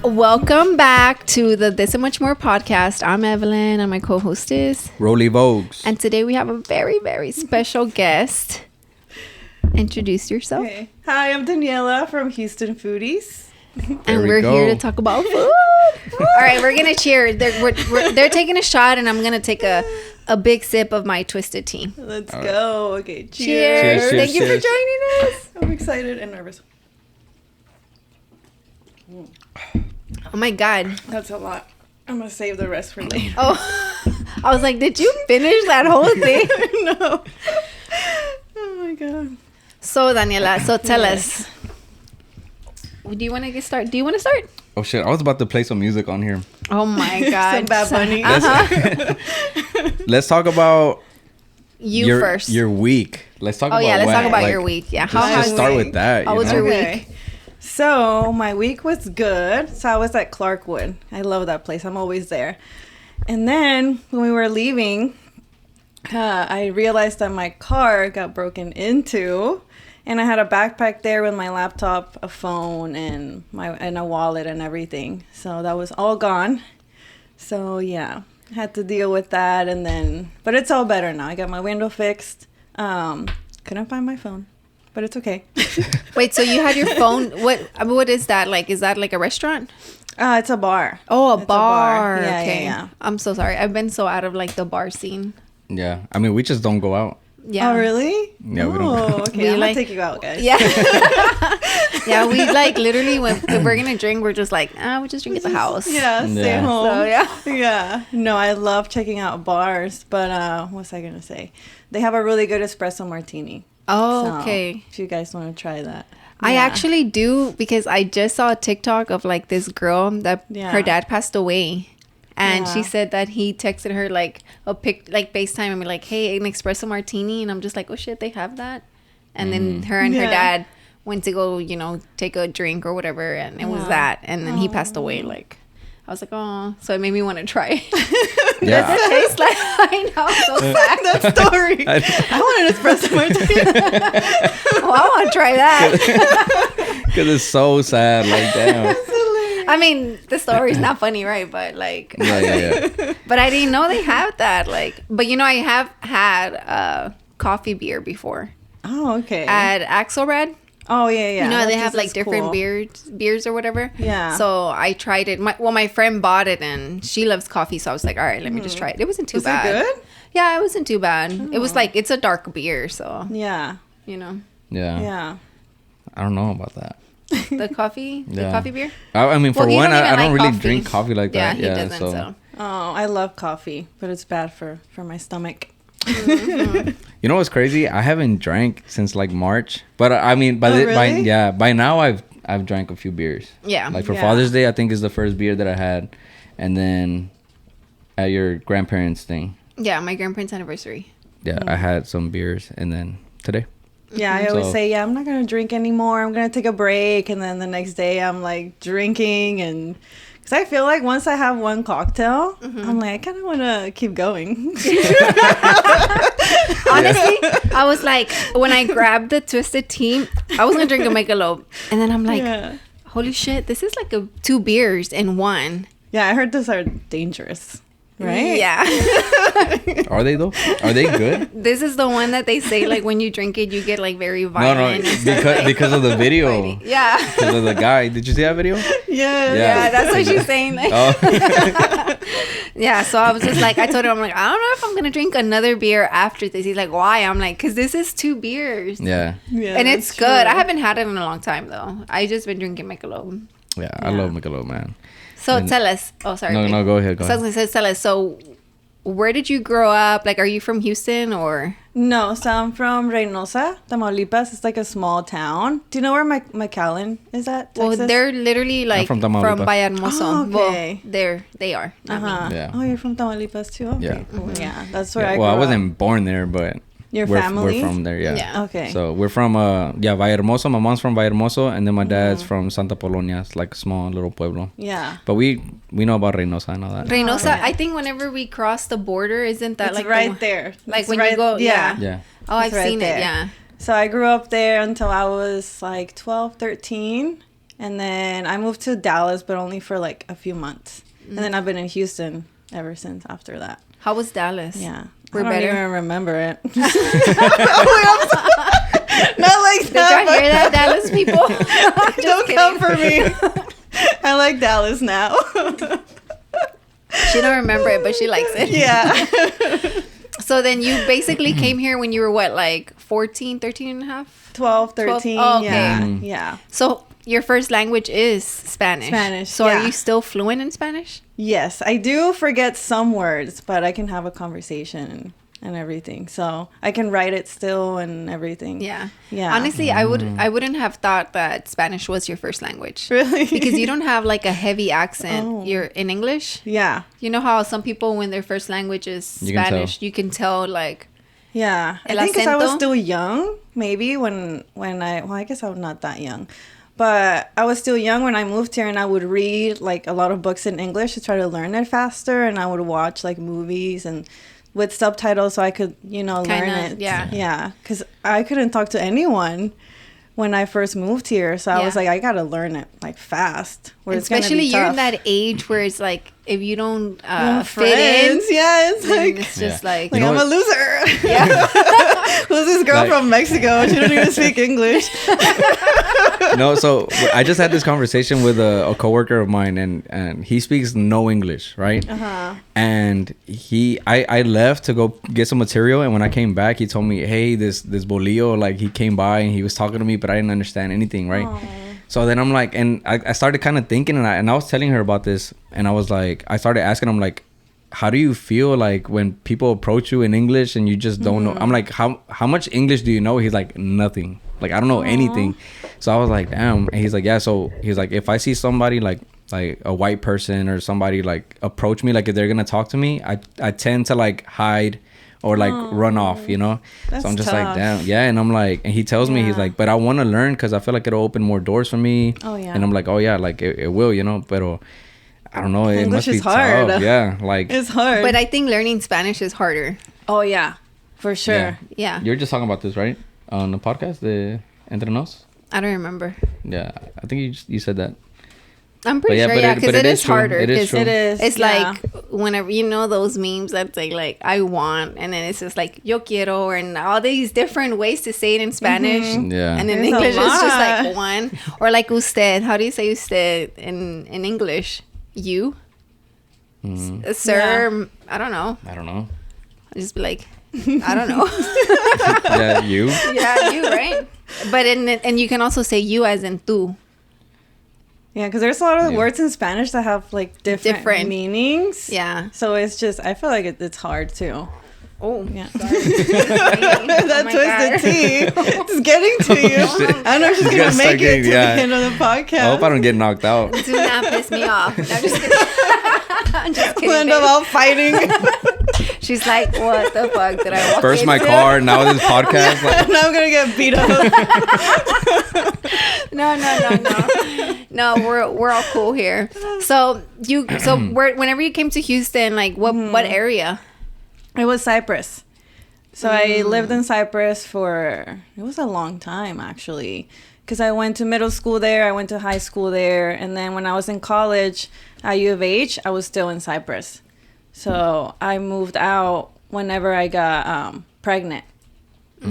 Welcome back to the This and Much More podcast. I'm Evelyn and my co-host is Rollie Vogues. And today we have a very, very special guest. Introduce yourself. Okay. Hi, I'm Daniela from Houston Foodiess. And we're here to talk about food. All right, we're going to cheer. They're taking a shot and I'm going to take a big sip of my twisted tea. Let's go. Okay, Cheers. cheers. Thank you for joining us. I'm excited and nervous. Oh my God. That's a lot. I'm going to save the rest for later. Oh, I was like, did you finish that whole thing? No. Oh my God. So, Daniela, tell us. Do you want to get started? Do you want to start? Oh shit! I was about to play some music on here. Oh my God. Some Bad Bunny. Let's talk about you first. Your week. Let's talk about. Let's talk about your week. Yeah. Just start with that. How was your week? So my week was good. So I was at Clarkwood. I love that place. I'm always there. And then when we were leaving, I realized that my car got broken into. And I had a backpack there with my laptop, a phone, and a wallet and everything. So that was all gone. So yeah, I had to deal with that, but it's all better now. I got my window fixed. Couldn't find my phone, but it's okay. Wait, so you had your phone? What is that like? Is that like a restaurant? It's a bar. Oh, a bar. Yeah, okay. yeah. I'm so sorry. I've been so out of like the bar scene. Yeah, I mean, we just don't go out. Yeah. Oh, really? Yeah, we don't. Okay, I'm gonna take you out, guys. Yeah. Yeah, we like literally when if we're gonna drink, we're just like, we just drink at the house. Yeah, stay home. So, yeah. Yeah. No, I love checking out bars, but what was I gonna say? They have a really good espresso martini. Oh, okay. So, if you guys want to try that. I actually do because I just saw a TikTok of like this girl that her dad passed away. And she said that he texted her like a pic, like FaceTime and be like, hey, an espresso martini. And I'm just like, oh shit, they have that. And then her and her dad went to go, take a drink or whatever. And it was that. And then he passed away. Like, I was like, oh, so it made me want to try it. Yeah. Does it taste like, I know, so sad. That story. I want an espresso martini. Oh, I want to try that. Because it's so sad. Like, damn. I mean, the story's not funny, right? But like, Yeah. But I didn't know they have that. Like, but I have had coffee beer before. Oh, okay. At Axelrad. Oh, yeah. They have like different beers or whatever. Yeah. So I tried it. My friend bought it and she loves coffee. So I was like, all right, let me just try it. It wasn't too bad. Was it good? Yeah, it wasn't too bad. It was like, it's a dark beer. So, Yeah. Yeah. I don't know about that. The coffee beer. I mean, for one, I don't really coffee. drink coffee like that. Yeah, he doesn't. So. Oh, I love coffee, but it's bad for my stomach. Mm-hmm. You know what's crazy? I haven't drank since like March, but I mean, by now I've drank a few beers. Yeah. Like for Father's Day, I think is the first beer that I had, and then at your grandparents' thing. Yeah, my grandparents' anniversary. Yeah, I had some beers, and then today. Yeah, I always say, I'm not going to drink anymore. I'm going to take a break. And then the next day I'm like drinking. And because I feel like once I have one cocktail, I'm like, I kind of want to keep going. Honestly, I was like, when I grabbed the twisted tea, I was going to drink a Michelob. And then I'm like, holy shit, this is like 2 beers in one. Yeah, I heard those are dangerous. Right? Yeah. Are they though? Are they good? This is the one that they say like when you drink it you get like very violent. No, because of the video. Yeah. Because of the guy. Did you see that video? Yeah, that's what she's saying. Like. Oh. Yeah, so I was just like, I told him, I'm like, I don't know if I'm gonna drink another beer after this. He's like, why? I'm like, because this is 2 beers. Yeah. And it's good. I haven't had it in a long time though. I just been drinking Michelob. Yeah, I love Michelob, man. So tell us. Oh, sorry. No, go ahead. So I was going to say, tell us. So where did you grow up? Like, are you from Houston or? No, so I'm from Reynosa, Tamaulipas. It's like a small town. Do you know where McAllen is at? Texas? Well, they're literally like from Vallehermoso. Oh, okay. Well, they are. Yeah. Oh, you're from Tamaulipas too? Okay, Yeah. cool. Yeah, that's where I grew Well, I up. wasn't born there, but Your we're family? from there, yeah. Okay. So we're from Vallehermoso. My mom's from Vallehermoso, and then my dad's from Santa Polonia. It's like a small little pueblo. Yeah. But we know about Reynosa and all that. Reynosa, I think whenever we cross the border, isn't that It's like right there? Like It's when right, you go, yeah. Yeah. Oh, I've It's right seen there. it, yeah. So I grew up there until I was like 12, 13. And then I moved to Dallas, but only for like a few months. And then I've been in Houston ever since after that. How was Dallas? Yeah. We're I don't better. even remember it. Not like Did that. y'all hear that, Dallas people? Don't come for me. I like Dallas now. She don't remember it, but she likes it. Yeah. So then you basically came here when you were what, like 14, 13 and a half? 12, 13. 12? Oh, okay. Yeah. Yeah. So your first language is Spanish. Spanish, So yeah. are you still fluent in Spanish? Yes, I do forget some words, but I can have a conversation and everything. So I can write it still and everything. Yeah. Yeah. Honestly, I wouldn't have thought that Spanish was your first language. Really? Because you don't have like a heavy accent. Oh. You're in English. Yeah. You know how some people, when their first language is You can Spanish, tell. you can tell like... Yeah. I El think because I was acento? still young, maybe when I guess I'm not that young. But I was still young when I moved here, and I would read like a lot of books in English to try to learn it faster, and I would watch like movies and with subtitles so I could, learn it. yeah. Yeah. Because I couldn't talk to anyone when I first moved here. So I was Yeah. like, I got to learn it like fast. Where it's gonna be Especially you're in tough. that age where it's like, if you don't fit in, friends. Yeah, it's then like, it's just Yeah. like... like You know I'm what? a loser. Yeah. Who's this girl Like- from Mexico? She doesn't even speak English. No, so I just had this conversation with a coworker of mine, and he speaks no English, right? Uh-huh. And I left to go get some material, and when I came back, he told me, hey, this bolillo, like he came by and he was talking to me, but I didn't understand anything, right? So then I'm like, and I started kind of thinking, and I was telling her about this, and I was like, I started asking him like, how do you feel like when people approach you in English and you just don't know? I'm like, how much English do you know? He's like, nothing. Like, I don't know anything. So I was like, damn. And he's like, yeah. So he's like, if I see somebody like a white person or somebody like approach me, like if they're gonna talk to me, I tend to like hide or like run off, you know. That's so I'm just tough. like, damn, yeah. And I'm like, and he tells me, he's Yeah. like, but I want to learn because I feel like it'll open more doors for me. Oh, yeah. And I'm like, oh yeah, like it will, you know. But I don't know. It English must be is hard. tough. Yeah, like It's hard. But I think learning Spanish is harder. oh, yeah. For sure. Yeah. Yeah. You're just talking about this, right? On the podcast, the Entre Nos? I don't remember. Yeah, I think you said that. I'm pretty But yeah, sure, but yeah, it- because but it it is is true. harder. It is 'cause true. It is. It's yeah. like whenever you know those memes that say like I want, and then it's just like yo quiero, and all these different ways to say it in Spanish. Yeah. And in There's a English it's just like lot. one, or like usted. How do you say usted in English? You, sir. I don't know. I don't know. I just be like, I don't know. Yeah, you. Yeah, you right. But and you can also say you as in tú. Yeah, because there's a lot of Yeah. words in Spanish that have like different meanings. Yeah. So it's just, I feel like it's hard too. Oh Yeah. that That twisted tea. It's getting to you. I don't know if she's You going gotta to start make it getting- to yeah. the end of the podcast. I hope I don't get knocked out. Do not piss me off. No, I'm just kidding. I'm just kidding. We'll end up babe. all fighting. She's like, what the fuck did I walk First my into? car, now this podcast. Like, Now I'm going to get beat up. No. No, we're all cool here. So whenever you came to Houston, like what area? It was Cyprus. So I lived in Cyprus it was a long time actually. Because I went to middle school there, I went to high school there. And then when I was in college at U of H, I was still in Cyprus. So I moved out whenever I got pregnant.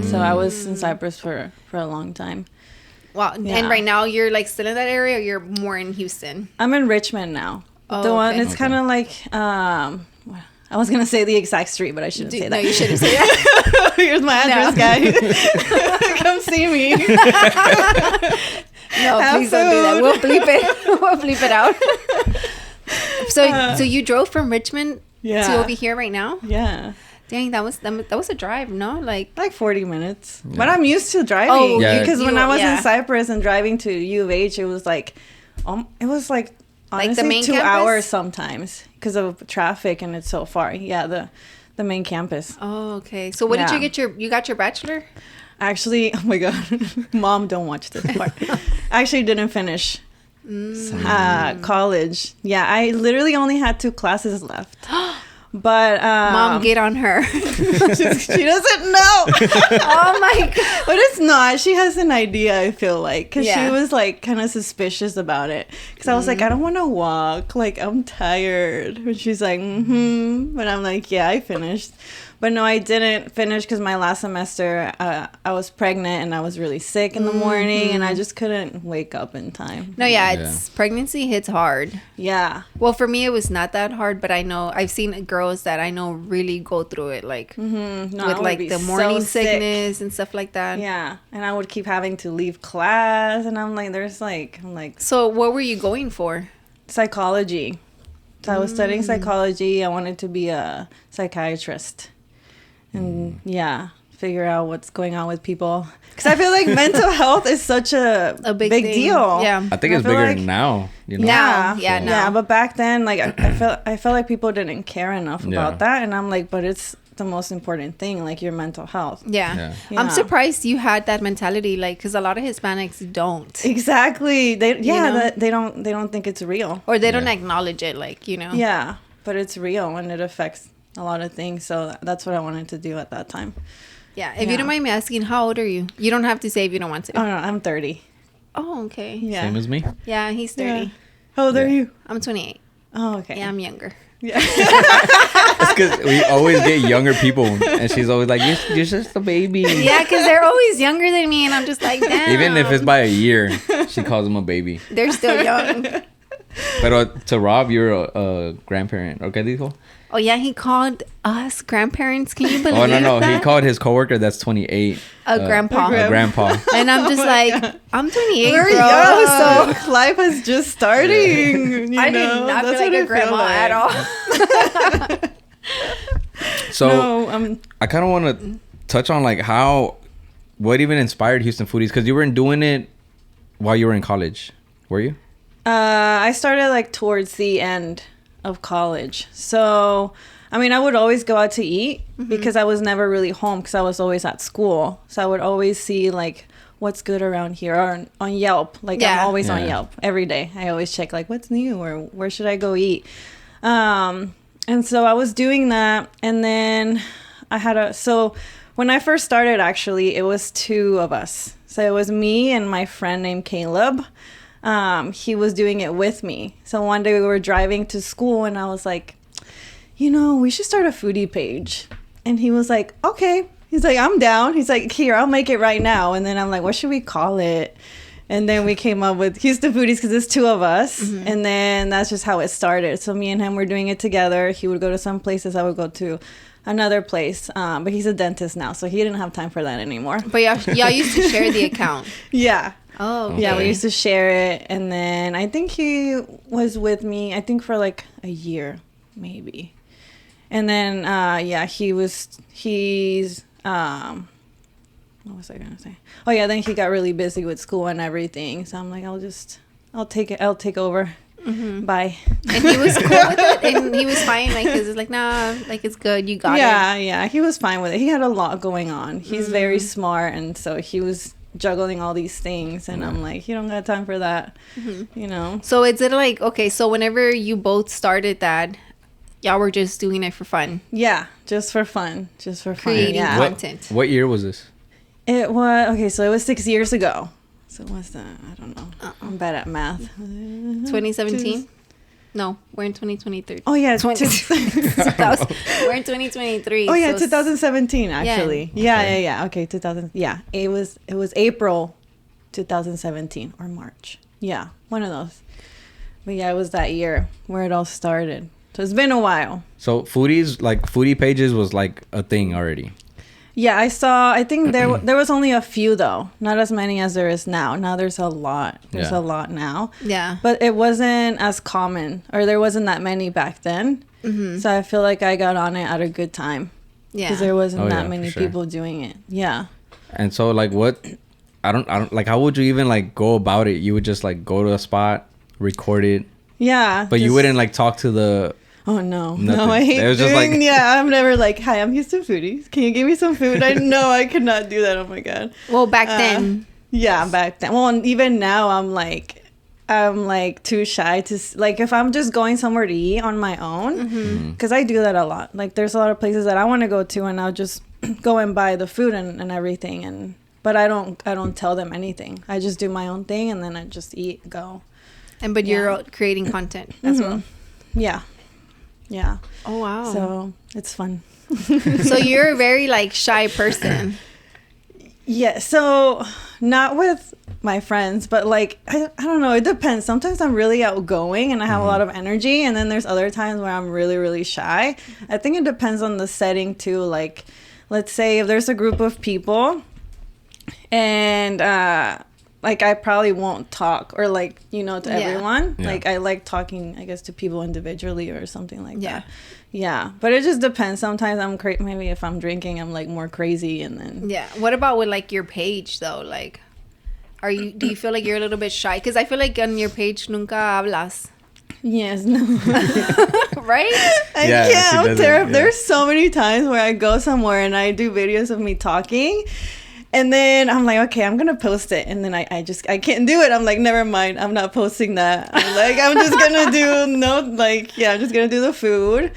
So I was in Cyprus for a long time. Wow. Yeah. And right now you're like still in that area, or you're more in Houston? I'm in Richmond now. Oh, the one, okay. it's kind of like, I was going to say the exact street, but I shouldn't say No, that. you shouldn't say that. Here's my address, guys. Come see me. No, Have please don't do that. food. We'll bleep it. We'll bleep it out. So you drove from Richmond Yeah. to over here right now? Yeah. Dang, that was a drive, no? Like, 40 minutes. But I'm used to driving. Oh, Yeah. Because when I was yeah. in Cyprus and driving to U of H, it was like honestly Like the main 2 campus? hours sometimes because of traffic and it's so far. Yeah, the main campus. oh, okay. So what did Yeah. you get you got your bachelor? Actually, oh my God. Mom, don't watch this part. I actually didn't finish college. Yeah, I literally only had 2 classes left. But Mom, get on her. she doesn't know. Oh my god. But it's not. She has an idea, I feel like, because Yeah. she was like kind of suspicious about it. Because I was like, I don't want to walk. Like, I'm tired. And she's like, But I'm like, yeah, I finished. But no, I didn't finish because my last semester, I was pregnant and I was really sick in the morning and I just couldn't wake up in time. No, it's pregnancy hits hard. Yeah. Well, for me, it was not that hard, but I know I've seen girls that I know really go through it, like No, with like the morning sickness and stuff like that. Yeah, and I would keep having to leave class, and I'm like, So, what were you going for? psychology. So I was studying psychology. I wanted to be a psychiatrist, and figure out what's going on with people. Because I feel like mental health is such a big deal. Yeah, I think it's bigger now. You know? Now. Yeah. But back then, like I felt like people didn't care enough about that, and I'm like, but it's the most important thing, like your mental health. Yeah. I'm surprised you had that mentality, like, because a lot of Hispanics don't. Exactly. They don't think it's real, or they don't acknowledge it, like, you know. Yeah, but it's real and it affects a lot of things. So that's what I wanted to do at that time. Yeah. If you don't mind me asking, how old are you? You don't have to say if you don't want to. Oh no, I'm 30. Oh, okay. Yeah. Same as me. Yeah, he's 30. Yeah. How old are you? I'm 28. Oh, okay. Yeah, I'm younger. Yeah. It's because we always get younger people, and she's always like, "You're just a baby." Yeah, because they're always younger than me, and I'm just like, damn. Even if it's by a year, she calls them a baby. They're still young. But to Rob, you're a grandparent. Okay, dijo? Oh yeah, he called us grandparents. Can you believe Oh no, that? he called his coworker that's 28 a grandpa. a grandpa. And I'm just like, I'm 28, We're bro. young. So Life is just starting. You I know? did not That's feel like what a grandma at all. So No, I kind of want to touch on like what even inspired Houston Foodies, because you weren't doing it while you were in college, were you? I started like towards the end of college. So, I mean, I would always go out to eat because I was never really home because I was always at school. So I would always see like what's good around here or on Yelp. Like I'm always on Yelp every day. I always check like what's new or where should I go eat. And so I was doing that, and then so when I first started, actually, it was two of us. So it was me and my friend named Caleb. He was doing it with me. So one day we were driving to school and I was like, we should start a foodie page. And he was like, okay. He's like, I'm down. He's like, here, I'll make it right now. And then I'm like, what should we call it? And then we came up with Houston Foodiess because it's two of us. And then that's just how it started. So me and him were doing it together. He would go to some places. I would go to another place. But he's a dentist now, so he didn't have time for that anymore. But y'all used to share the account. Yeah. Oh, okay. Yeah, we used to share it. And then I think he was with me, I think for like a year, maybe. And then, what was I going to say? Oh, yeah, then he got really busy with school and everything. So I'm like, I'll take over. Bye. And he was cool with it? And he was fine? Like, because it's like, nah, like, it's good. You got it. Yeah, he was fine with it. He had a lot going on. He's very smart. And so he was juggling all these things. And I'm like, you don't got time for that, So is it like, okay, so whenever you both started that, y'all were just doing it for fun? Yeah, just for fun. Creating yeah. content. What year was this? It was 6 years ago. So what's that? I don't know. I'm bad at math. 2017? No, we're in 2023. Oh, yeah. We're in 2023. Oh, yeah, so 2017, actually. Yeah. Okay, 2000. Yeah, it was April 2017 or March. Yeah, one of those. But yeah, it was that year where it all started. So it's been a while. So Foodies, like foodie pages was like a thing already. Yeah, I think there was only a few, though. Not as many as there is now. Now there's a lot. There's a lot now. Yeah. But it wasn't as common, or there wasn't that many back then. So I feel like I got on it at a good time. Yeah. Because there wasn't that many people doing it. Yeah. And so like I don't like, how would you even like go about it? You would just like go to a spot, record it. Yeah. But you wouldn't like talk to the... Oh, no. Nothing. No, I hate it was doing... just like... Yeah, I'm never like, hi, I'm Houston Foodiess. Can you give me some food? I know I could not do that. Oh, my God. Well, back then. Yeah, back then. Well, and even now, I'm like... I'm like too shy to like if I'm just going somewhere to eat on my own, because I do that a lot. Like there's a lot of places that I want to go to, and I'll just go and buy the food and everything, but I don't tell them anything. I just do my own thing, and then I just eat, go. But you're creating content as well. Yeah. Oh wow. So it's fun. So you're a very like shy person. Yeah, so not with my friends, but like I don't know, it depends. Sometimes I'm really outgoing and I have a lot of energy, and then there's other times where I'm really, really shy. I think it depends on the setting too. Like, let's say if there's a group of people and like I probably won't talk or like, to everyone. Yeah. Like I like talking, I guess, to people individually or something like that. Yeah, but it just depends. Sometimes I'm maybe if I'm drinking, I'm like more crazy, and then. Yeah. What about with like your page though? Like, do you feel like you're a little bit shy? Because I feel like on your page nunca hablas. Yes, no. Right? I can't. I'm terrible. There's so many times where I go somewhere and I do videos of me talking. And then I'm like, okay, I'm going to post it. And then I can't do it. I'm like, never mind. I'm not posting that. I'm just going to do, I'm just going to do the food.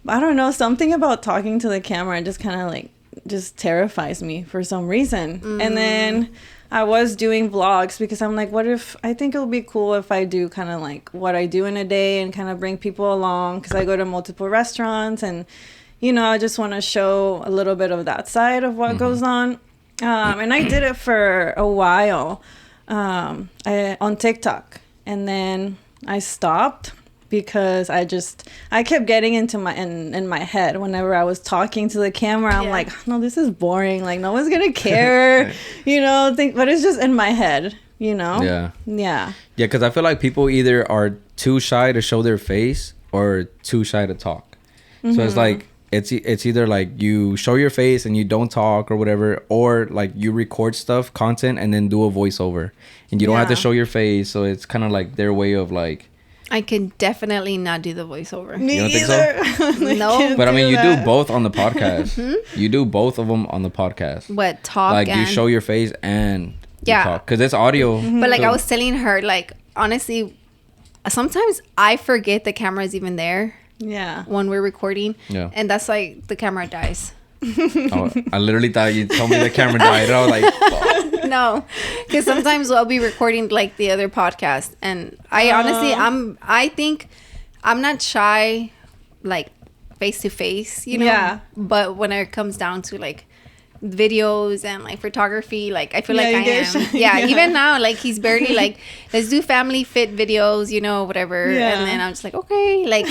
I don't know. Something about talking to the camera just kind of like, just terrifies me for some reason. And then I was doing vlogs because I'm like, I think it'll be cool if I do kind of like what I do in a day and kind of bring people along. Because I go to multiple restaurants and, I just want to show a little bit of that side of what goes on. And I did it for a while on TikTok, and then I stopped because I kept getting into in my head whenever I was talking to the camera. I'm like, no, this is boring. Like no one's gonna care, but it's just in my head, Yeah. Because I feel like people either are too shy to show their face or too shy to talk. So it's like. It's either like you show your face and you don't talk or whatever, or like you record content and then do a voiceover and you don't have to show your face. So it's kind of like their way of like. I can definitely not do the voiceover. Me you don't either. think so? No. But I mean, you do both on the podcast. You do both of them on the podcast. What, talk like you show your face and you talk because it's audio. But like I was telling her, like honestly, sometimes I forget the camera is even there. Yeah. When we're recording. Yeah. And that's like the camera dies. I literally thought you told me the camera died. I was like, fuck. No. Because sometimes I'll be recording like the other podcast. And I honestly, I think I'm not shy like face to face, Yeah. But when it comes down to like videos and like photography, like I feel like I am. Yeah, even now, like he's barely like, let's do family fit videos, whatever. Yeah. And then I'm just like, okay, like,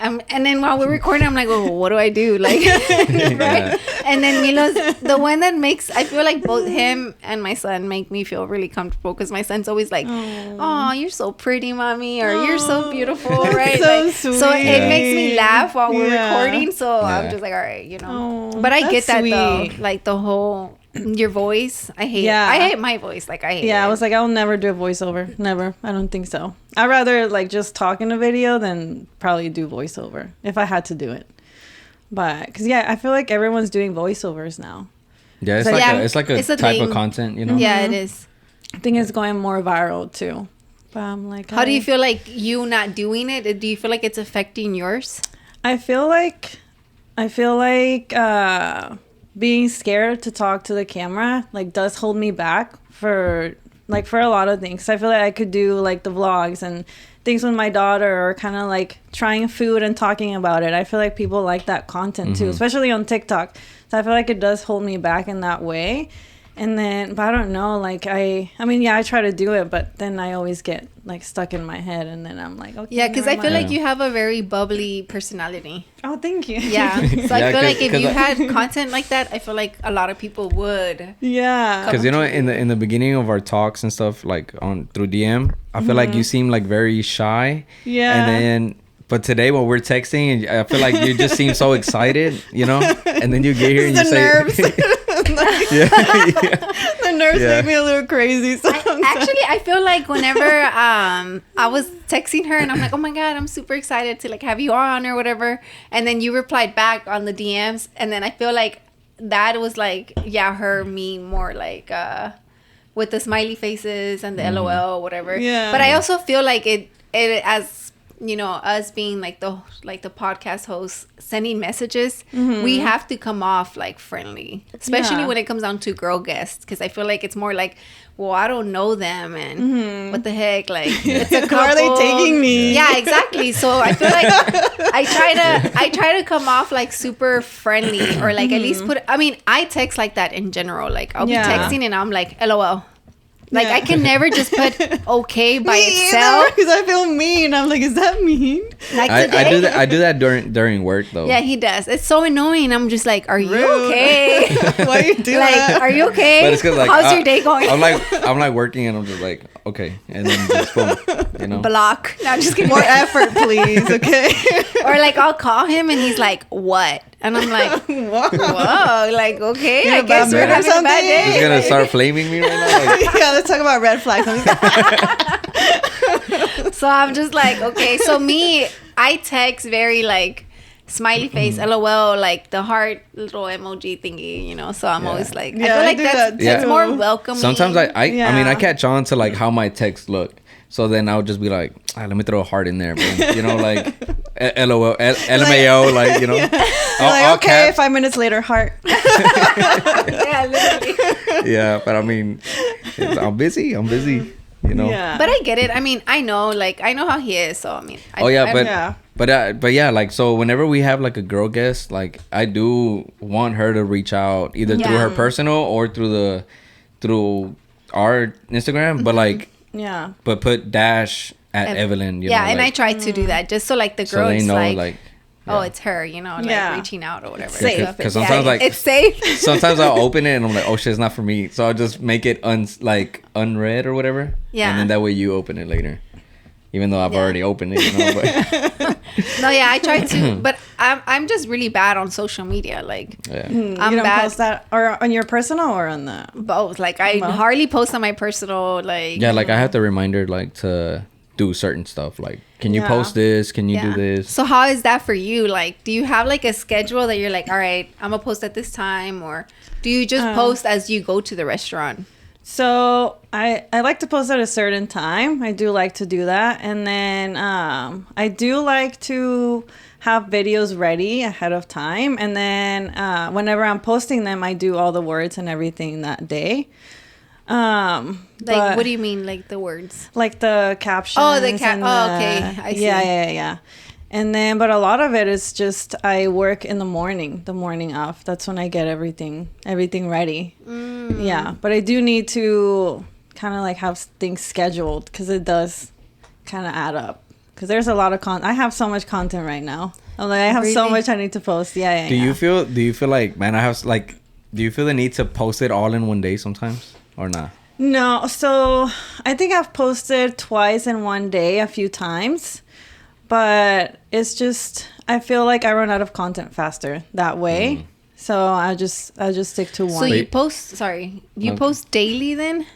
and then while we're recording, I'm like, oh, what do I do? Like, right? And then Milo's the one that I feel like both him and my son make me feel really comfortable because my son's always like, oh, you're so pretty, mommy, or you're so beautiful, right? So like, sweet. So it makes me laugh while we're recording. So I'm just like, all right, But I get that sweet. Though, like the whole your voice. I hate my voice. Like I hate it. I was like, I'll never do a voiceover. Never. I don't think so. I'd rather like just talk in a video than probably do voiceover if I had to do it. But because I feel like everyone's doing voiceovers now. Yeah, it's like a type of content, Yeah, it is. I think it's going more viral too. But I'm like, how do you feel like you not doing it? Do you feel like it's affecting yours? I feel like being scared to talk to the camera like does hold me back for a lot of things. I feel like I could do like the vlogs and things with my daughter or kind of like trying food and talking about it. I feel like people like that content too, especially on TikTok. So I feel like it does hold me back in that way. And then, but I don't know, like I try to do it, but then I always get like stuck in my head, and then I'm like, okay. Yeah, because I feel like you have a very bubbly personality. Oh, thank you. Yeah, so I feel like if you had content like that, I feel like a lot of people would. Yeah. Because in the beginning of our talks and stuff, like through DM, I feel like you seem like very shy. Yeah. And then. But today when we're texting, I feel like you just seem so excited, And then you get here and you say... Nerves. The nerves make me a little crazy sometimes. I feel like whenever I was texting her and I'm like, oh my God, I'm super excited to like have you on or whatever. And then you replied back on the DMs. And then I feel like that was like, me more like... with the smiley faces and the LOL, whatever. Yeah. But I also feel like it as, you know, us being like the podcast hosts sending messages, we have to come off like friendly, especially when it comes down to girl guests, because I feel like it's more like, well, I don't know them, and what the heck, like it's a couple. Where are they taking me? Yeah, exactly. So I feel like I try to come off like super friendly, or like at least I text like that in general. Like I'll be texting and I'm like, LOL. Like I can never just put okay by itself, because I feel mean. I'm like, is that mean? Like I do that during work though. Yeah, he does. It's so annoying. I'm just like, are you okay? Why you do like, that? Are you okay? But it's 'cause, like, how's your day going? I'm like working, and I'm just like, okay, and then just boom, you know. Block. No, I'm just kidding. More effort, please. Okay. Or like I'll call him and he's like, what? And I'm like, whoa, like, okay, I guess we're having a bad day. He's gonna start flaming me right now. Like, Yeah, let's talk about red flags. So I'm just like, okay. So me, I text very like smiley face, LOL, like the heart little emoji thingy, you know. So I'm always like, I feel like that's more welcoming. Sometimes I mean, I catch on to like how my texts look. So then I'll just be like, let me throw a heart in there, bro. You know, like LOL, LMAO, like, you know. Like, okay, 5 minutes later, heart. Yeah, literally. Yeah, but I mean, I'm busy, you know. Yeah. But I get it. I mean, I know how he is. So I mean, but yeah, like, so whenever we have like a girl guest, like I do want her to reach out either through her personal or through our Instagram, but like. Yeah. But put dash at Evelin, you know. Yeah, and like, I try to do that just so like the girl is know, like oh, it's her, you know, like reaching out or whatever. Safe. Because sometimes like it's safe. Sometimes I'll open it and I'm like, oh shit, it's not for me. So I'll just make it unread or whatever. Yeah. And then that way you open it later. Even though I've already opened it, you know. But no, yeah, I try to, but I'm just really bad on social media. Like, I'm you don't bad. Post that or on your personal or on the both. Like, I hardly post on my personal. Like, yeah, like I have to remind her like to do certain stuff. Like, can you post this? Can you do this? So how is that for you? Like, do you have like a schedule that you're like, all right, I'm gonna post at this time, or do you just post as you go to the restaurant? So I like to post at a certain time. I do like to do that. And then I do like to have videos ready ahead of time. And then whenever I'm posting them, I do all the words and everything that day. Like, what do you mean, like the words? Like the captions. Oh, okay. I see. Yeah. And then, but a lot of it is just I work in the morning of. That's when I get everything ready. Yeah, but I do need to kind of like have things scheduled because it does kind of add up. Because there's a lot of content. I have so much content right now. I'm like, I have so much I need to post. Yeah. Do you feel like, man, do you feel the need to post it all in one day sometimes or not? No. So I think I've posted twice in one day a few times. But it's just, I feel like I run out of content faster that way. So I just stick to one. So you post daily then?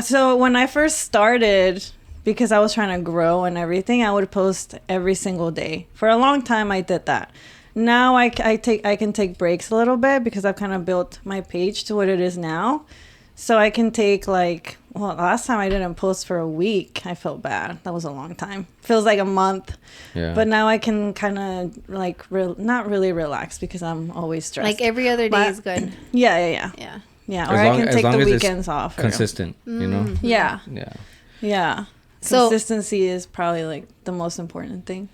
So when I first started, because I was trying to grow and everything, I would post every single day. For a long time, I did that. Now I can take breaks a little bit because I've kind of built my page to what it is now. So I can take last time I didn't post for a week. I felt bad. That was a long time. Feels like a month. Yeah. But now I can kind of like not really relax because I'm always stressed. Like every other day is good. Yeah. Or I can take the weekends off. Consistent, you know? Yeah. Yeah. So consistency is probably like the most important thing.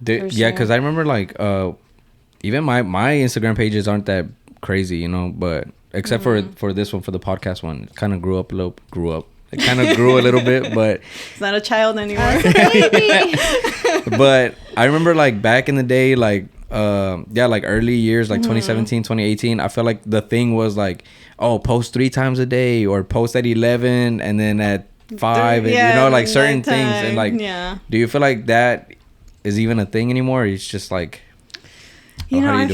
Yeah, because I remember like even my Instagram pages aren't that crazy, you know, but except for this one, for the podcast one, it kind of grew up. It kind of grew a little bit, but it's not a child anymore. But I remember like back in the day, like like early years, like 2017, 2018, I felt like the thing was like, oh, post 3 times a day or post at 11 and then at 5 and, you know, like certain things. And like, do you feel like that is even a thing anymore? Or it's just like, I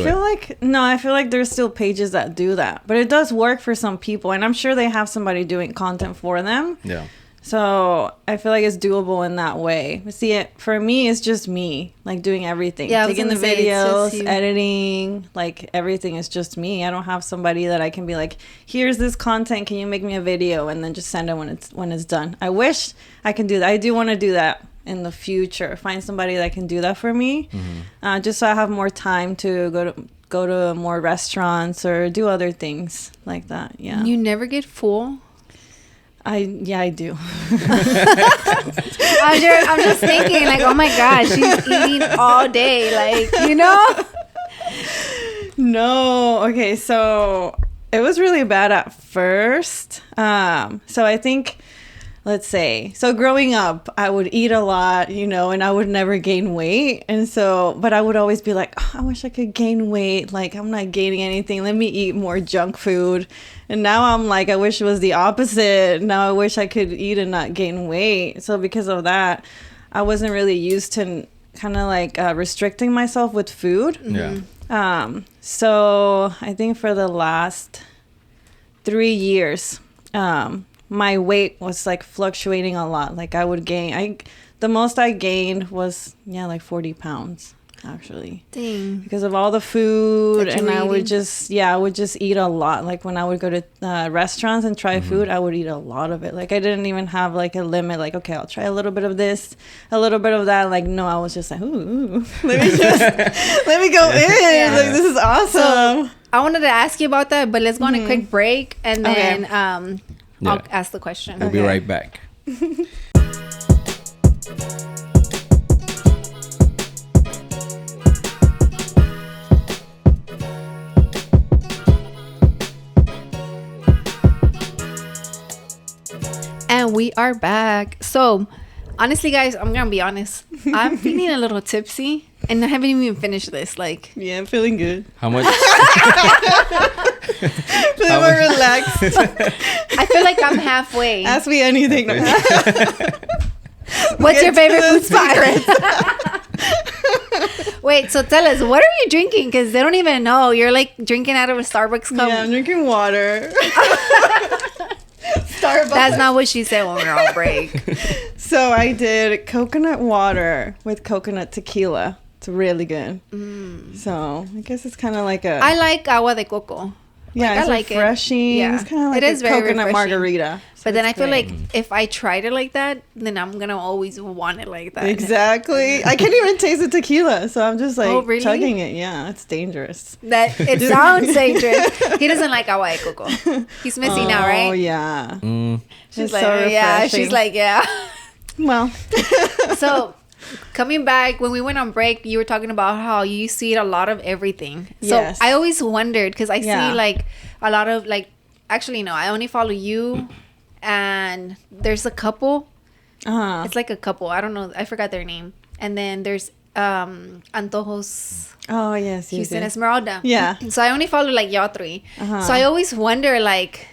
feel like there's still pages that do that, but it does work for some people, and I'm sure they have somebody doing content for them. Yeah. So I feel like it's doable in that way. But see, for me, it's just me, like doing everything. Yeah, taking the videos, editing, like everything is just me. I don't have somebody that I can be like, here's this content, can you make me a video? And then just send it when it's done. I wish I can do that. I do want to do that in the future. Find somebody that can do that for me. Just so I have more time to go to more restaurants or do other things like that. Yeah. You never get full? I do. I'm just thinking, like, oh my God, she's eating all day, like, you know? No. Okay, so it was really bad at first. So I think, let's say, so growing up, I would eat a lot, you know, and I would never gain weight. And so, but I would always be like, oh, I wish I could gain weight. Like, I'm not gaining anything. Let me eat more junk food. And now I'm like, I wish it was the opposite. Now I wish I could eat and not gain weight. So because of that, I wasn't really used to kind of like restricting myself with food. Yeah. So I think for the last 3 years, my weight was like fluctuating a lot. Like I would gain, the most I gained was like 40 pounds actually. Dang. Because of all the food, and I would eating? I would just eat a lot. Like when I would go to restaurants and try food, I would eat a lot of it. Like I didn't even have like a limit. Like, okay, I'll try a little bit of this, a little bit of that. Like, no, I was just like, ooh, let me go in. Yeah. Like, this is awesome. So I wanted to ask you about that, but let's go on a quick break, and then I'll ask the question. We'll be right back. And we are back. So, honestly, guys, I'm gonna be honest. I'm feeling a little tipsy, and I haven't even finished this. Like, Yeah, I'm feeling good. How much? Feeling more relaxed. I feel like I'm halfway. Ask me anything. What's your Get to favorite the food spot? Wait, so tell us, what are you drinking? Because they don't even know. You're like drinking out of a Starbucks cup. Yeah, I'm drinking water. Starbucks. That's not what she said when we were on break. So I did coconut water with coconut tequila. It's really good. So I guess it's kind of like a... I like agua de coco. Yeah, it's I like refreshing. it. Yeah. It's kind of like it is a very coconut refreshing. margarita. So But then it's I feel great. like if I tried it like that, then I'm going to always want it like that. Exactly. I can't even taste the tequila, so I'm just like Oh, really? chugging it. Yeah, it's dangerous. That it sounds dangerous. He doesn't like agua de coco. He's missing now, right? Oh, yeah. She's It's like, so yeah. refreshing. She's like, yeah. Well, Coming back, when we went on break, you were talking about how you used to eat a lot of everything. So Yes. I always wondered, because I Yeah. see like a lot of like, actually no, I only follow you, and there's a couple. It's like a couple. I don't know. I forgot their name. And then there's Antojos oh, yes. Houston Esmeralda. Yeah. So I only follow like y'all three. So I always wonder like,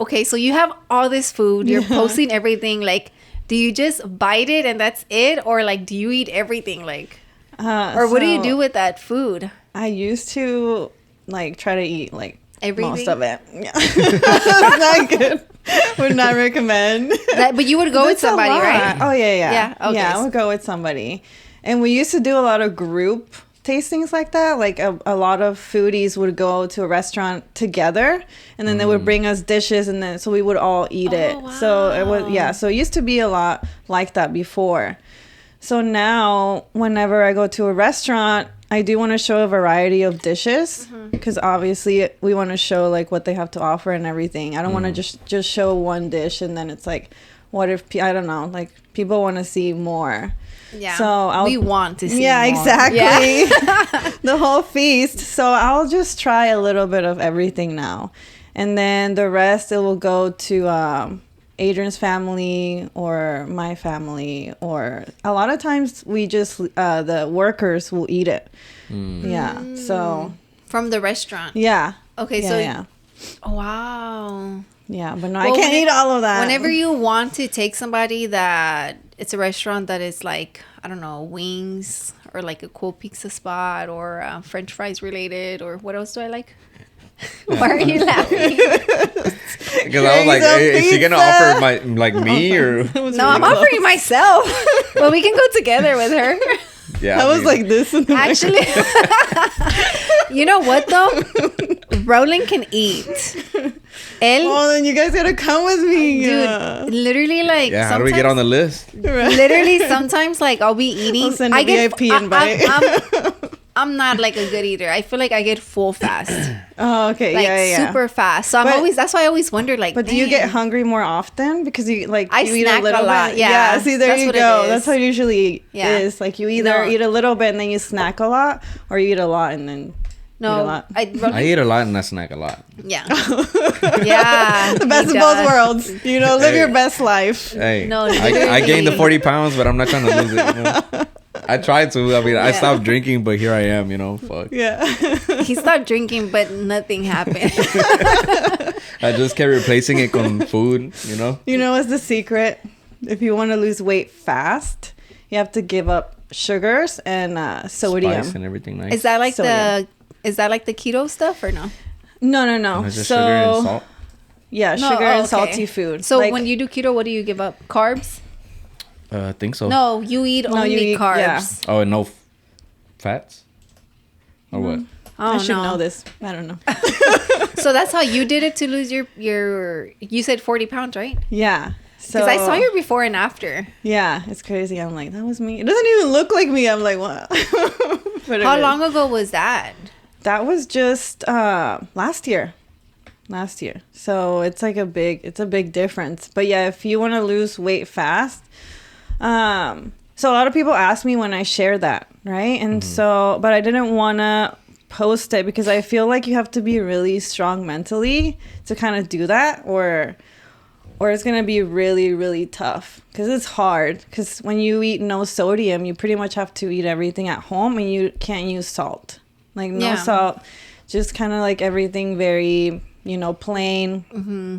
okay, so you have all this food. You're posting everything. Like, do you just bite it and that's it? Or like, do you eat everything? Like, or what do you do with that food? I used to like try to eat like Everything? most of it. Yeah. It's not good. Would not recommend. But you would go with It's a somebody, lot. right? Oh, yeah. Yeah, okay. Yeah, I would go with somebody. And we used to do a lot of group tastings like that. Like a lot of foodies would go to a restaurant together, and then they would bring us dishes, and then so we would all eat it. wow. So it was, so it used to be a lot like that before. So now whenever I go to a restaurant, I do want to show a variety of dishes, because obviously we want to show like what they have to offer and everything. I don't want to just show one dish, and then it's like, what if I don't know, like people want to see more. Yeah. So we want to see Yeah, more. exactly. Yeah. The whole feast. So I'll just try a little bit of everything now, and then the rest it will go to Adrian's family or my family, or a lot of times we just the workers will eat it. Yeah. So From the restaurant. yeah. Okay, Yeah, so yeah. Oh, wow. Yeah, but no, Well, I can't eat all of that. Whenever you want to take somebody that it's a restaurant that is like, I don't know, wings or like a cool pizza spot or French fries related, or what else do I like? Why are you laughing? Because I was like, hey, is she gonna offer me or? No, I'm offering myself. Well, we can go together with her. Yeah, I was like this. Actually, you know what though? Roland can eat. Well, then you guys gotta come with me, dude. Literally, like, yeah. How do we get on the list? Literally, sometimes like I'll be eating. I'll send a VIP invite. I'm not like a good eater. I feel like I get full fast. Oh, okay. Like super fast. So that's why I always wonder, like, but do you get hungry more often? Because you like I you eat snack a little a lot. bit? Yeah. See, there you go. That's how it usually is. Like you either eat a little bit and then you snack a lot, or you eat a lot and then eat a lot. I eat a lot and I snack a lot. Yeah. Yeah. The best of both worlds. You know, live your best life. Hey, no, I gained the 40 pounds, but I'm not trying to lose it. You know? I tried to. I mean, I stopped drinking, but here I am. You know, fuck. Yeah. He stopped drinking, but nothing happened. I just kept replacing it with food. You know. You know what's the secret? If you want to lose weight fast, you have to give up sugars and sodium. Spice and everything nice. Is that like sodium. Is that like the keto stuff or no? No. Is it sugar and salt? Yeah, sugar and salty food. So when you do keto, what do you give up? Carbs? I think so. No, you eat only carbs. Yeah. Oh, and no fats? Or what? I should know this. I don't know. So that's how you did it to lose your you said 40 pounds, right? Yeah. Because I saw your before and after. Yeah, it's crazy. I'm like, that was me. It doesn't even look like me. I'm like, what? How long ago was that? That was just last year. So it's like a big difference. But yeah, if you want to lose weight fast, so a lot of people ask me when I share that, right? And but I didn't want to post it because I feel like you have to be really strong mentally to kind of do that, or it's going to be really, really tough because it's hard. Because when you eat no sodium, you pretty much have to eat everything at home and you can't use salt. Like no salt, just kind of like everything very, plain. Mm-hmm.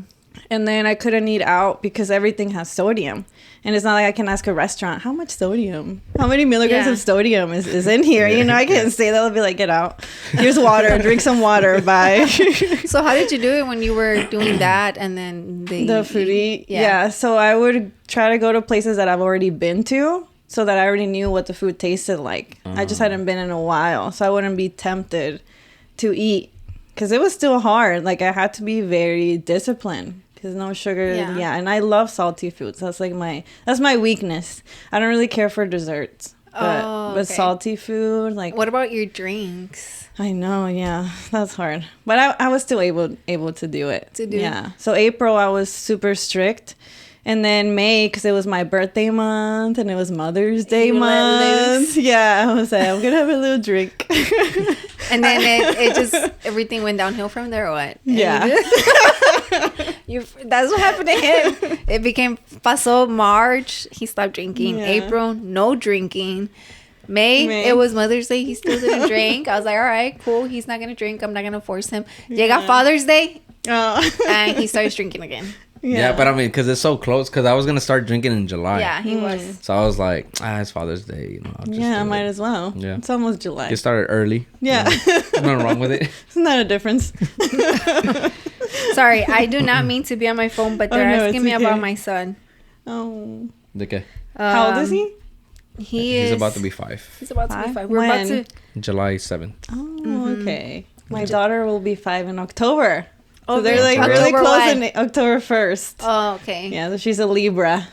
And then I couldn't eat out because everything has sodium. And it's not like I can ask a restaurant, how much sodium? How many milligrams of sodium is in here? I can't say that. I'll be like, get out. Here's water. Drink some water. Bye. So how did you do it when you were doing that and then the foodie? Yeah. So I would try to go to places that I've already been to so that I already knew what the food tasted like. I just hadn't been in a while. So I wouldn't be tempted to eat because it was still hard. Like I had to be very disciplined. Because no sugar, and I love salty foods. That's like that's my weakness. I don't really care for desserts, but salty food, like. What about your drinks? I know, yeah, that's hard. But I was still able to do it. So April I was super strict, and then May because it was my birthday month and it was Mother's Day month. Yeah, I was like, I'm gonna have a little drink. And then it just everything went downhill from there, or what? Yeah. That's what happened to him. It became pasó March. He stopped drinking. Yeah. April, no drinking. May, it was Mother's Day. He still didn't drink. I was like, all right, cool. He's not gonna drink. I'm not gonna force him. Llega Father's Day, and he starts drinking again. Yeah, but I mean, because it's so close. Because I was gonna start drinking in July. Yeah, he was. So I was like, it's Father's Day. I'll just I might as well. Yeah, it's almost July. Get started early. Yeah, there's nothing wrong with it. It's not a difference. Sorry, I do not mean to be on my phone, but they're asking me about my son. Oh. Okay. How old is he? He's about to be 5. He's about to be 5. We're about to July 7th. Oh, okay. My daughter will be 5 in October. Oh, so they're like October really close what? in October 1st. Oh, okay. Yeah, so she's a Libra.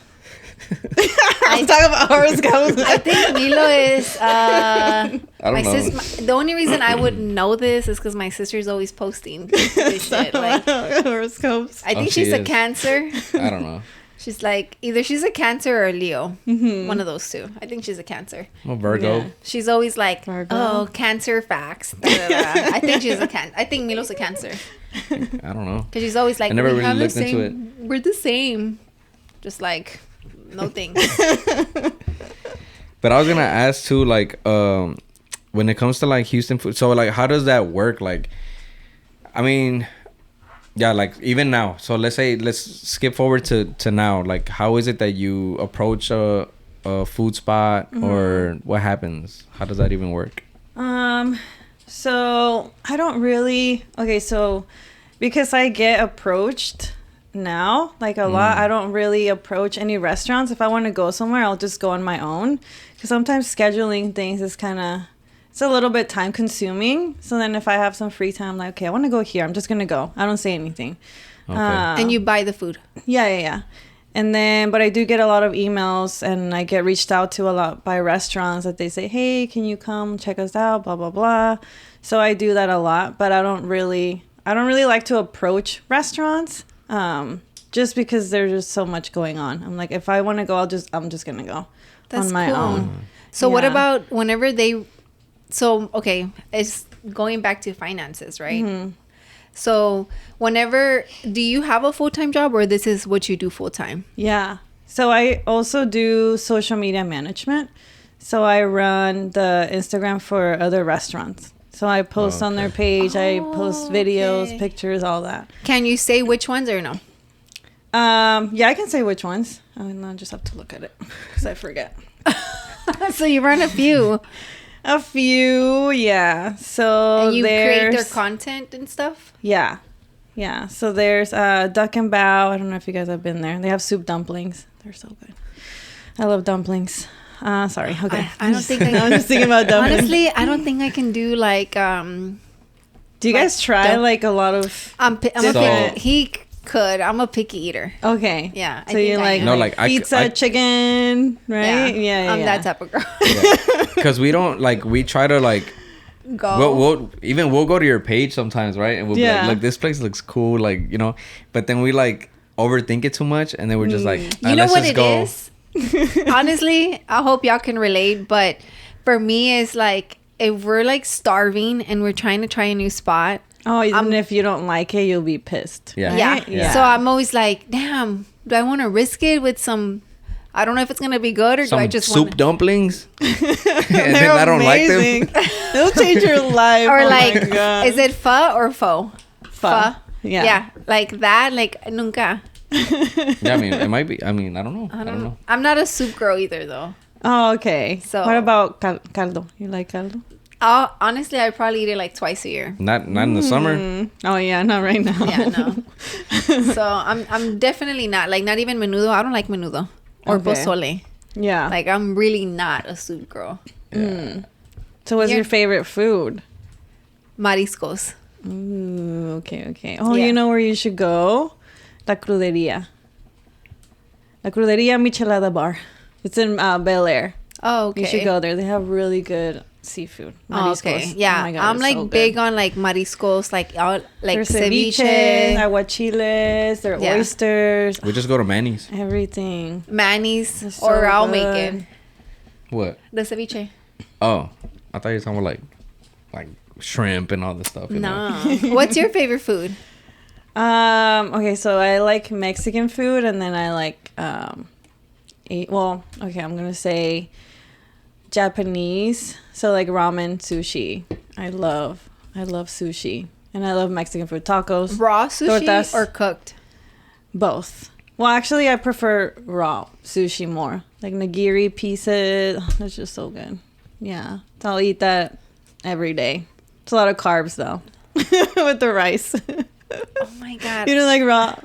I'm talking about horoscopes. I think Milo is I don't know. The only reason I would know this is because my sister's always posting this shit. Like horoscopes. I think she's a Cancer. I don't know. She's like either she's a Cancer or a Leo. Mm-hmm. One of those two. I think she's a Cancer. I'm a Virgo. Yeah. She's always like, Virgo. oh, Cancer facts. Da, da, da. I think she's a Cancer. I think Milo's a Cancer. I don't know. Because she's always like, I never really looked into it. We're the same. Just like, no thanks. But I was gonna ask too, like, when it comes to like Houston food. So like, how does that work? Like, I mean. Yeah, like even now. So let's skip forward to now. Like, how is it that you approach a food spot or what happens? How does that even work? So I don't really. Okay, so because I get approached now, like a lot, I don't really approach any restaurants. If I want to go somewhere, I'll just go on my own. Because sometimes scheduling things is it's a little bit time consuming. So then if I have some free time, I'm like, okay, I want to go here. I'm just going to go. I don't say anything. Okay. And you buy the food. Yeah. And then, but I do get a lot of emails and I get reached out to a lot by restaurants that they say, hey, can you come check us out? Blah, blah, blah. So I do that a lot, but I don't really like to approach restaurants. Just because there's just so much going on. I'm like, if I want to go, I'm just going to go on my own. So what about whenever okay, it's going back to finances, right? Mm-hmm. So whenever, do you have a full-time job or this is what you do full-time? Yeah. So I also do social media management. So I run the Instagram for other restaurants. So I post on their page. I post videos, pictures, all that. Can you say which ones or no? Yeah, I can say which ones. I mean, I'll just have to look at it because I forget. So you run a few. A few, yeah. So and you create their content and stuff? Yeah. So there's Duck and Bow. I don't know if you guys have been there. They have soup dumplings. They're so good. I love dumplings. Sorry. Okay. I don't think I'm just thinking about dumplings. Honestly, I don't think I can do like do you guys try like a lot of he could. I'm a picky eater. Okay. Yeah. So you like pizza, chicken, right? Yeah. I'm that type of girl. Because we don't we try to go. We'll go to your page sometimes, right? And we'll be like, look, this place looks cool, but then we overthink it too much, and then we're just like, you know what it is? Honestly, I hope y'all can relate, but for me, it's like if we're starving and we're trying to try a new spot. Oh, even if you don't like it, you'll be pissed. Yeah. Right? Yeah. So I'm always like, damn, do I want to risk it with some? I don't know if it's gonna be good or do I just soup dumplings? And then I don't like them. They'll change your life. Or is it pho or faux? Pho. Yeah. Yeah, like that. Nunca. Yeah, I mean, it might be. I mean, I don't know. I don't know. I'm not a soup girl either, though. Oh, okay. So what about caldo? You like caldo? Honestly, I probably eat it twice a year. Not in the summer. Oh yeah, not right now. Yeah, no. So I'm definitely not not even menudo. I don't like menudo or pozole. Yeah. I'm really not a soup girl. Yeah. So what's your favorite food? Mariscos. Ooh, okay. Oh, you know where you should go? La Cruderia. La Cruderia Michelada Bar. It's in Bel Air. Oh, okay. You should go there. They have really good seafood. Mariscos. Okay. Yeah. Oh my God, I'm big on mariscos, their ceviche, aguachiles, their oysters. We just go to Manny's. Everything. Manny's, so or I'll make it. What? The ceviche. Oh, I thought you were talking about like shrimp and all this stuff. No. What's your favorite food? Okay, so I like Mexican food, and then I like I'm gonna say Japanese, so ramen, sushi. I love sushi, and I love Mexican food. Tacos, raw sushi, tortas, or cooked. Both. Well, actually, I prefer raw sushi more. Nigiri pieces. Oh, that's just so good. Yeah, so I'll eat that every day. It's a lot of carbs though, with the rice. Oh my God. You don't like raw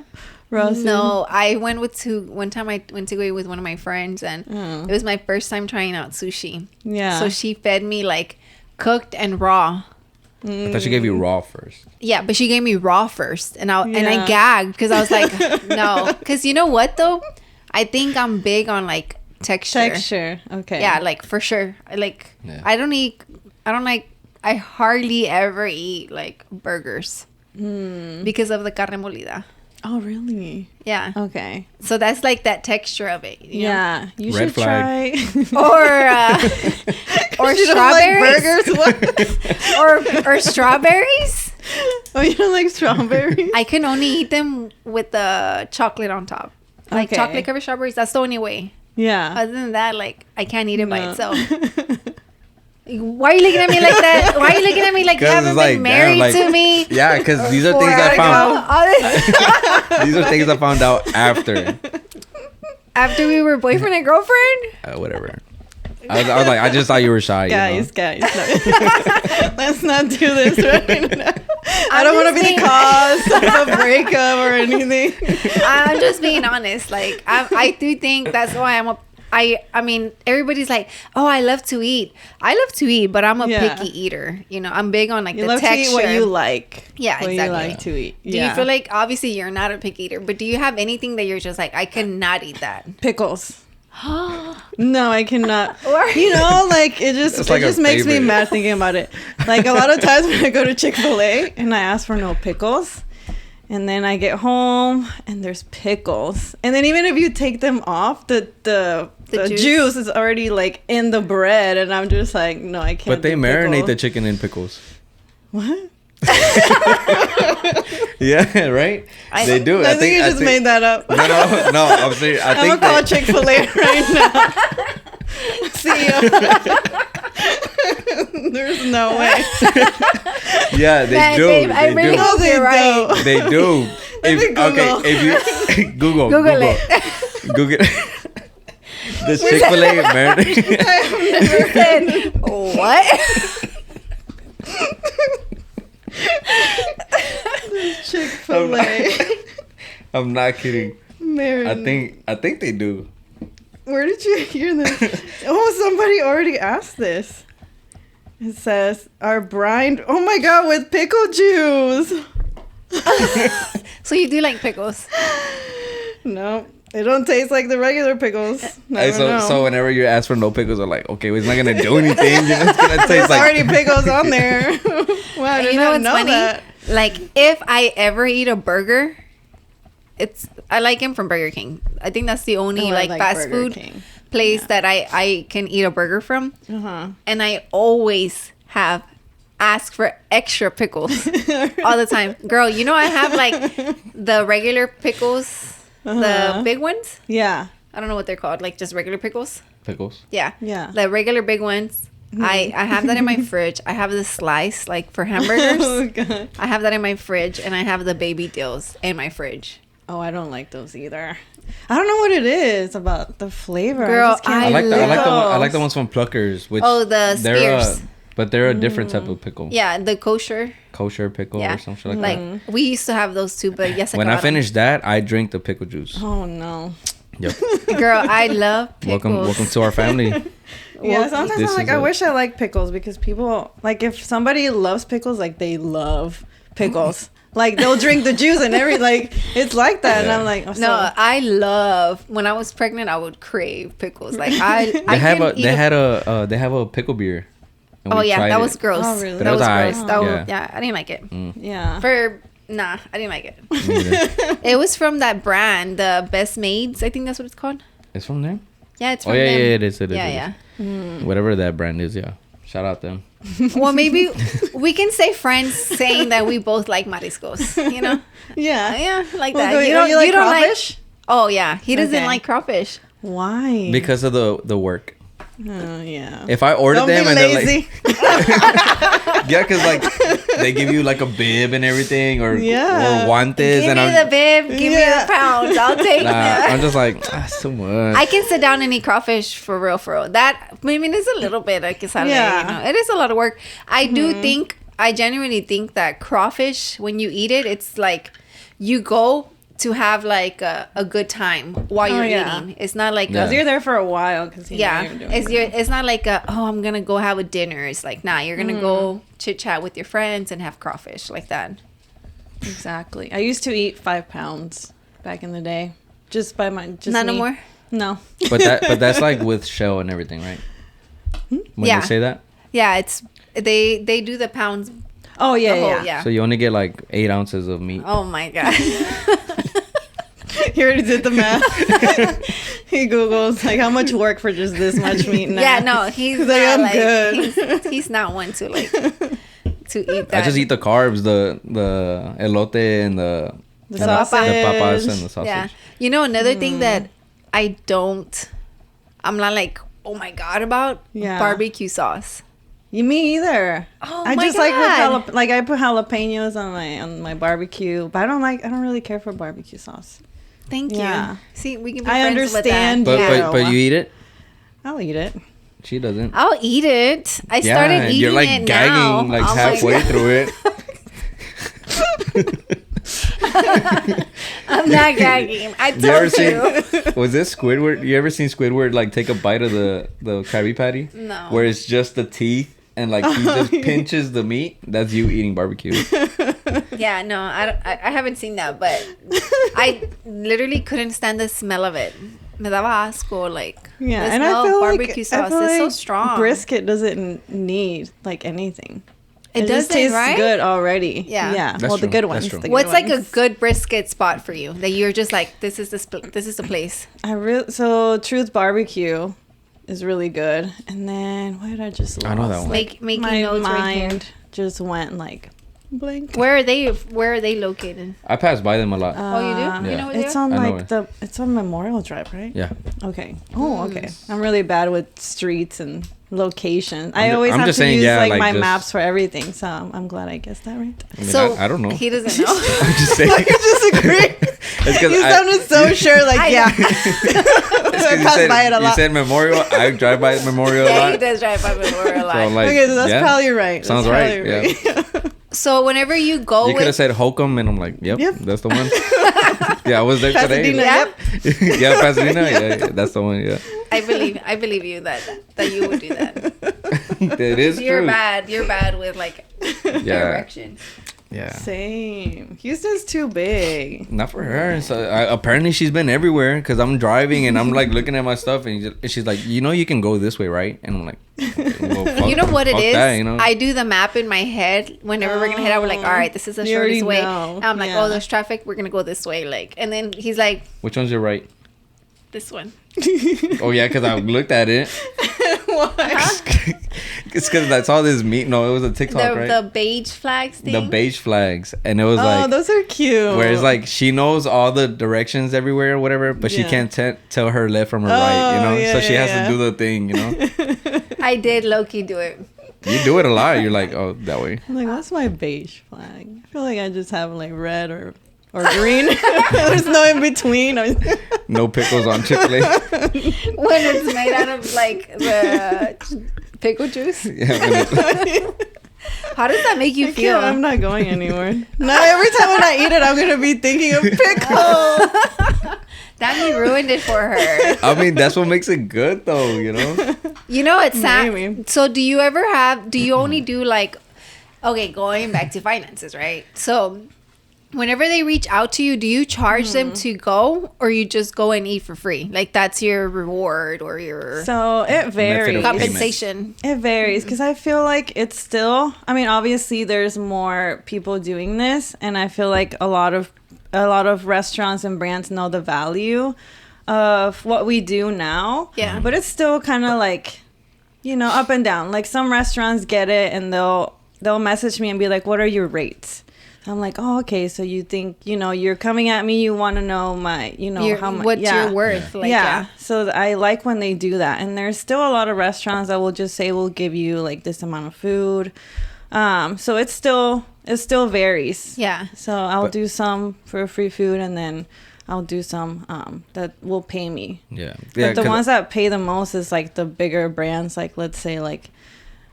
sushi? No, I went one time I went to go eat with one of my friends, and it was my first time trying out sushi. Yeah. So she fed me cooked and raw. I thought she gave you raw first. Yeah, but she gave me raw first, and I gagged because I was like, no, because you know what though, I think I'm big on texture. Texture, okay. Yeah, for sure. I hardly ever eat burgers because of the carne molida. Oh, really? Yeah. Okay. So that's that texture of it. You know? You Red should try. Or strawberries. Burgers. or strawberries. Oh, you don't like strawberries? I can only eat them with the chocolate on top. Chocolate covered strawberries. That's the only way. Yeah. Other than that, I can't eat it by itself. Why are you looking at me like that? Why are you looking at me like you haven't been married to me? Yeah, because these are things I found. These are things I found out after. After we were boyfriend and girlfriend? Whatever. I was like, I just thought you were shy. Guys. Let's not do this right now. I don't want to be the cause of a breakup or anything. I'm just being honest. Like, I do think that's why I mean, everybody's like, oh, I love to eat. I love to eat, but I'm a picky eater. You know, I'm big on like the texture. You love to eat what you like. Yeah, what exactly. You like to eat. Do you feel like, obviously you're not a picky eater, but do you have anything that you're just like, I cannot eat that? Pickles. No, I cannot. You know, like it just makes me mad thinking about it. Like a lot of times when I go to Chick-fil-A and I ask for no pickles, and then I get home and there's pickles, and then even if you take them off, the juice is already like in the bread, and I'm just like, no, I can't. But they marinate the chicken in pickles. What? Yeah, right. They do. I think you just made that up. No. I'm serious. I'm gonna call Chick-fil-A right now. CEO. There's no way. Yeah, they do. Babe, I really hope you're right. They do. If you Google it. Google the Chick-fil-A marinade. Said, what? Chick-fil-A. I'm not kidding. Marinade. I think they do. Where did you hear this? Oh, somebody already asked this. It says, our brine, oh my God, with pickle juice. So you do like pickles? No, they don't taste like the regular pickles. So whenever you ask for no pickles, I'm like, okay, well, it's not going to do anything. It's going to taste There's like... already pickles on there. Wow, I did not know funny? that. Like, if I ever eat a burger, I like him from Burger King. I think that's the only fast Burger food King. place that I can eat a burger from. Uh-huh. And I always have asked for extra pickles all the time. Girl, you know I have like the regular pickles, the big ones. Yeah. I don't know what they're called, like just regular pickles. Pickles? Yeah. Yeah. The regular big ones. I have that in my fridge. I have the slice like for hamburgers. Oh, God. I have that in my fridge, and I have the baby dills in my fridge. Oh, I don't like those either. I don't know what it is about the flavor. Girl, I like the ones from Pluckers, which the Spears. But they're a different type of pickle. Yeah, the kosher Pickle or something like that. We used to have those too, but yes, when I finish that, I drink the pickle juice. Oh no. Yep. Girl, I love pickles. Welcome to our family. Yeah, sometimes I'm like, I wish I liked pickles, because people, like, if somebody loves pickles, like, they love pickles. Like, they'll drink the juice and everything. Like, it's like that. Yeah. And I'm like, no, I love, when I was pregnant, I would crave pickles. Like, they have a pickle beer. Oh, yeah, that was gross. Oh, really? That was gross. Oh. Yeah, I didn't like it. Yeah. Nah, I didn't like it. It was from that brand, the Best Maids. I think that's what it's called. It's from there? Yeah, it's from them. Yeah, it is. Yeah. Whatever that brand is, yeah. Shout out them. Well, maybe we can say friends saying that we both like mariscos, you know? Yeah. Yeah, like well, that. You like crawfish? Oh, yeah. He doesn't like crawfish. Why? Because of the work. Oh, yeah. If I order Don't them be and lazy. they're like... Yeah, because like they give you like a bib and everything, or guantes. Give me the bib, give me the pounds. I'll take that. I'm just like, so much. I can sit down and eat crawfish for real. That, I mean, it's a little bit like you know, it is a lot of work. I genuinely think that crawfish, when you eat it, it's like you go to have like a good time while you're eating. It's not like because you're there for a while. It's not like I'm gonna go have a dinner. It's like, nah, you're gonna go chit chat with your friends and have crawfish like that. Exactly. I used to eat 5 pounds back in the day, Not no more. No. But that's like with shell and everything, right? When you say that. Yeah, it's they do the pounds. Oh yeah. So you only get like 8 ounces of meat. Oh my God. He already did the math. He Googles like how much work for just this much meat now. Yeah, no, he's like, not, I'm good. He's not one to like to eat that. I just eat the carbs, the elote and the papas and the sausage. Yeah. You know, another thing that I'm not like, oh my God, about barbecue sauce. Me either. Oh I my just God. like I put jalapenos on my barbecue, but I don't really care for barbecue sauce. Thank you. See, we can be I friends understand. with that. But you eat it? I'll eat it. She doesn't. I'll eat it. I started eating you're like it gagging now. like halfway through it. I'm not gagging. I told you. Was this Squidward? You ever seen Squidward like take a bite of the Krabby Patty? No. Where it's just the teeth and like he just pinches the meat. That's you eating barbecue. Yeah, no, I haven't seen that, but I literally couldn't stand the smell of it. Me daba asco, like and the I smell feel of like barbecue sauce is so strong. Brisket doesn't need like anything. It just doesn't, tastes right? good already. Yeah. Yeah. That's Well, the true. good That's ones. true. The What's good like a ones. good brisket spot for you that you're just like, this is the place? So Truth Barbecue is really good. And then what did I just lost? I know that one. Making my notes right mind here. just went like blank. Where are they located? I pass by them a lot. Oh, you do? Yeah. You know where It's they are? on I know like it's on Memorial Drive, right? Yeah. Okay. Oh, okay. I'm really bad with streets and locations. I I'm always have just to saying, use yeah, like like my just- maps for everything. So I'm glad I guessed that right. I mean, So I don't know. He doesn't know. I'm just saying. You disagree? It's 'cause You sounded so sure. Like I- yeah. It's 'cause I pass by it a you lot. said Memorial. I drive by Memorial a Yeah, lot. he does drive by Memorial So Line. like, Okay, so that's yeah. probably right. Sounds That's right, probably So whenever you go You could have with, said Holcomb, and I'm like, yep, that's the one. Yeah, I was there Pasadena, today. yep. Yeah, Pasadena. Yeah, that's the one. Yeah, I believe you that you would do that. it is You're true. bad. You're bad with like Yeah, directions. yeah. Same. Houston's too big. Not for her. So apparently she's been everywhere because I'm driving and I'm like looking at my stuff and she's like, you know, you can go this way, right? And I'm like, okay, well, fuck, You know what it fuck is? that, you know? I do the map in my head whenever we're gonna head out. We're like, all right, this is the You already shortest way. know. And I'm like, Yeah. oh, there's traffic. We're gonna go this way. Like, and then he's like, Which one's your right? this one. Oh yeah, because I looked at it. Why? It's because I saw this meat. No, it was a TikTok, right? The beige flags thing. The beige flags, and it was Oh, like, those are cute. where it's like she knows all the directions everywhere or whatever, but she Yeah. can't tell her left from her right, you know. yeah, so she has yeah. to do the thing, you know. I did low-key do it. You do it a lot. You're like, oh, that way. I'm like, what's my beige flag? I feel like I just have like red or green. There's no in between. No pickles on Chick-fil-A. When it's made out of like the pickle juice. Yeah, when How does that make you feel? I'm not going anywhere. Now every time when I eat it, I'm gonna be thinking of pickle. Danny ruined it for her. I mean, that's what makes it good, though. You know. You know, it's sad. Maybe. So do you only do like, okay, going back to finances, right? So whenever they reach out to you, do you charge them to go or you just go and eat for free? Like that's your reward or your So it varies. of compensation. It varies because I feel like it's still. I mean, obviously, there's more people doing this, and I feel like a lot of restaurants and brands know the value of what we do now. Yeah. But it's still kind of like, up and down. Like some restaurants get it, and they'll message me and be like, "What are your rates?" I'm like, "Oh, okay. So you think you're coming at me? You want to know my how much? What's your worth? Like, yeah. So I like when they do that. And there's still a lot of restaurants that will just say we'll give you like this amount of food. So it still varies. Yeah. So I'll do some for free food, and then I'll do some that will pay me. Yeah. But the ones that pay the most is like the bigger brands, like let's say like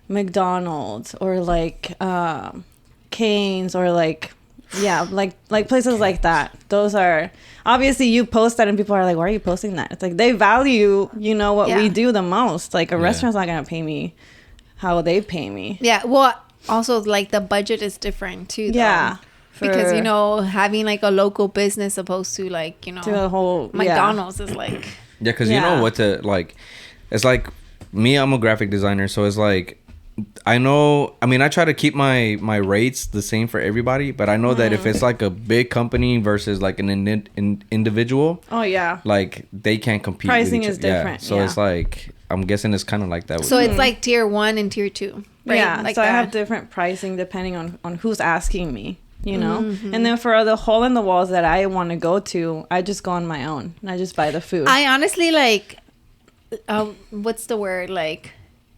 McDonald's or like Cane's or like places like that. Those are obviously you post that and people are like, why are you posting that? It's like they value what we do the most. Like a restaurant's not gonna pay me how they pay me. Yeah. Well, also like the budget is different too. Though. Yeah. Because having like a local business opposed to like to a whole McDonald's is like because you know what to like. It's like me. I'm a graphic designer, so it's like I try to keep my rates the same for everybody, but I know that if it's like a big company versus like an individual, like they can't compete. Pricing with each is different. So it's like I'm guessing it's kind of like that. So it's like tier 1 and tier 2, right? Yeah. Like so that. I have different pricing depending on who's asking me. And then for the hole in the walls that I want to go to, I just go on my own and I just buy the food. I honestly like, what's the word? Like,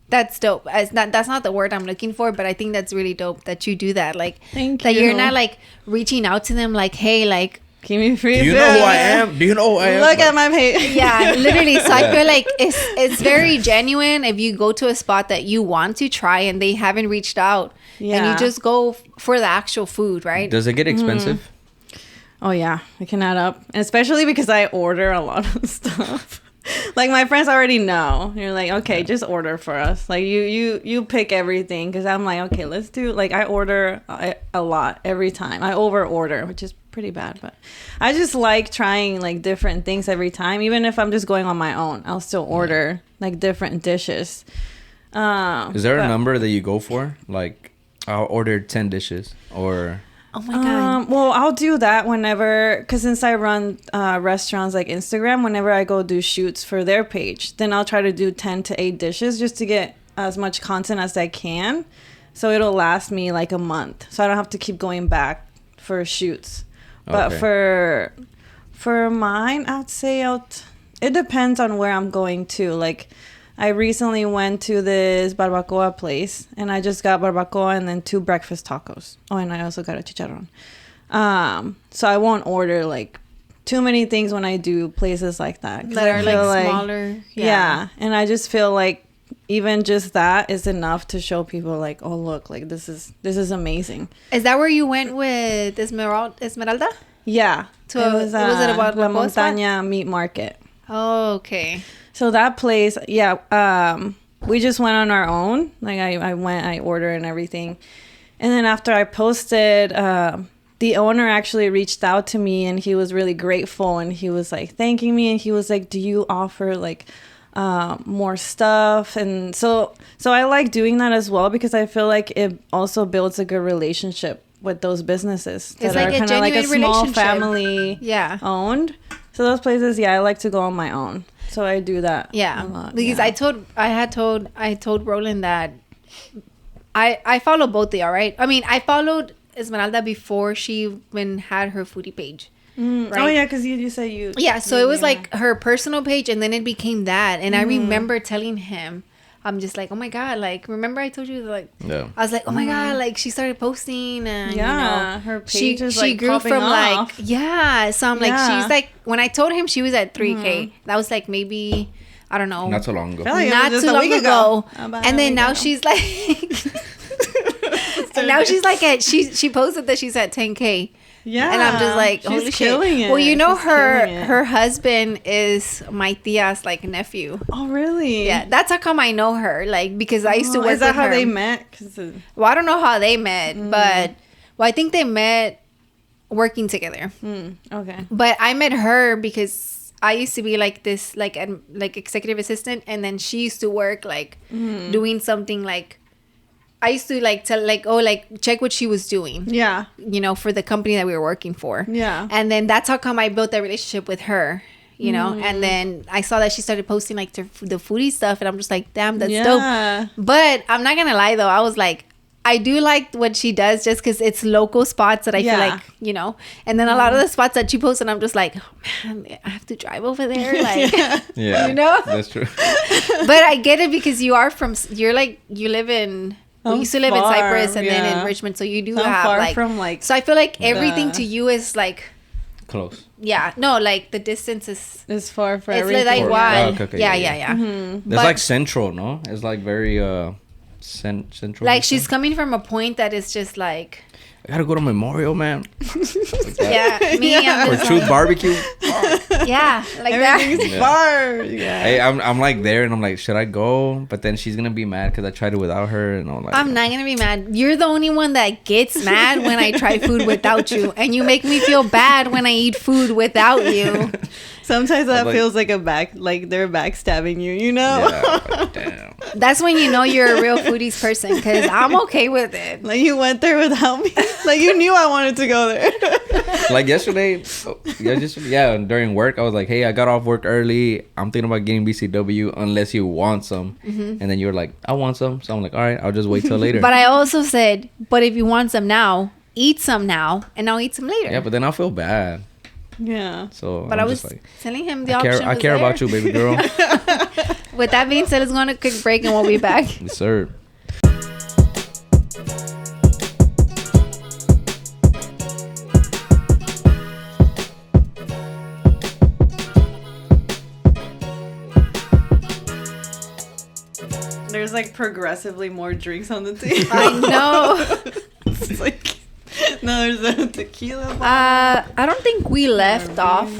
that's dope. That's not the word I'm looking for, but I think that's really dope that you do that. Like, Thank that you. you're not like reaching out to them like, hey, like, Keep me free. Do you know who I am? Do you know who I am? Look at my page. Yeah, literally. So I feel like it's very genuine if you go to a spot that you want to try and they haven't reached out. Yeah. And you just go for the actual food, right? Does it get expensive? Oh, yeah. It can add up. And especially because I order a lot of stuff. Like, my friends already know. You're like, okay, just order for us. Like, you pick everything. Because I'm like, okay, let's do... Like, I order a lot every time. I over-order, which is pretty bad. But I just like trying, like, different things every time. Even if I'm just going on my own, I'll still order, like, different dishes. Is there a number that you go for? Like, I'll order 10 dishes. Or... Oh my God. Well, I'll do that whenever, because since I run restaurants like Instagram, whenever I go do shoots for their page, then I'll try to do 10 to 8 dishes just to get as much content as I can. So it'll last me like a month. So I don't have to keep going back for shoots. But for mine, I'd say it depends on where I'm going to. Like, I recently went to this barbacoa place, and I just got barbacoa and then 2 breakfast tacos. Oh, and I also got a chicharrón. So I won't order, like, too many things when I do places like that. That are, like, smaller. Yeah. And I just feel like even just that is enough to show people, like, oh, look, like, this is amazing. Is that where you went with Esmeralda? Yeah. It was about La Montaña Meat Market. Oh, okay. So that place, we just went on our own. Like, I ordered and everything. And then after I posted, the owner actually reached out to me, and he was really grateful, and he was like thanking me, and he was like, do you offer like more stuff? And so I like doing that as well, because I feel like it also builds a good relationship with those businesses that are kind of like a small family owned. So those places, I like to go on my own. So I do that. Yeah, a lot, because I told Roland that I follow both of y'all, right? I mean, I followed Esmeralda before she even had her foodie page. Right? Oh yeah, because you said you. Yeah, so it was like her personal page, and then it became that. And I remember telling him, I'm just like, oh my God, like, remember I told you, like, I was like, oh my God, like, she started posting, and her page is she like grew from off. like, so I'm like, she's like, when I told him she was at 3K, that was like maybe, I don't know, not so long ago, not too long ago, and then now she's like, and now she's like she posted that she's at 10K. Yeah, and I'm just like, holy shit. It. Well, you know, her husband is my tia's like nephew. Oh, really? Yeah, that's how come I know her. Like, because I used to work with her. Is that how they met? Well, I don't know how they met, but I think they met working together. Okay. But I met her because I used to be like this, like executive assistant, and then she used to work like doing something like. I used to like tell like, oh, like check what she was doing. Yeah. You know, for the company that we were working for. Yeah. And then that's how come I built that relationship with her, you know. And then I saw that she started posting like the foodie stuff, and I'm just like, damn, that's dope. But I'm not gonna lie though, I was like, I do like what she does just because it's local spots that I feel like, you know. And then a lot of the spots that she posts, and I'm just like, oh, man, I have to drive over there. Like, you know? That's true. But I get it because you live in... We used to live in Cyprus and then in Richmond, so you do have far like, from, like, so I feel like everything to you is like close. Yeah, no, like the distance is far for it's everything. It's like one. Okay, yeah. It's like central, no? It's like very central. Like she's coming from a point that is just like. I gotta go to Memorial, man. Like me. Or Truth Barbecue. Yeah, like everything's that. Far. Yeah. Hey, I'm like there, and I'm like, should I go? But then she's gonna be mad because I tried it without her, and I'm like, I'm not gonna be mad. You're the only one that gets mad when I try food without you, and you make me feel bad when I eat food without you. Sometimes that feels like like they're backstabbing you, you know? Yeah, like, damn. That's when you know you're a real Foodies person, because I'm okay with it. Like you went there without me. Like you knew I wanted to go there. Like yesterday, during work, I was like, hey, I got off work early. I'm thinking about getting BCW unless you want some. And then you were like, I want some. So I'm like, all right, I'll just wait till later. But I also said, but if you want some now, eat some now, and I'll eat some later. Yeah, but then I'll feel bad. Yeah. So, but I was like, telling him the option. I care about you, baby girl. With that being said, let's go on a quick break and we'll be back. Yes, sir. There's like progressively more drinks on the table. I know. It's like, no, there's a tequila bottle. I don't think we left off.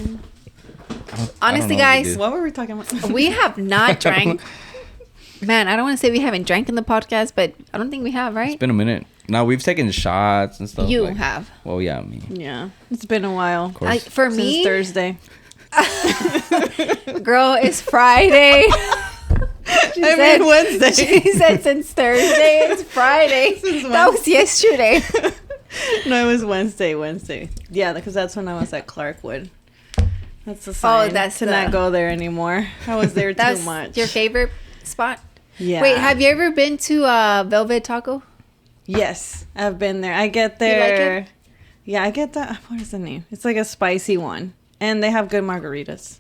Honestly, guys, what were we talking about? we have not drank. Man, I don't want to say we haven't drank in the podcast, but I don't think we have, right? It's been a minute. No, we've taken shots and stuff. You have. Well, yeah, me. Yeah, it's been a while. Of course. For Since me, Thursday. girl, it's Friday. Wednesday. She said since Thursday, it's Friday. That was yesterday. No, it was Wednesday. Yeah, because that's when I was at Clarkwood. That's a sign to not go there anymore. I was there too much. Your favorite spot? Yeah. Wait, have you ever been to Velvet Taco? Yes, I've been there. I get there. You like it? Yeah, I get that. What is the name? It's like a spicy one. And they have good margaritas.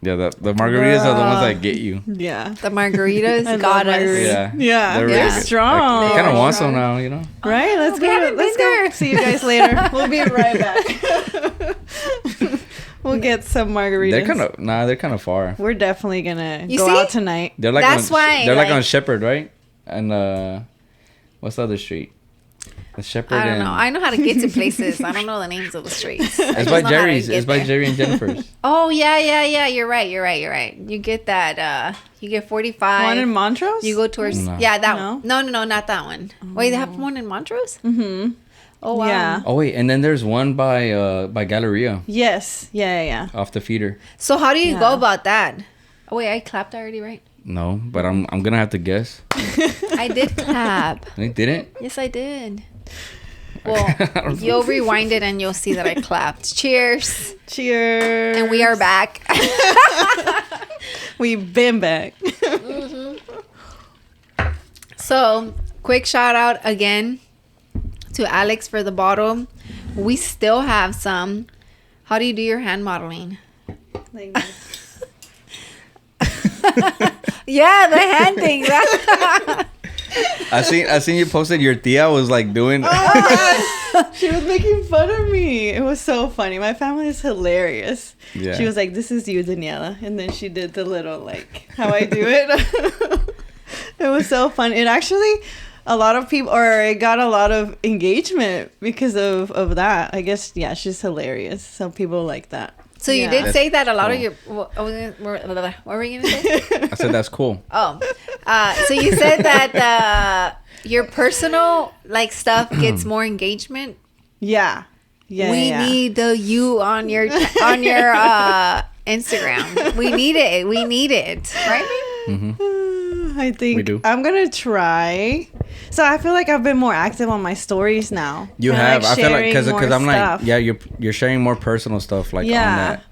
Yeah, the margaritas are the ones that get you. Yeah. The margaritas got us. Yeah. They're strong. I kind of want some now, you know? Right? Let's go. See you guys later. We'll be right back. We'll get some margaritas. They're kind of far. We're definitely going to go out tonight. They're like That's why. They're like on Shepherd, right? And what's the other street? The Shepherd. I don't know. I know how to get to places. I don't know the names of the streets. It's by Jerry's. It's by Jerry and Jennifer's. Oh, yeah. You're right. You get that. You get 45. One in Montrose? You go towards. No. Yeah, that one. No, not that one. Wait, they have one in Montrose? Mm-hmm. Oh, wow. Yeah. Oh, wait. And then there's one by Galleria. Yes. Yeah. Off the feeder. So how do you go about that? Oh, wait, I clapped already, right? No, but I'm going to have to guess. I did clap. You didn't? Yes, I did. Well, you'll rewind it and you'll see that I clapped. Cheers. Cheers. And we are back. We've been back. Mm-hmm. So, quick shout out again to Alex for the bottle. We still have some. How do you do your hand modeling? Like this. Yeah, the hand thing. I seen you posted your tia was like doing. Oh my gosh. She was making fun of me. It was so funny. My family is hilarious. Yeah. She was like, "This is you, Daniela," and then she did the little like how I do it. It was so fun. It actually, a lot of people, or it got a lot of engagement because of that. I guess she's hilarious. Some people like that. So you did say that a lot of your... What were you going to say? I said that's cool. Oh. So you said that your personal stuff gets more engagement? Yeah. We need you on your Instagram. We need it. Right, babe? Mm-hmm. I think we do. I'm going to try. So I feel like I've been more active on my stories now. You have. I feel like because I'm stuff. you're sharing more personal stuff on that.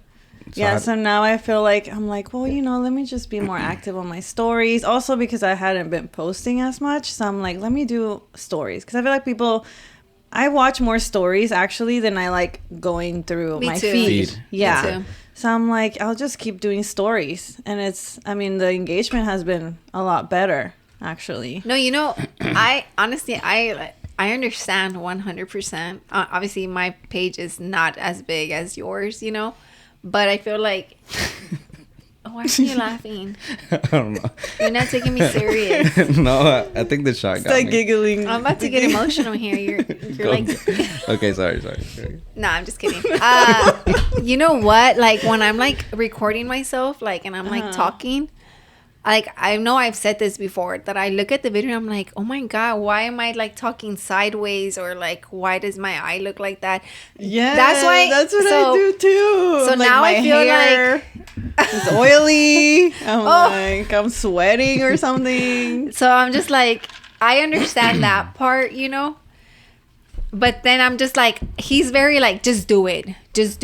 So so now I feel like I'm like, well, let me just be more active on my stories. Also because I hadn't been posting as much, so I'm like, let me do stories because I feel like I watch more stories actually than I like going through my feed. Yeah. Me too. So I'm like, I'll just keep doing stories, and the engagement has been a lot better. Actually, no, I honestly I understand 100%. Obviously, my page is not as big as yours, but I feel like. Why are you laughing? I don't know. You're not taking me serious. No, I think the shot got me. Giggling. I'm about to get emotional here. You're like. Okay, sorry. No, I'm just kidding. You know what? Like when I'm recording myself, and I'm talking. I know I've said this before, that I look at the video and I'm like, oh my God, why am I talking sideways, or why does my eye look like that? Yeah, that's what I do too. So now I feel like it's oily. I'm sweating or something. So I'm just I understand that part, But then I'm just he's very just do it, just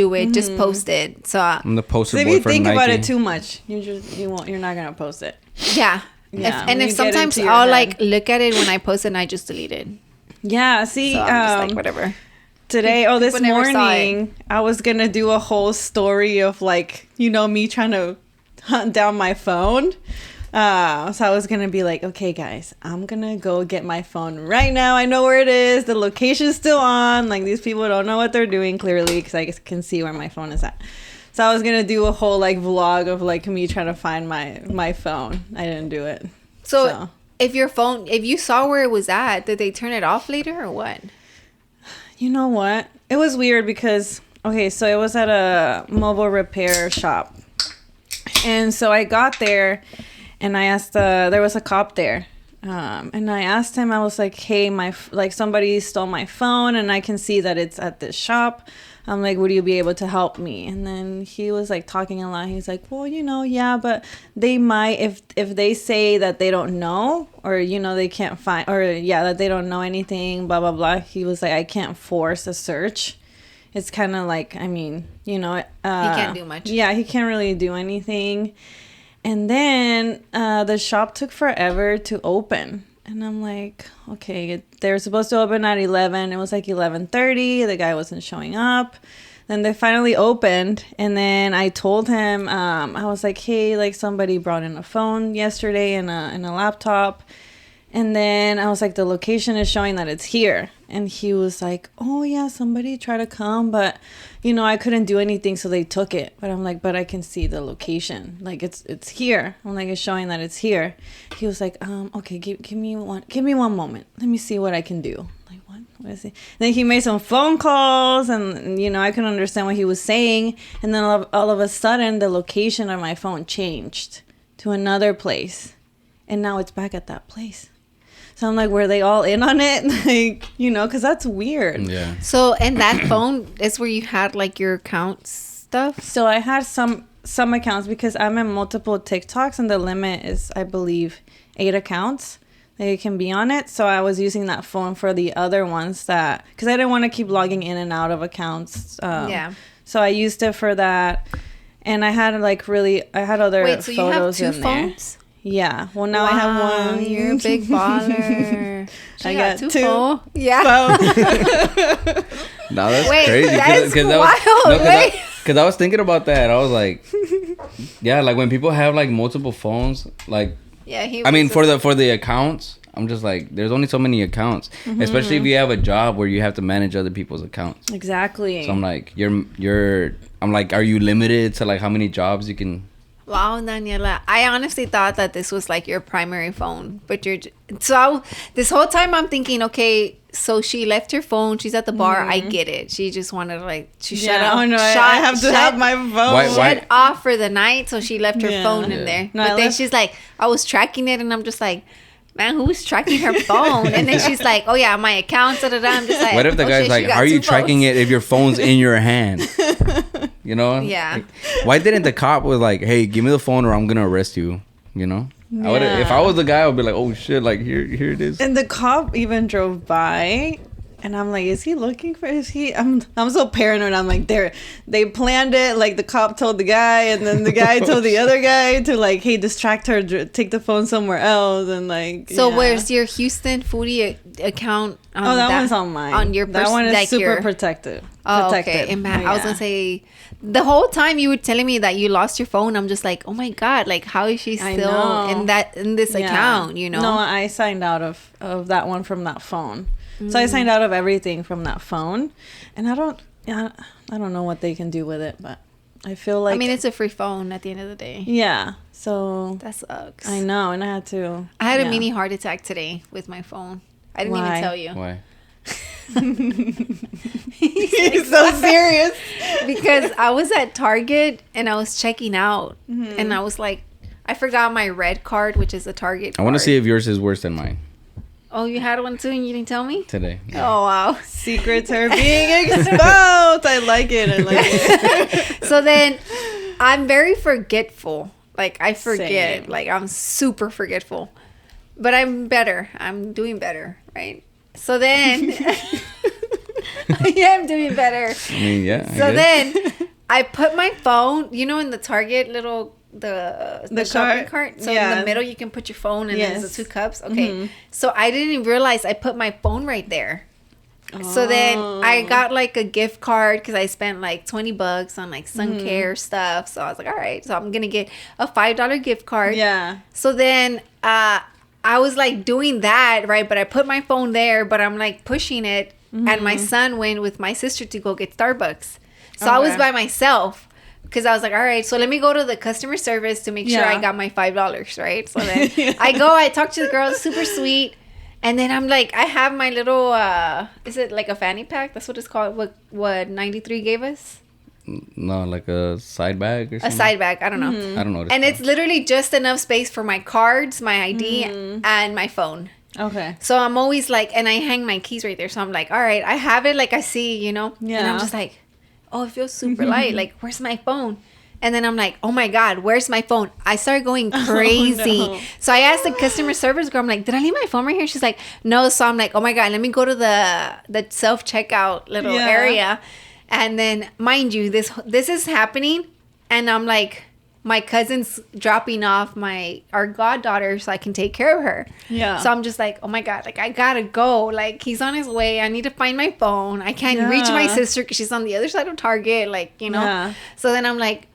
post it. So I'm the poster boy if you for think Nike. about it too much, you're not gonna post it. Yeah. If sometimes I'll look at it when I post it and I just delete it. Yeah. See, so I'm just whatever. Today, this morning, I was gonna do a whole story of me trying to hunt down my phone. So I was gonna be like, okay guys, I'm gonna go get my phone right now. I know where it is. The location's still on. These people don't know what they're doing clearly, because I can see where my phone is at. So I was gonna do a whole vlog of me trying to find my phone. I didn't do it. So if you saw where it was at, did they turn it off later or what? You know what? It was weird because, okay, so it was at a mobile repair shop. And so I got there and I asked, there was a cop there. And I asked him, I was like, hey, somebody stole my phone and I can see that it's at this shop. I'm like, would you be able to help me? And then he was like talking a lot. He's like, well, yeah, but they might, if they say that they don't know or, they can't find, or that they don't know anything, blah, blah, blah. He was like, I can't force a search. It's kind of like, I mean, he can't do much. Yeah, he can't really do anything. And then the shop took forever to open. And I'm like, okay, they were supposed to open at 11. It was like 11:30. The guy wasn't showing up. Then they finally opened. And then I told him, I was like, hey, like somebody brought in a phone yesterday and a laptop. And then I was like, the location is showing that it's here. And he was like, oh, yeah, somebody tried to come, but, I couldn't do anything, so they took it. But I'm like, but I can see the location. Like, it's here. I'm like, it's showing that it's here. He was like, okay, give me one moment. Let me see what I can do. Like, what is it? Then he made some phone calls, and, I couldn't understand what he was saying. And then all of a sudden, the location of my phone changed to another place. And now it's back at that place. So I'm like, were they all in on it? Like, because that's weird. Yeah. So, and that phone is where you had like your account stuff? So I had some accounts because I'm in multiple TikToks and the limit is, I believe, 8 accounts that you can be on it. So I was using that phone for the other ones because I didn't want to keep logging in and out of accounts. Yeah. So I used it for that. And I had other photos you have 2 in phones? There. Yeah. Well, now I have one. You're a big baller. I got 2. Yeah. No, that's Wait, crazy. That is wild. Because I was thinking about that. I was like, yeah, like when people have like multiple phones, like, yeah, for the accounts, I'm just like, there's only so many accounts, especially if you have a job where you have to manage other people's accounts. Exactly. So I'm like, I'm like, are you limited to like how many jobs you can? Wow, Daniela. I honestly thought that this was like your primary phone, but this whole time I'm thinking, okay, so she left her phone. She's at the bar. I get it. She just wanted to shut off. Oh no, I have to have my phone. Why? Shut off for the night, so she left her phone in there. No, but then she's like, I was tracking it, and I'm just like, man, who's tracking her phone? And then she's like, oh yeah, my account. Da, da, da. I'm just like, what if the guy's like, how are you tracking it if your phone's in your hand? Yeah. Like, why didn't the cop was like, hey, give me the phone or I'm gonna arrest you? Yeah. If I was the guy, I would be like, oh shit, like here it is. And the cop even drove by. And I'm like, is he looking for? I'm so paranoid. I'm like, they planned it. Like the cop told the guy, and then the guy told the other guy to like, hey, distract her, take the phone somewhere else, and like. So where's your Houston Foodie account? That one's on mine. On your that one is super protected. Oh, okay. And I was gonna say, the whole time you were telling me that you lost your phone, I'm just like, oh my god, like how is she still in this account? No, I signed out of that one from that phone. So I signed out of everything from that phone, and I don't know what they can do with it, but I feel like, I mean, it's a free phone at the end of the day. Yeah, so that sucks. I know, and I had a mini heart attack today with my phone. I didn't even tell you. Why? He's so serious. Because I was at Target and I was checking out, and I was like, I forgot my red card, which is a Target card. I want to see if yours is worse than mine. Oh, you had one too and you didn't tell me? Today. Yeah. Oh, wow. Secrets are being exposed. I like it. So then I'm very forgetful. Like, I forget. Same. Like, I'm super forgetful. But I'm better. I'm doing better, right? So then I am doing better. I mean, yeah. So then I put my phone, in the Target little... the shopping cart. So in the middle you can put your phone and then there's the 2 cups. Okay. So I didn't even realize I put my phone right there. So then I got like a gift card because I spent like $20 on like sun care stuff. So I was like, all right, so I'm gonna get a $5 gift card. Yeah. So then I was like doing that, right? But I put my phone there, but I'm like pushing it, and my son went with my sister to go get Starbucks. So I was by myself. because I was like, all right, so let me go to the customer service to make sure I got my $5, right? So then I talk to the girl, super sweet. And then I'm like, I have my little, is it like a fanny pack? That's what it's called. What 93 gave us? No, like a side bag or something. A side bag. I don't know. I don't know. And it's literally just enough space for my cards, my ID, and my phone. Okay. So I'm always like, and I hang my keys right there. So I'm like, all right, I have it. Like I see, you know? Yeah. And I'm just like, oh, it feels super light. Like, where's my phone? And then I'm like, oh my God, where's my phone? I started going crazy. Oh, no. So I asked the customer service girl, I'm like, did I leave my phone right here? She's like, no. So I'm like, oh my God, let me go to the self-checkout little area. And then, mind you, this is happening. And I'm like, my cousin's dropping off our goddaughter so I can take care of her. Yeah. So I'm just like, oh my God, like I gotta go. Like he's on his way. I need to find my phone. I can't reach my sister because she's on the other side of Target. Like, you know. Yeah. So then I'm like,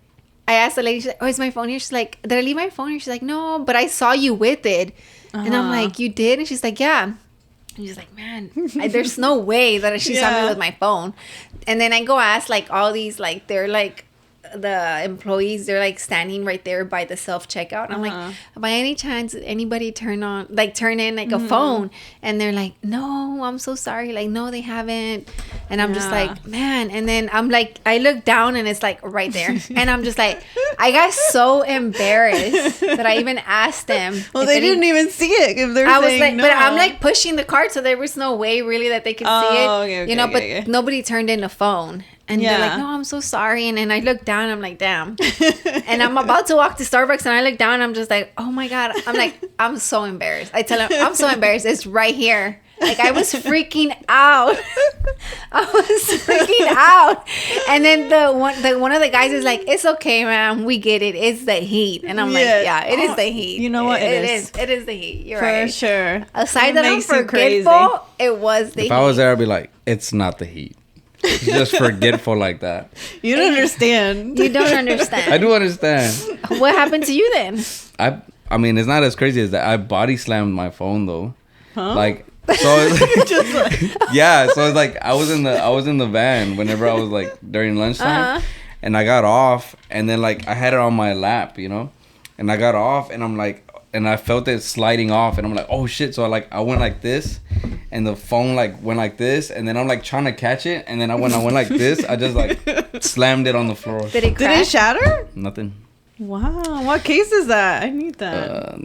I asked the lady, she's like, oh, is my phone here? She's like, did I leave my phone here? She's like, no, but I saw you with it. And I'm like, you did? And she's like, yeah. And she's like, man, there's no way that she saw me with my phone. And then I go ask like all these, like, they're like, the employees, they're like standing right there by the self-checkout. I'm like, by any chance anybody turn in like a phone? And they're like, no, I'm so sorry, like no, they haven't. And I'm just like, man. And then I'm like, I look down and it's like right there. And I'm just like, I got so embarrassed that I even asked them. Well, they didn't even see it if they're saying like, no. but I'm like pushing the cart, so there was no way really that they could see it. Okay, you know, but nobody turned in a phone. And they're like, no, I'm so sorry. And then I look down, I'm like, damn. And I'm about to walk to Starbucks and I look down, I'm just like, oh my God. I'm like, I'm so embarrassed. I tell him, I'm so embarrassed. It's right here. Like I was freaking out. And then one of the guys is like, it's okay, man. We get it. It's the heat. And I'm like, yeah, it is the heat. You know what? It is. It is the heat. You're For right. For sure. Aside that I'm forgetful, it was the heat. If I was there, I'd be like, it's not the heat. Just forgetful like that. You don't understand. You don't understand. I do understand. What happened to you then? I mean, it's not as crazy as that. I body slammed my phone though. Huh? Like so. Just like yeah. So it's like I was in the van whenever I was like during lunchtime, and I got off, and then like I had it on my lap, you know, and I got off, and I'm like. And I felt it sliding off, and I'm like, oh shit. So I went like this, and the phone like went like this, and then I'm like trying to catch it, and then when I went like this, I just like slammed it on the floor. Did it crash? Did it shatter? Nothing. Wow. What case is that? I need that.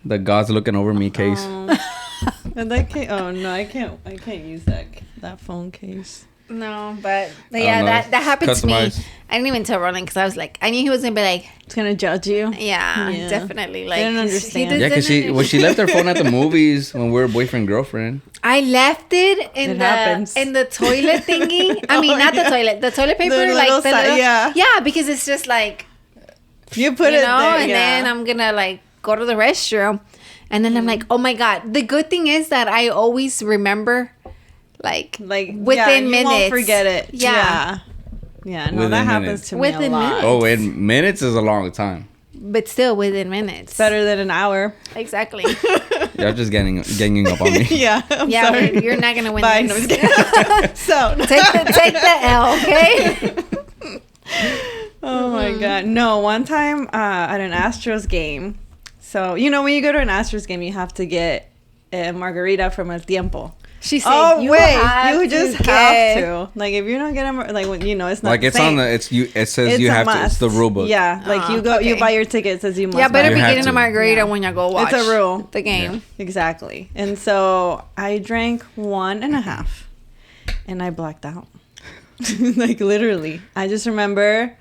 The God's looking over me case. And that case, oh no, I can't use that phone case. No, but yeah, that happened to me. I didn't even tell Roland because I was like, I knew he was gonna be like, it's gonna judge you. Yeah. Definitely. Like, I don't understand. Yeah, because she left her phone at the movies when we were boyfriend girlfriend. I left it in the toilet thingy. I mean, not the toilet paper, like the little, yeah, because it's just like you put it there, and then I'm gonna like go to the restroom, and then I'm like, oh my God. The good thing is that I always remember. Like within minutes. You won't forget it. Yeah. Yeah. No, that happens to me a lot. Minutes. Oh, in minutes is a long time. But still within minutes. Better than an hour. Exactly. You're just ganging up on me. Yeah. I'm sorry. You're not gonna win Bye. this. So take the L, okay? Oh my God. No, one time at an Astros game. So you know when you go to an Astros game, you have to get a margarita from El Tiempo. She said, you just have to. Like, if you're not getting, like, you know, it's not like it's on the, it says you have to, it's the rule book. Yeah, like you buy your ticket, it says you must. Yeah, better buy be getting a margarita when you go watch. It's a rule. The game. Yeah. Exactly. And so I drank 1.5 and I blacked out. Like, literally. I just remember,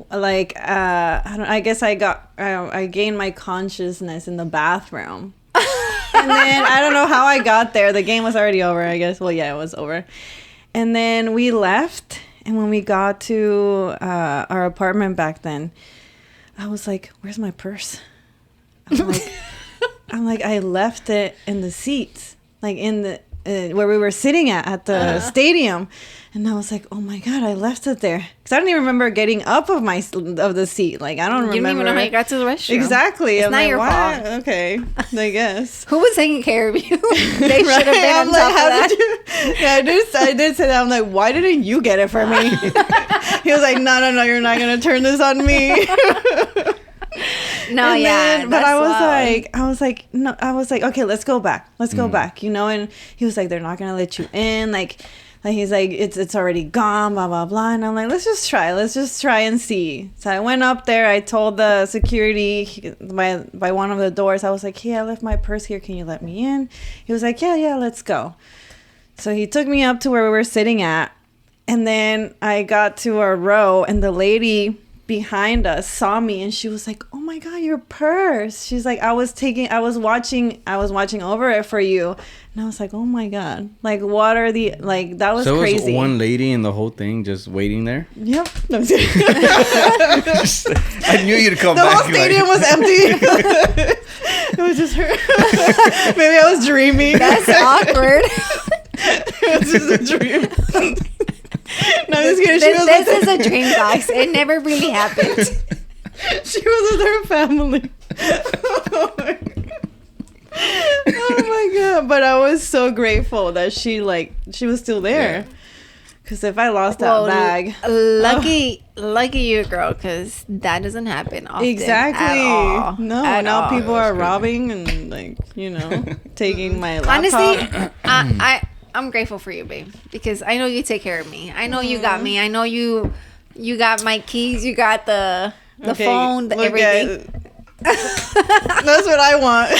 like, I guess I gained my consciousness in the bathroom. And then I don't know how I got there. The game was already over, I guess. Well, yeah, it was over. And then we left. And when we got to our apartment back then, I was like, where's my purse? I'm like, I left it in the seats. Like in where we were sitting at the stadium. And I was like, oh my God, I left it there. Because I don't even remember getting up of the seat. Like, I don't remember. You don't even know how you got to the restroom. Exactly. It's not your fault. Okay, I guess. Who was taking care of you? They should have been on top of that. Yeah, I did say that. I'm like, why didn't you get it for me? He was like, no, you're not going to turn this on me. No, but I was like, okay, let's go back. Let's go back, and he was like, they're not going to let you in. Like he's like, it's already gone, blah, blah, blah. And I'm like, let's just try and see. So I went up there. I told the security by one of the doors, I was like, hey, I left my purse here. Can you let me in? He was like, yeah, let's go. So he took me up to where we were sitting at. And then I got to our row, and the lady behind us saw me, and she was like, oh my God, your purse. She's like, I was watching over it for you. And I was like, oh my God, like, what are the, like, that was crazy. So it was one lady in the whole thing just waiting there? Yep. No, I knew you'd come the back. The whole stadium was empty. It was just her. Maybe I was dreaming. That's awkward. It was just a dream. No, I'm just kidding. This is a dream, guys. It never really happened. She was with her family. Oh my God. But I was so grateful that she was still there. Because if I lost that bag. Lucky you, girl, because that doesn't happen often. Exactly. At all. No, at now all. people are robbing and, taking my laptop. Honestly, I'm grateful for you, babe, because I know you take care of me. I know you got me. I know you got my keys. You got the phone, everything. That's what I want.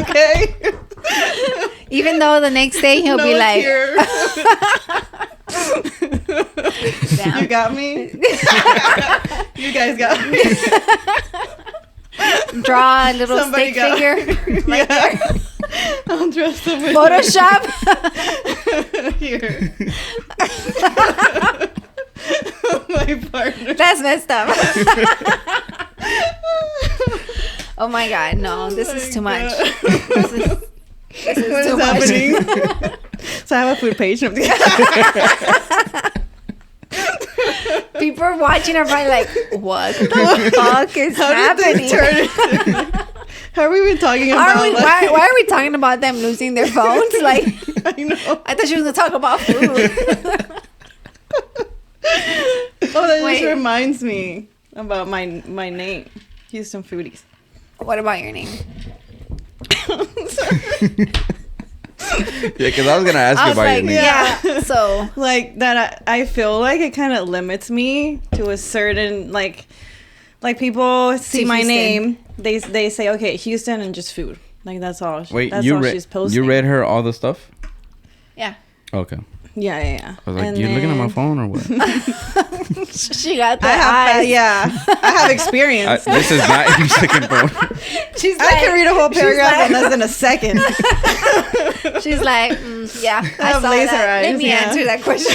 Okay. Even though the next day he'll be like, Damn. You got me. You guys got me. Draw a little stick figure right there. I'll draw somebody. Photoshop. Here. My partner. That's messed up. Oh my God, no, this is too much. This is too much. Happening? So I have a food page. People are watching are probably like, what the fuck is happening? How are we even talking about? Why are we talking about them losing their phones? Like, I know. I thought she was gonna talk about food. Oh, that just reminds me about my name, Houston Foodiess. What about your name? Yeah, because I was gonna ask you about your name. Yeah, so like that, I feel like it kind of limits me to a certain like people see my name, they say okay, Houston and just food. Like that's all. Wait, that's you all she's posting. You read her all the stuff? Yeah. Okay. Yeah. I was like, you looking at my phone or what? She got the eyes. I have experience. This is not your second phone. She's I can read a whole paragraph in less than a second. She's like, yeah, I have saw laser that. eyes, Let me answer that question.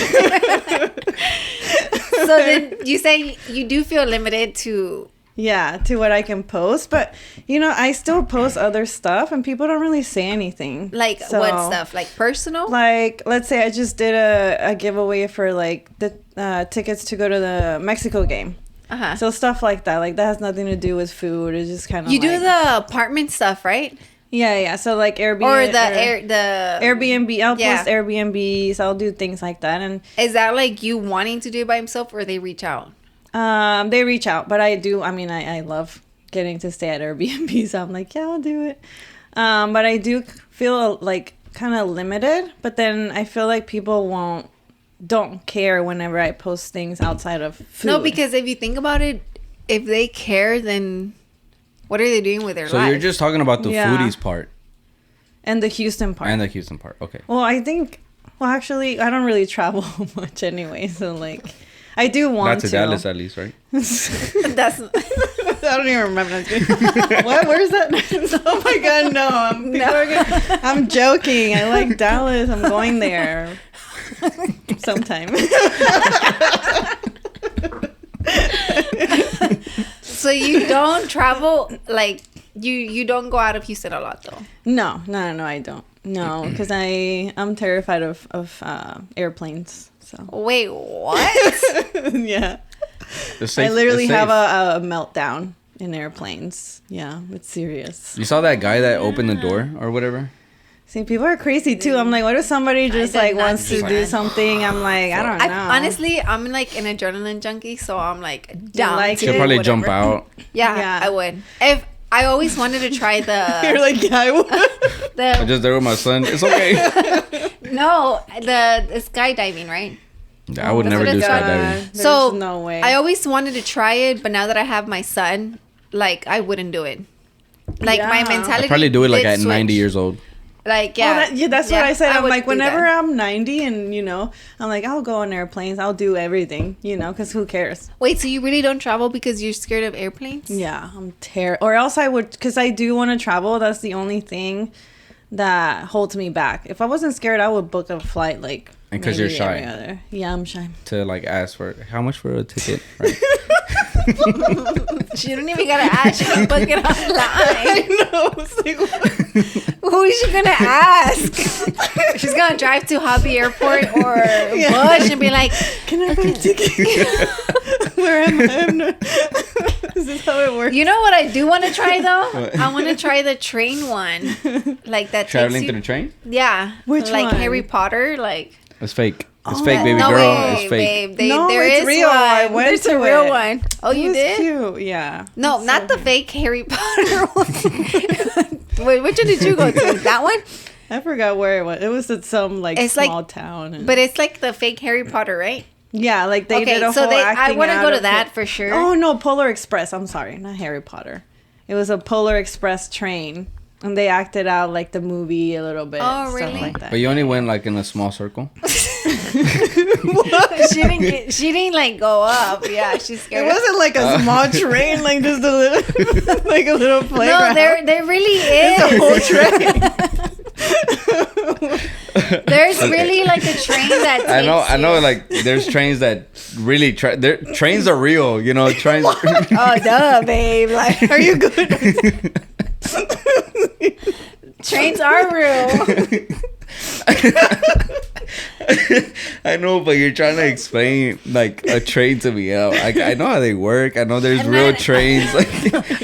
So then you say you do feel limited to... Yeah, to what I can post. But, I still post other stuff and people don't really say anything. Like what stuff? Like personal? Like, let's say I just did a giveaway for, like, the tickets to go to the Mexico game. Uh-huh. So stuff like that. Like, that has nothing to do with food. It's just kind of You do the apartment stuff, right? Yeah. So, like, Airbnb. Or the Airbnb. I'll post Airbnbs. I'll do things like that. And is that, like, you wanting to do it by himself or they reach out? They reach out, but I love getting to stay at Airbnb, so I'm like, yeah, I'll do it. But I do feel like kind of limited, but then I feel like people don't care whenever I post things outside of food. No, because if you think about it, if they care, then what are they doing with their life? So you're just talking about the foodies part. And the Houston part. Okay. Well, actually, I don't really travel much anyway, so like... I do want to. Not to Dallas, at least, right? That's. I don't even remember. What? Where is that? Oh my God, no! I'm joking. I like Dallas. I'm going there sometime. So you don't travel, like you don't go out of Houston a lot, though. No, I don't. No, because I'm terrified of airplanes. So wait, what? Yeah, Safe, I literally have a meltdown in airplanes. Yeah, it's serious. You saw that guy that opened the door or whatever? See, people are crazy too. I'm like, what if somebody just like wants to do something? I'm like, I don't know. Honestly, I'm like an adrenaline junkie, so I'm like down. Like you could probably jump out. Yeah, I would. If I always wanted to try the. You're like, yeah, I would. I'm just there with my son. It's okay. No, the skydiving, right? I would never do skydiving. So no way. I always wanted to try it, but now that I have my son, like I wouldn't do it. Like my mentality. I'd probably do it like at switch. 90 years old. Like that's what I said. I'm like, whenever that. I'm 90 and I'm like, I'll go on airplanes. I'll do everything, because who cares? Wait, so you really don't travel because you're scared of airplanes? Yeah, I'm or else I would, because I do want to travel. That's the only thing that holds me back. If I wasn't scared, I would book a flight like. And because you're shy. Yeah, I'm shy. To like ask for how much for a ticket, right? She don't even gotta ask. She can book it online. I know. Who is she gonna ask? She's gonna drive to Hobby Airport or Bush and be like, "Can I have a ticket? Where am I? Is this how it works?" You know what I do want to try though? I want to try the train one, like that. Traveling through the train? Yeah. Which like one? Harry Potter, like. It's fake. It's fake, baby no girl. way, It's fake. Babe. No, there it's is real. one. I went There's to a real it. one. Oh, you did? Cute. Yeah. No, it's not the fake Harry Potter one. Wait, which one did you go to? That one? I forgot where it was. It was at some small town. But it's like the fake Harry Potter, right? Yeah, like they did a whole I want to go to of that it. for sure. Oh no, Polar Express. I'm sorry, not Harry Potter. It was a Polar Express train, and they acted out like the movie a little bit. Oh, really? Stuff like that. But you only went like in a small circle. She didn't like go up. Yeah, she's scared. It wasn't like a small train, like just a little, like a little playground. No, there really is. It's a whole train. There's really like a train that takes I know. Like there's trains that really trains are real. Trains. Oh, duh, babe. Like, Are you good? trains are real. I know, but you're trying to explain like a train to me. I know how they work. I know there's real trains. Like,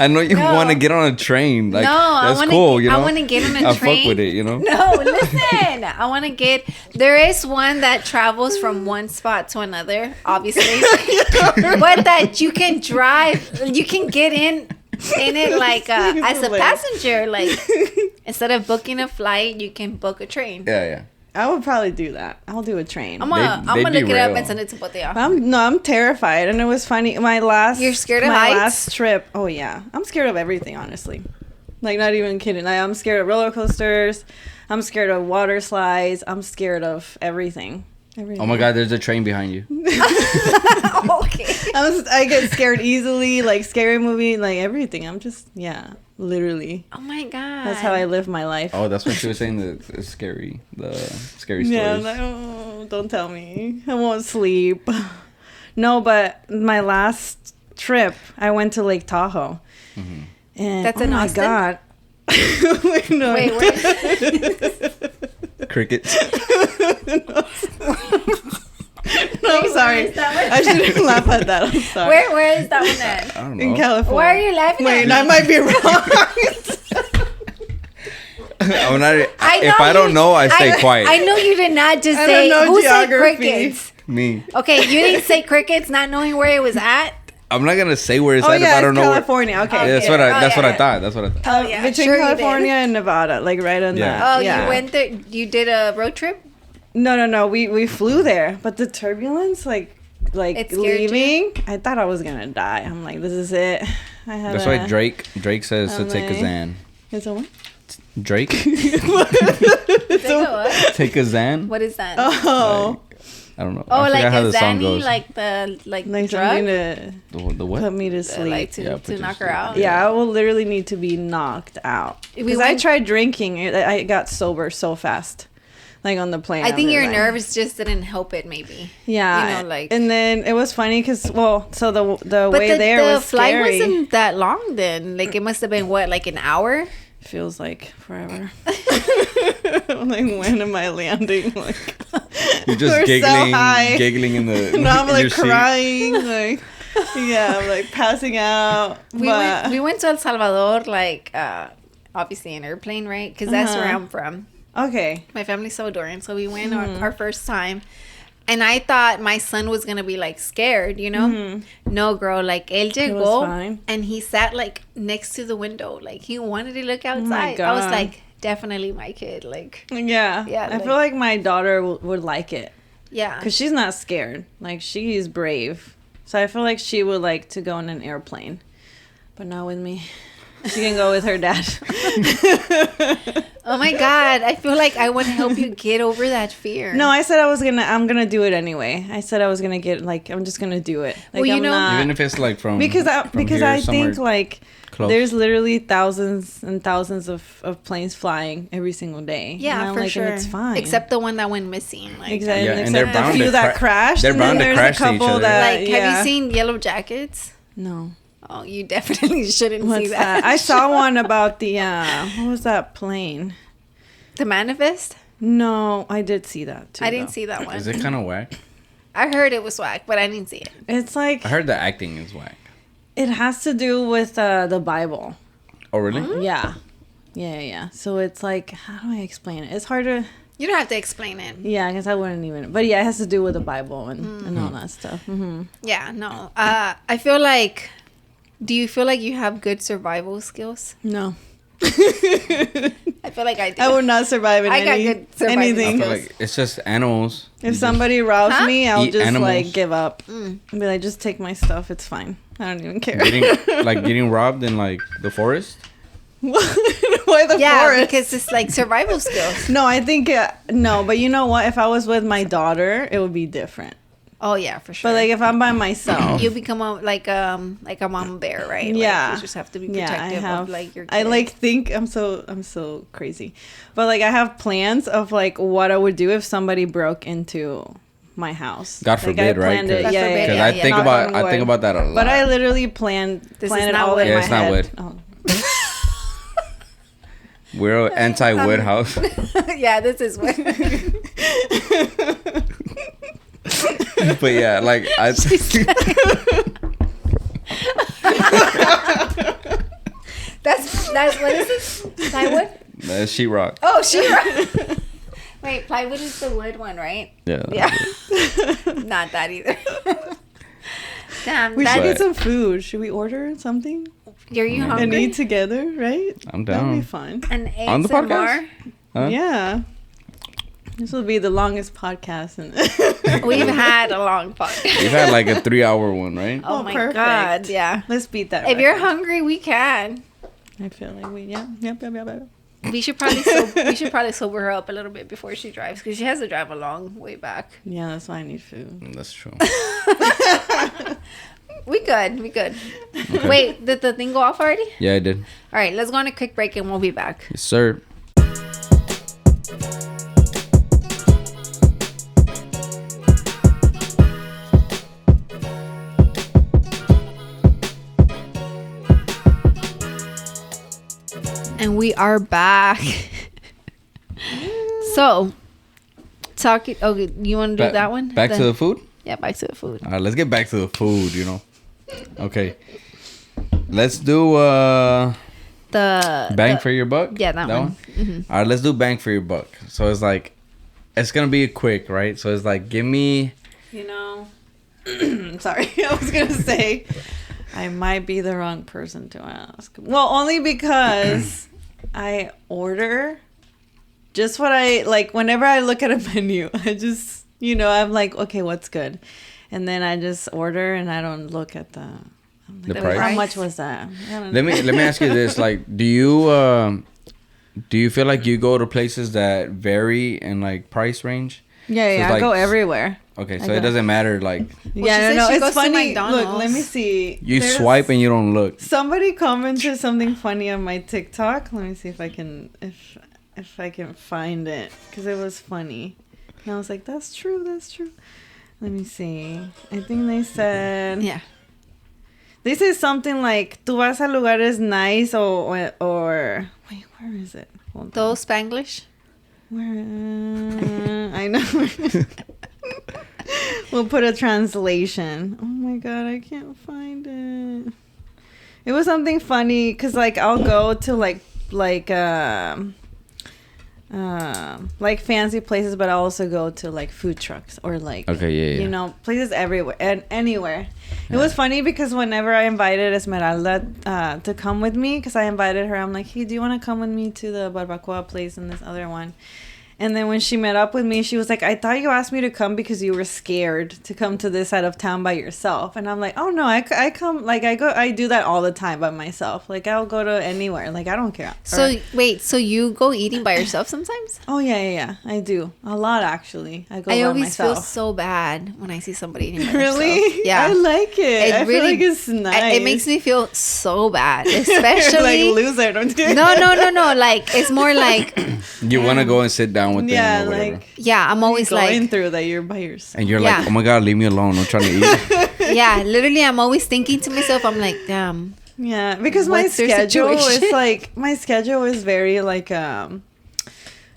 I know you want to get on a train. Like, that's cool. I want to get on a train. I fuck with it. No, listen. I want to get. There is one that travels from one spot to another, obviously, but that you can drive. You can get in it like as a passenger. Like instead of booking a flight, you can book a train. Yeah. I would probably do that. I'll do a train. I'm gonna look it up and send it to both of y'all. I'm terrified, and it was funny. You're scared of heights? My last trip. Oh yeah, I'm scared of everything. Honestly, like not even kidding. Like, I'm scared of roller coasters. I'm scared of water slides. I'm scared of everything. Oh my God, there's a train behind you. Okay. I get scared easily. Like scary movie, like everything. I'm just literally. Oh my God. That's how I live my life. Oh, that's what she was saying. The scary stories. Yeah, I'm like, oh, don't tell me. I won't sleep. No, but my last trip, I went to Lake Tahoe. Mm-hmm. And that's in Austin? God. Wait, where? Crickets. No, I'm sorry. I shouldn't laugh at that. I'm sorry. Where is that one at? I don't know. In California. Why are you laughing at me? I might be wrong. I'm not. If I don't know, I stay quiet. I know you did not just I say. don't know Who geography. said crickets? Me. Okay, you didn't say crickets, not knowing where it was at. I'm not gonna say where it's Oh at yeah, if I don't know. California. Okay. Yeah, that's what I thought. That's what I thought. Oh yeah, Between sure California and Nevada, like right on that. Oh, yeah. you went there. You did a road trip. No. We flew there, but the turbulence, like It scared leaving, I thought I was gonna die. I'm like, this is it. That's why Drake says to take a Xan. It's a what? Drake. Take a what? Take a Xan. What is that? Oh. I don't know. Oh, I like forgot how a the song Zanny, goes. like the Like drug. something to The what? put me to sleep. Like to knock her out. Yeah, I will literally need to be knocked out. Because I tried drinking. I got sober so fast. Like on the plane. I think was your like, nerves just didn't help it, maybe. Yeah. You know, like. And then it was funny because, so the But way there was the flight scary. wasn't that long then. Like it must have been what, like an hour? feels like forever. I'm like, when am I landing? Like, you're just giggling in the. No, I'm like crying, like, yeah, I'm like passing out. We went to El Salvador, like, obviously an airplane, right? Because that's where I'm from. Okay. My family's Salvadorian, so we went our first time. And I thought my son was going to be, like, scared, you know? No, girl. Like, él llegó, and he sat, like, next to the window. Like, he wanted to look outside. I was like, definitely my kid. Like, yeah. I feel like my daughter would like it. Yeah. Because she's not scared. Like, she's brave. So I feel like she would like to go in an airplane. But not with me. She can go with her dad. Oh my God. I feel like I want to help you get over that fear. No, I said I'm going to do it anyway. I said I was going to get, like, I'm just going to do it. Like, well, you know. Even if it's like from. Because I think, like, close. There's literally thousands and thousands of planes flying every single day. Yeah, for sure. And it's fine. Except the one that went missing. Like, exactly. Yeah, except and they're bound the few that crashed. They're bound to crash to each other. Like, have you seen Yellow Jackets? No. Oh, you definitely shouldn't see that. I saw one about the, what was that plane? The Manifest? No, I did see that too. I didn't see that one. Is it kind of whack? I heard it was whack, but I didn't see it. It's like... I heard the acting is whack. It has to do with the Bible. Oh, really? Mm-hmm. Yeah. So it's like, how do I explain it? It's hard to... You don't have to explain it. Yeah, I guess I wouldn't even... But yeah, it has to do with the Bible and all that stuff. Mm-hmm. Yeah, no. I feel like... Do you feel like you have good survival skills? No. I feel like I do. I would not survive in anything. I feel like it's just animals. If somebody robs me, I'll just animals. like give up. Be like, just take my stuff. It's fine. I don't even care. Getting robbed in like the forest. Why the forest? Yeah, because it's like survival skills. No, I think no. But you know what? If I was with my daughter, it would be different. Oh yeah, for sure. But like if I'm by myself, you become like a mama bear, right? Yeah, like, you just have to be protective of like your kid. I like think I'm so crazy, but like I have plans of like what I would do if somebody broke into my house. God forbid, right? Because I think about that a lot. But I literally plan it all in my head. It's not wood. Oh. We're anti-wood house. Yeah, this is wood. But yeah, like that's what is this? Plywood? That's sheetrock. Oh, sheetrock. Wait, plywood is the wood one, right? Yeah. Not that either. Damn, we should get some food. Should we order something? Are you hungry? And eat together, right? I'm down. That'd be fun. And on the podcast? Huh? Yeah. This will be the longest podcast. We've had a long podcast. We've had like a 3-hour one, right? Oh my perfect. God, yeah. Let's beat that. If you're hungry, we can. I feel like Yep. We should probably sober her up a little bit before she drives because she has to drive a long way back. Yeah, that's why I need food. That's true. We good. Okay. Wait, did the thing go off already? Yeah, I did. All right, let's go on a quick break and we'll be back. Yes, sir. And we are back. So, okay, you want to do that one? Back to the food? Yeah, back to the food. All right, let's get back to the food, Okay. Let's do the bang for your buck? Yeah, that one. Mm-hmm. All right, let's do bang for your buck. So it's like, it's going to be quick, right? So it's like, give me... Sorry, I was going to say... I might be the wrong person to ask. Well, only because I order just what I like. Whenever I look at a menu, I just, I'm like, okay, what's good? And then I just order and I don't look at the price. How much was that? Let me ask you this. Like, do you feel like you go to places that vary in like price range? Yeah, I go everywhere. Okay, so it doesn't matter, like... No, it's funny. Look, let me see. You swipe and you don't look. Somebody commented something funny on my TikTok. Let me see if I can find it. Because it was funny. And I was like, that's true. Let me see. I think they said... Yeah. They say something like, tú vas a lugares nice or... Wait, Where is it? Those Spanglish? Where? I know. We'll put a translation. Oh my god, I can't find it. It was something funny because like I'll go to like fancy places, but I also go to like food trucks or like you know, places everywhere and anywhere. It was funny because whenever I invited Esmeralda to come with me, because I invited her, I'm like, hey, do you want to come with me to the barbacoa place and this other one? And then when she met up with me, she was like, I thought you asked me to come because you were scared to come to this side of town by yourself. And I'm like, oh, no, I come, like, I do that all the time by myself. Like, I'll go to anywhere. Like, I don't care. So, wait, so you go eating by yourself sometimes? Oh, yeah. I do. A lot, actually. I go I by always myself. Feel so bad when I see somebody eating by Really? themselves. Yeah. I like it. I feel like it's nice. It makes me feel so bad, especially... like, loser. No. Like, it's more like... You want to go and sit down with them or whatever. Yeah, I'm always going through that you're by yourself. And you're like, oh my God, leave me alone. I'm trying to eat. Yeah, literally, I'm always thinking to myself, I'm like, damn. Yeah, because my schedule is like, very like, how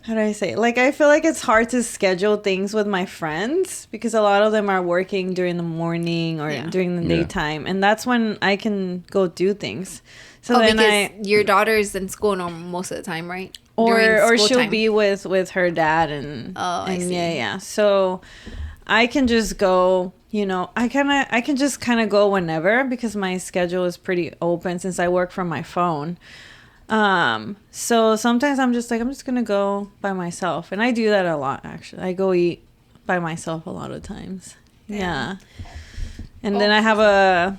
do I say? Like, I feel like it's hard to schedule things with my friends because a lot of them are working during the morning or during the daytime. And that's when I can go do things. So then because your daughter's in school most of the time, right? Or she'll be with her dad and I see. Yeah. So I can just go, you know, I can just kind of go whenever because my schedule is pretty open since I work from my phone. So sometimes I'm just like, I'm just gonna go by myself, and I do that a lot actually. I go eat by myself a lot of times. Yeah. And then I have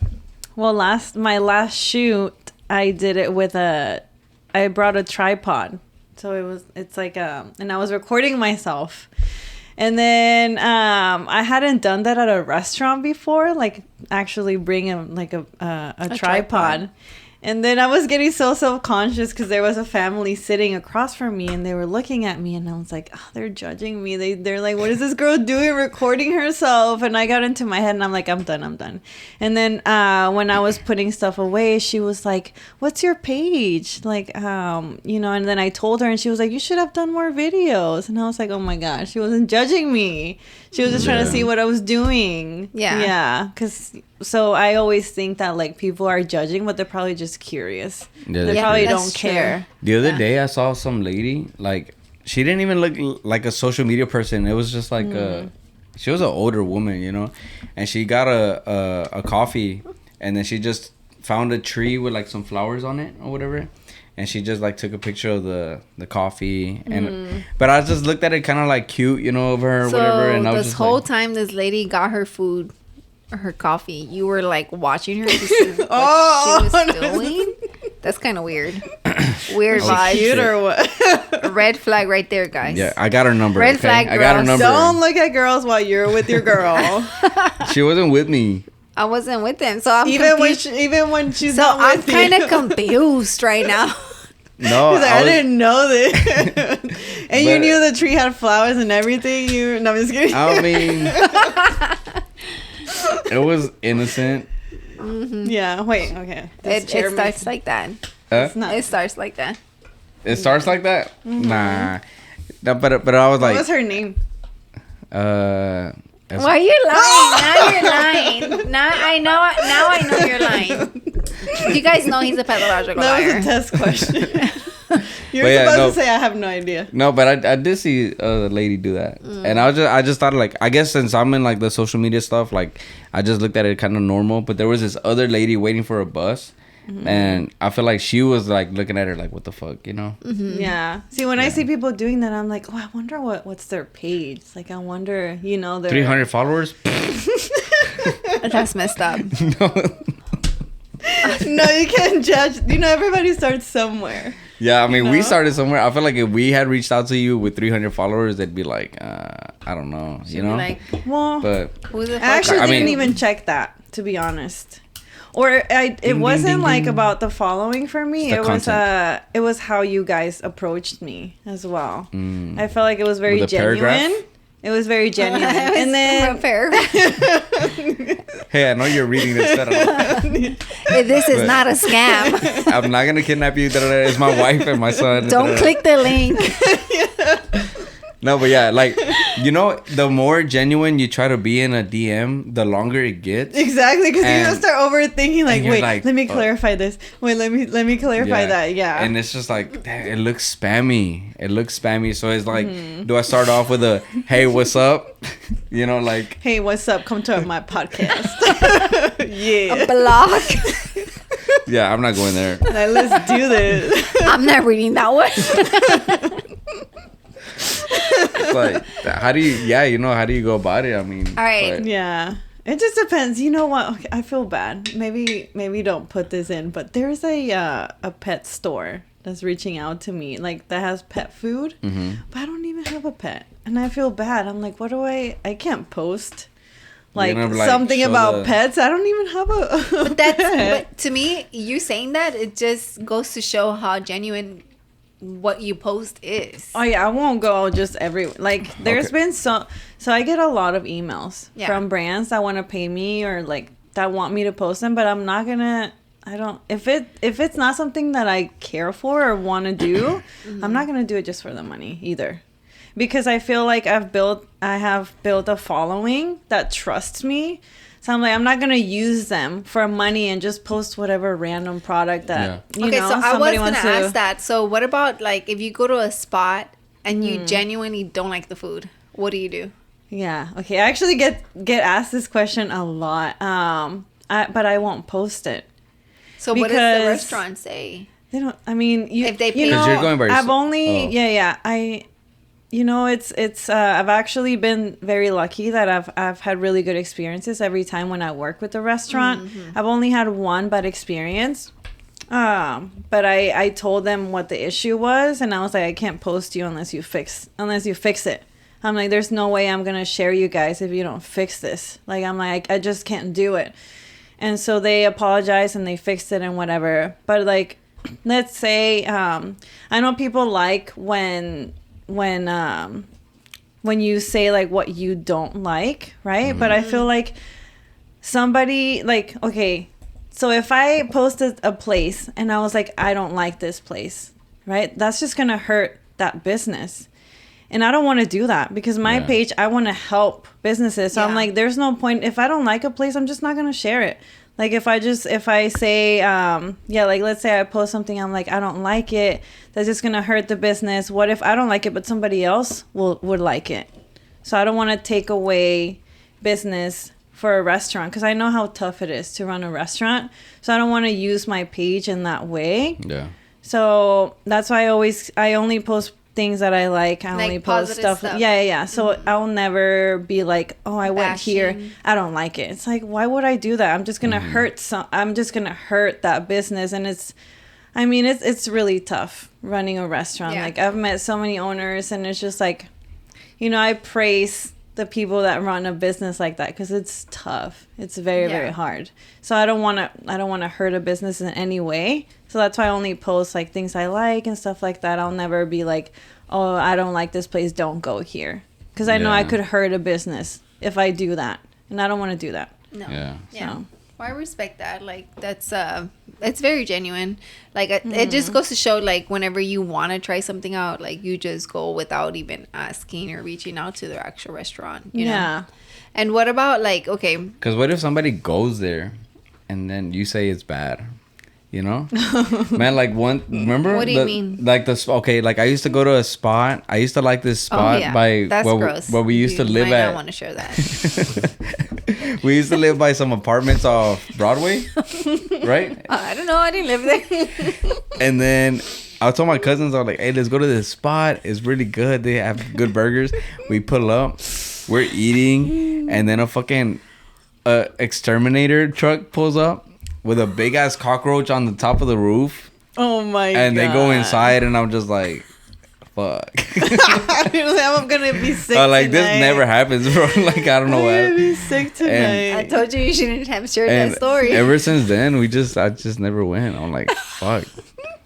my last shoot I did it with I brought a tripod. So it's like and I was recording myself. And then I hadn't done that at a restaurant before, like actually bring a tripod. And then I was getting so self-conscious because there was a family sitting across from me and they were looking at me and I was like, oh, they're judging me. They're like, what is this girl doing recording herself? And I got into my head and I'm like, I'm done. And then when I was putting stuff away, she was like, what's your page? Like, you know, and then I told her and she was like, you should have done more videos. And I was like, oh my gosh, she wasn't judging me. She was just trying to see what I was doing. Yeah. So I always think that like people are judging, but they're probably just curious. Yeah, they probably don't care. The other day I saw some lady, like she didn't even look like a social media person. It was just like she was an older woman, you know, and she got a coffee and then she just found a tree with like some flowers on it or whatever. And she just like took a picture of the coffee and but I just looked at it kind of like cute, you know, of her or whatever. And I was this just whole time this lady got her food or her coffee, you were like watching her to see what she was doing. That's kind of weird. Weird vibes. Cute or what? Red flag right there, guys. Yeah, I got her number. Red flag. I got her number. Don't look at girls while you're with your girl. She wasn't with me. I wasn't with them, so I'm even confused. when she's so not with you. I'm kind of confused right now. No, like, I didn't know this. And you knew the tree had flowers and everything. No, I'm just kidding. I mean, it was innocent. Mm-hmm. Yeah. Wait. Okay. It starts like that. It starts like that. It starts like that. Mm-hmm. Nah. But I was like, what was her name? Why are you lying? Now you're lying. Now I know you're lying. You guys know he's a pathological liar. That was a test question. You're supposed to say I have no idea. No, but I did see a lady do that, and I just thought like, I guess since I'm in like the social media stuff, like I just looked at it kind of normal. But there was this other lady waiting for a bus. Mm-hmm. And I feel like she was like looking at her like, what the fuck, you know? Mm-hmm. Yeah. See, when I see people doing that, I'm like, oh, I wonder what's their page. Like, I wonder, you know, their 300 followers. That's messed up. No, you can't judge. You know, everybody starts somewhere. Yeah, I mean, we started somewhere. I feel like if we had reached out to you with 300 followers, they'd be like, I don't know, you know? Like, well, but I actually didn't even check that, to be honest. Or it wasn't like about the following for me. It was how you guys approached me as well. I felt like it was very genuine. Paragraph? It was very genuine. And then hey, I know you're reading this. This is not a scam. I'm not gonna kidnap you. It's my wife and my son. Don't click the link. No, but yeah, like, you know, the more genuine you try to be in a DM, the longer it gets. Exactly, because you don't start overthinking. Like, wait, like, let me clarify this. Wait, let me clarify that. Yeah. And it's just like, it looks spammy. So it's like, do I start off with a, hey, what's up? You know, like, hey, what's up? Come to my podcast. Yeah. A blog. Yeah, I'm not going there. Like, let's do this. I'm not reading that one. Like, how do you go about it? I mean, all right. Yeah, it just depends. You know what? Okay, I feel bad. Maybe don't put this in, but there's a pet store that's reaching out to me, like, that has pet food, but I don't even have a pet, and I feel bad. I'm like, what do I can't post like something about pets. I don't even have a but that's pet. But to me, you saying that, it just goes to show how genuine what you post is. Oh yeah, I won't go just like there's been so I get a lot of emails from brands that want to pay me or like that want me to post them, but I'm not gonna if it's not something that I care for or want to do, I'm not gonna do it just for the money either, because I feel like I have built a following that trusts me. So I'm like, I'm not going to use them for money and just post whatever random product that, you know, so I was going to ask that. So what about, like, if you go to a spot and you genuinely don't like the food, what do you do? Yeah. Okay. I actually get asked this question a lot. But I won't post it. So what does the restaurant say? They don't, I mean, if they pay, you know, you're going by yourself. I've only, you know, it's I've actually been very lucky that I've had really good experiences every time when I work with the restaurant. I've only had one bad experience. But I told them what the issue was, and I was like, I can't post you unless you fix it. I'm like, there's no way I'm gonna share you guys if you don't fix this. Like, I'm like, I just can't do it. And so they apologized and they fixed it and whatever. But like, let's say I know people like when you say like what you don't like, right? But I feel like somebody, like, okay, so if I posted a place and I was like, I don't like this place, right? That's just gonna hurt that business. And I don't want to do that, because my page, I want to help businesses. So I'm like, there's no point. If I don't like a place, I'm just not gonna share it. Like, if I say, like, let's say I post something, I'm like, I don't like it, that's just going to hurt the business. What if I don't like it, but somebody else would like it? So I don't want to take away business for a restaurant, because I know how tough it is to run a restaurant. So I don't want to use my page in that way. Yeah. So that's why I only post things that I like. I only post stuff. Yeah. So I'll never be like, oh, I went here, I don't like it. It's like, why would I do that? I'm just gonna hurt that business. And it's really tough running a restaurant. Like, I've met so many owners, and it's just like, you know, I praise the people that run a business like that, because it's tough. It's very very hard. So I don't want to hurt a business in any way. So that's why I only post like things I like and stuff like that. I'll never be like, oh, I don't like this place, don't go here, because I know I could hurt a business if I do that, and I don't want to do that. No. Yeah. So. Well, I respect that. Like, that's it's very genuine. Like, it just goes to show, like, whenever you want to try something out, like, you just go without even asking or reaching out to the actual restaurant. You know? And what about, like, okay, because what if somebody goes there and then you say it's bad? You know, man, like, remember? What do you mean? Like, like, I used to go to a spot. I used to like this spot where we used to live at. I don't want to share that. We used to live by some apartments off Broadway, right? I don't know. I didn't live there. And then I told my cousins, I was like, hey, let's go to this spot. It's really good. They have good burgers. We pull up. We're eating. And then a fucking exterminator truck pulls up with a big ass cockroach on the top of the roof. Oh my god. And they go inside, and I'm just like, fuck. I'm gonna be sick like, tonight. this never happens, bro. Like, I don't know why. I'm gonna be sick tonight. And I told you shouldn't have shared that story. Ever since then, I just never went. I'm like,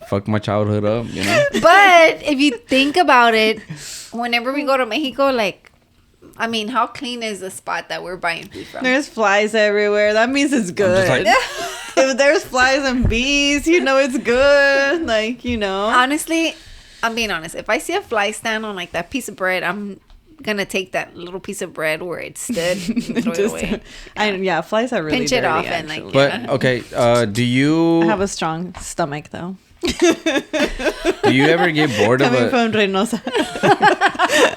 fuck my childhood up, you know? But if you think about it, whenever we go to Mexico, like, I mean, how clean is the spot that we're buying food from? There's flies everywhere. That means it's good. Like, if there's flies and bees, you know it's good. Like, you know. Honestly, I'm being honest. If I see a fly stand on like that piece of bread, I'm gonna take that little piece of bread where it stood and throw it away. Flies are really pinch dirty, it off actually. and like. but okay, do you I have a strong stomach though. do you ever get bored of Coming it? from Reynosa.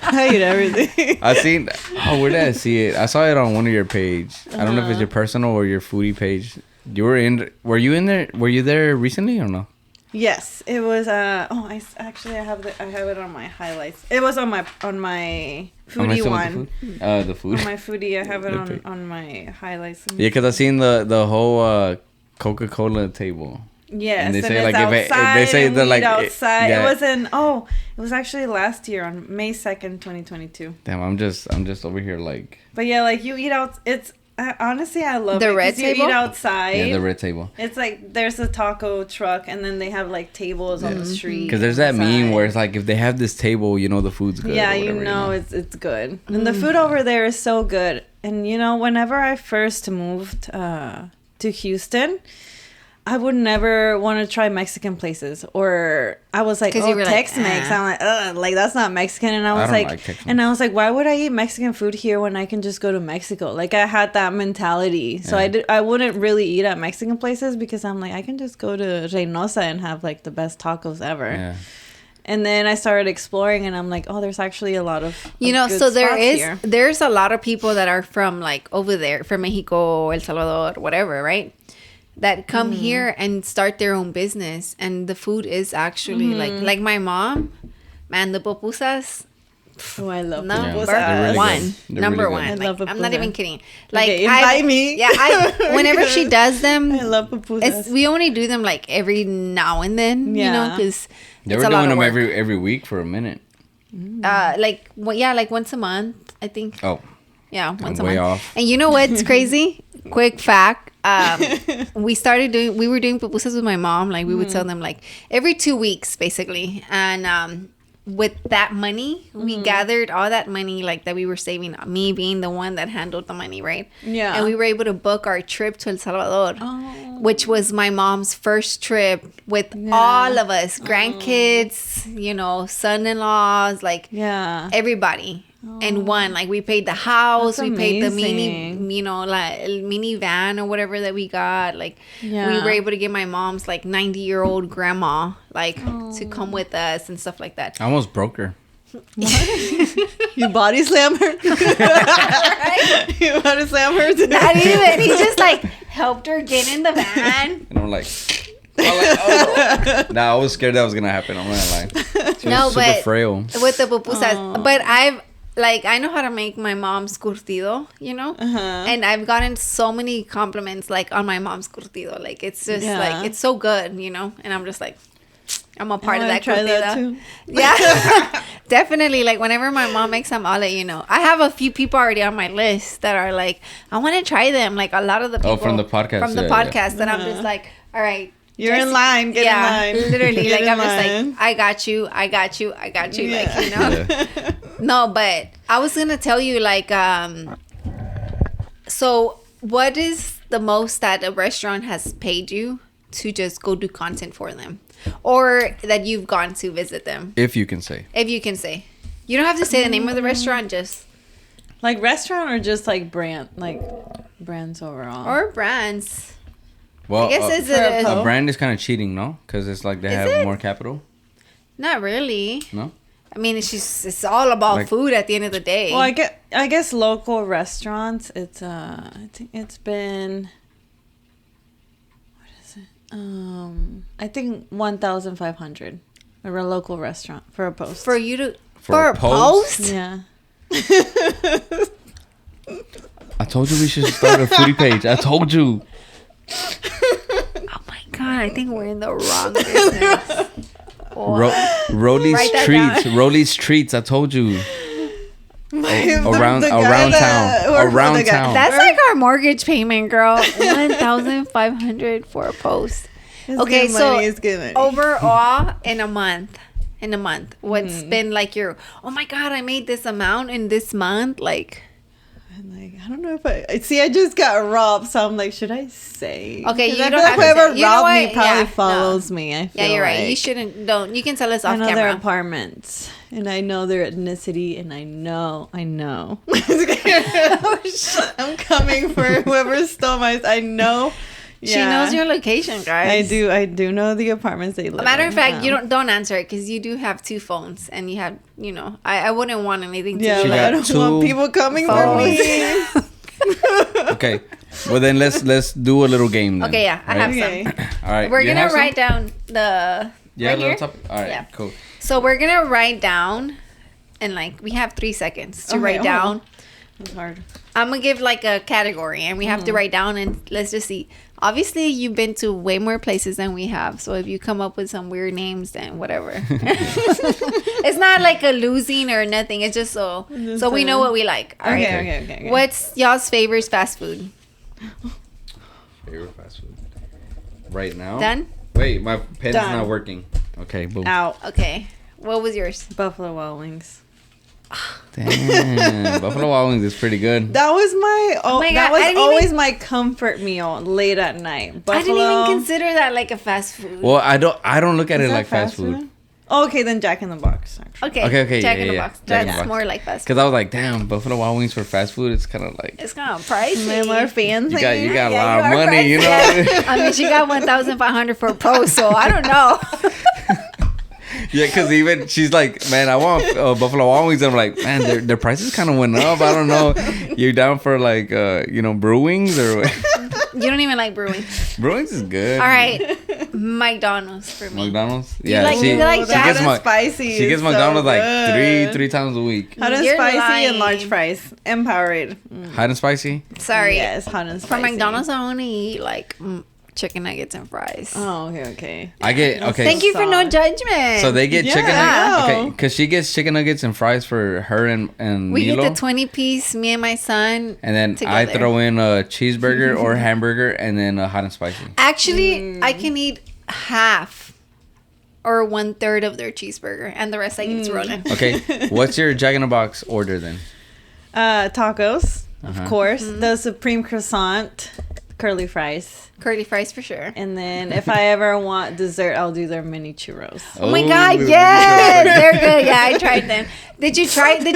I eat everything. I seen. Oh, where did I see it? I saw it on one of your page. I don't know if it's your personal or your foodie page. You were in. Were you in there? Were you there recently or no? Yes, it was. I have it on my highlights. It was on my foodie one. The food. On my foodie, I have it on my highlights. Yeah, because I seen the whole Coca-Cola table. Yes, and they say it's like outside, if they say and the like outside. yeah. It was actually last year on May 2nd, 2022. Damn, I'm just over here like. But yeah, like you eat out. It's honestly, I love the it. red table. You eat outside. Yeah, the red table. It's like there's a taco truck, and then they have like tables on the street. Because there's that meme where it's like if they have this table, you know the food's good. Yeah, whatever, you know it's good, and the food over there is so good. And you know, whenever I first moved to Houston, I would never want to try Mexican places, or I was like, oh, Tex-Mex. I'm like, ugh, like that's not Mexican. And I was like, why would I eat Mexican food here when I can just go to Mexico? Like I had that mentality, so I wouldn't really eat at Mexican places because I'm like, I can just go to Reynosa and have like the best tacos ever. Yeah. And then I started exploring, and I'm like, oh, there's actually a lot of so there's a lot of people that are from like over there, from Mexico, El Salvador, whatever, right? That come here and start their own business, and the food is actually like my mom, man, the pupusas. Oh, I love number pupusas. one. Number really one. I love I'm not pupusas. even kidding. Like, okay, invite me. Yeah, whenever she does them, I love pupusas. we only do them like every now and then, you know, because they were doing them every week for a minute. like once a month, I think. Oh. Yeah, once a way month. off. And you know what's crazy? Quick fact. We were doing pupusas with my mom. Like we would sell them like every 2 weeks, basically. And with that money, we gathered all that money like that we were saving. Me being the one that handled the money, right? Yeah. And we were able to book our trip to El Salvador, which was my mom's first trip with all of us, grandkids, you know, son-in-laws, like everybody. And one, like we paid the house, we paid the mini, you know, like mini van or whatever that we got. Like we were able to get my mom's like 90-year-old grandma like to come with us and stuff like that. I almost broke her. You body slam her? Right? You body slam her too? Not even. He just like helped her get in the van. And I'm like, oh. Nah, I was scared that was gonna happen. I'm not gonna lie. She was super frail with the pupusas. But I know how to make my mom's curtido, you know? And I've gotten so many compliments, like, on my mom's curtido. Like, it's just, like, it's so good, you know? And I'm just like, I'm a part of that curtido. That too. Yeah. Definitely. Like, whenever my mom makes them, I'll let you know. I have a few people already on my list that are like, I want to try them. Like, a lot of the people. Oh, from the podcast. From the podcast. And I'm just like, all right. You're in line. Get in line. Literally. Like, I'm just like, I got you. Like, you know? Yeah. No, but I was going to tell you, like, so what is the most that a restaurant has paid you to just go do content for them? Or that you've gone to visit them? If you can say. If you can say. You don't have to say the name of the restaurant, just. Like restaurant or just like brand, like brands overall? Or brands. Well, I guess a brand is kind of cheating, no? Because it's like they have more capital. Not really. No? I mean, it's all about like, food at the end of the day. Well, I guess local restaurants. It's I think it's been. What is it? I think 1,500 for a local restaurant for a post. For you to for a post? Yeah. I told you we should start a foodie page. I told you. Oh my god! I think we're in the wrong business. Rollie's treats. Rollie's treats. I told you. Around town. That's like our mortgage payment, girl. 1,500 for a post. Okay, so overall in a month, in a month? What's been like your, oh my God, I made this amount in this month? Like, I'm like, I don't know if I see. I just got robbed, so I'm like, should I say? Okay, you I don't feel have like to whoever say. You know robbed what? me probably Yeah, follows me. I feel yeah, you're right. like. You shouldn't. Don't. You can tell us I off know their camera. apartments, and I know their ethnicity, and I know. I'm coming for whoever stole my. I know. She knows your location, guys. I do know the apartments they live in. A matter of fact, you don't answer it because you do have 2 phones, and you have, I wouldn't want anything to Yeah, do. like, I don't want people coming for me. Okay, well then let's do a little game. Then, Okay, yeah, I have some. All right, We're you gonna have some? write down the right here. Top. All right, Yeah. cool. So we're gonna write down, and like we have 3 seconds to write down. It's hard. I'm gonna give like a category, and we have to write down, and let's just see. Obviously, you've been to way more places than we have, so if you come up with some weird names, then whatever. It's not like a losing or nothing. It's just so we know what we like. All right. Okay. What's y'all's favorite fast food? Favorite fast food right now? Done? Wait, my pen's Done. not working. Okay, boom. Out. Okay. What was yours? Buffalo Wild Wings. Damn, Buffalo Wild Wings is pretty good. That was my my that God, was I didn't always even- my comfort meal late at night. Buffalo. I didn't even consider that like a fast food. Well, I don't look at Is it that like fast food. Oh, okay, then Jack in the Box. Actually. Okay. Jack yeah, in the yeah. Box. Jack in the That's Box. more like fast food. Because I was like, damn, Buffalo Wild Wings for fast food, it's kind of like It's kind of pricey. Am I more fancy? you got a Yeah, lot you of are money, you know. pricey. I mean, she got 1,500 for a post, so I don't know. Yeah, because even she's like, man, I want Buffalo Wild Wings. I'm like, man, their prices kind of went up. I don't know. You're down for like, brewings or what? You don't even like brewing. Brewings is good. All right, McDonald's for me. McDonald's. You Yeah, like- you like she that? gets Hot and spicy. She gets is McDonald's so like good. three times a week. Hot and You're spicy lying. and large fries. Empowered. Hot and spicy. Sorry. Yes, hot and For spicy. McDonald's, I only eat like chicken nuggets and fries. Oh, okay. I get okay. Thank you for no sauce. judgment. So they get Yeah, chicken I nuggets. know. Okay, because she gets chicken nuggets and fries for her and we Milo. get the 20-piece, me and my son. And then I together. throw in a cheeseburger or hamburger and then a hot and spicy. Actually, I can eat half or 1/3 of their cheeseburger, and the rest I eat rolling. Okay, what's your Jack in the Box order then? Tacos, Uh-huh. of course. The supreme croissant, curly fries. Curly fries for sure. And then if I ever want dessert, I'll do their mini churros. Oh my Ooh, God, the yes, mini churros. they're good. Yeah, I tried them. Did you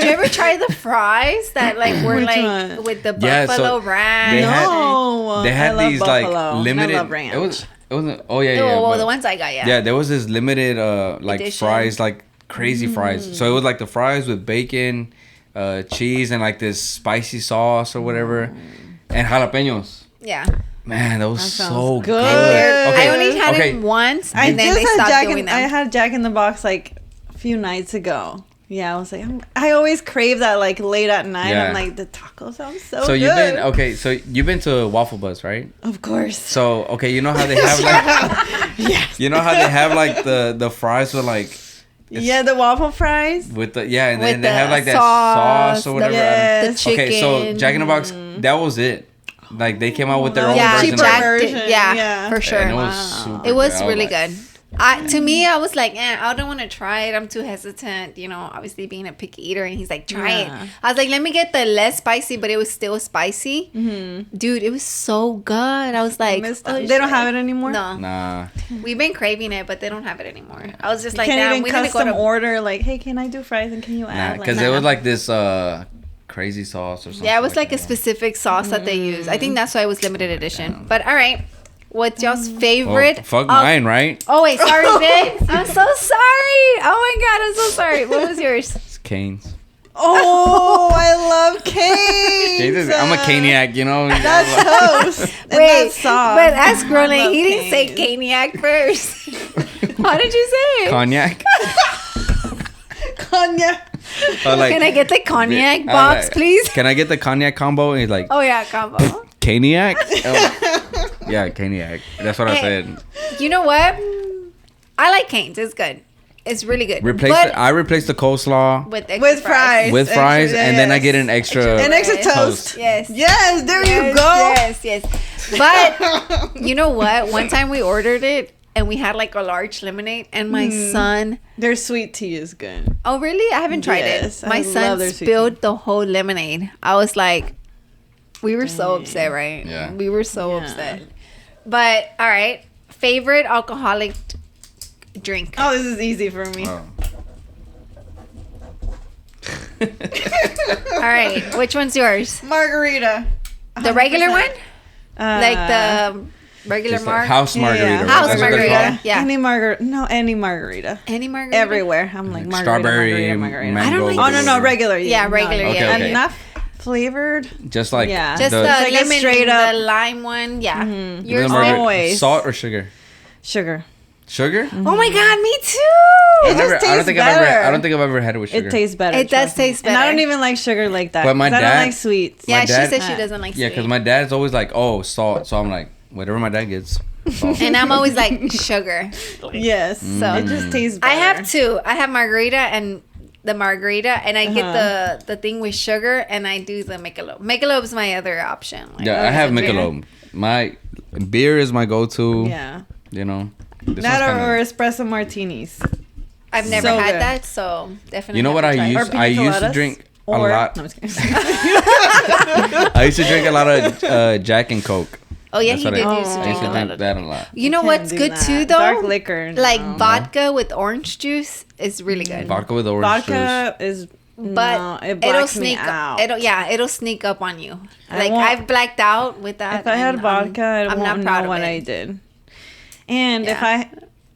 ever try the fries that like were Which like one? with the Yeah, buffalo so ranch? they had- No, They had I love these buffalo. like limited. I love ranch. It wasn't. Oh yeah, Oh, yeah. well, but- the ones I got, yeah. Yeah, there was this limited like Edition. fries, like crazy fries. So it was like the fries with bacon, cheese, and like this spicy sauce or whatever, and jalapenos. Yeah. Man, that was That so sounds good. good. Okay, I only had okay. it once, I and then just they had stopped doing them. I had Jack in the Box like a few nights ago. Yeah, I was like, I always crave that like late at night. Yeah. I'm like, the tacos sound so So good. you've been okay. So you've been to Waffle Buzz, right? Of course. So okay, you know how they have like, Yes. you know how they have like the fries with like. Yeah, the waffle fries. With the and then With they have the like that sauce, sauce or whatever. yes. The Okay, so chicken. Jack in the Box, that was it. Like they came out with their own Yeah, version. cheaper of it. version. Yeah. for sure. And it was Wow. super It was good. I really like, good. To me, I was like, I don't want to try it. I'm too hesitant, obviously being a picky eater. And he's like, try it. I was like, let me get the less spicy, but it was still spicy. Mm-hmm. Dude, it was so good. I was like, They don't have it anymore? No. Nah. We've been craving it, but they don't have it anymore. I was just like, Can't damn, even we need to go custom to order like, hey, can I do fries and can you Nah, add? because it was like this crazy sauce or something. Yeah, it was like a that. specific sauce that they use. I think that's why it was limited edition. But all right. What's y'all's favorite? Oh, fuck mine, right? Oh, wait. Sorry, babe. I'm so sorry. Oh, my God. I'm so sorry. What was yours? It's Cane's. Oh, I love Cane's. I'm a Caniac, you know. That's toast. And Wait, that's sauce. but ask Rollie. love He didn't say Cane's. caniac first. How did you say it? Cognac. Cognac. Or like, Can I get the cognac I box, like- please? Can I get the cognac combo? And he's like, Oh, yeah, combo. Caniac? Oh. Yeah, Caniac. That's what I Hey. said. You know what? I like Cane's. It's good. It's really good. I replaced the coleslaw with extra With fries. with fries, Extra, and then I yes. get an extra. An extra Toast. toast. Yes. Yes, there you go. Yes. But you know what? One time we ordered it. and we had like a large lemonade, and my son. Their sweet tea is good. Oh really? I haven't tried it. My son spilled the whole lemonade. I was like, we were so upset, right? Yeah. We were so upset. But all right, favorite alcoholic drink. Oh, this is easy for me. Oh. All right, which one's yours? Margarita. The regular 100%. one, like the regular house margarita. Yeah. Right? House That's what they're margarita. called? Yeah. Any margarita. No, any margarita. Any margarita. Everywhere. I'm like margarita, Strawberry, margarita. mango. I don't like Oh, no, regular. Yeah, regular. Okay, Yeah. okay. And not flavored. Just like Yeah. Just the like a lemon, straight up- the lime one. Yeah. Mm-hmm. Yours. the margarita. always. Salt or sugar? Sugar. Sugar? Oh my god, me too. It just tastes better. I don't think I've ever had it with sugar. It tastes better. It does trust me. taste better. And I don't even like sugar like that. But my 'cause I dad- don't like sweets. Yeah, My she dad- said she doesn't like Yeah, sweet. because my dad's always like, oh, salt. So I'm like, whatever my dad gets. Salt. And I'm always like sugar. Yes. So it just tastes better. I have two. I have margarita and the margarita, and I get the thing with sugar, and I do the Michelob. Michelob is my other option. Like, Yeah, I have Michelob. My beer is my go-to. Yeah. You know. This That one's or kinda- espresso martinis. I've never So had good. that, so definitely. You know what have to I try it. use? Or I pina used to coladas. drink a Or, lot. No, I'm just kidding. I used to drink a lot of Jack and Coke. Oh yeah, That's he what did I used to used drink to a lot drink of that a lot. You know Can't what's do good that. too though? Dark liquor. Like no. vodka with orange juice is really good. Vodka with orange juice. Vodka is. But No, it it'll blacks me sneak out. it'll sneak up on you. I Like won't- I've blacked out with that. If I had and vodka, I I'm won't not proud know of what it. I did. And Yeah.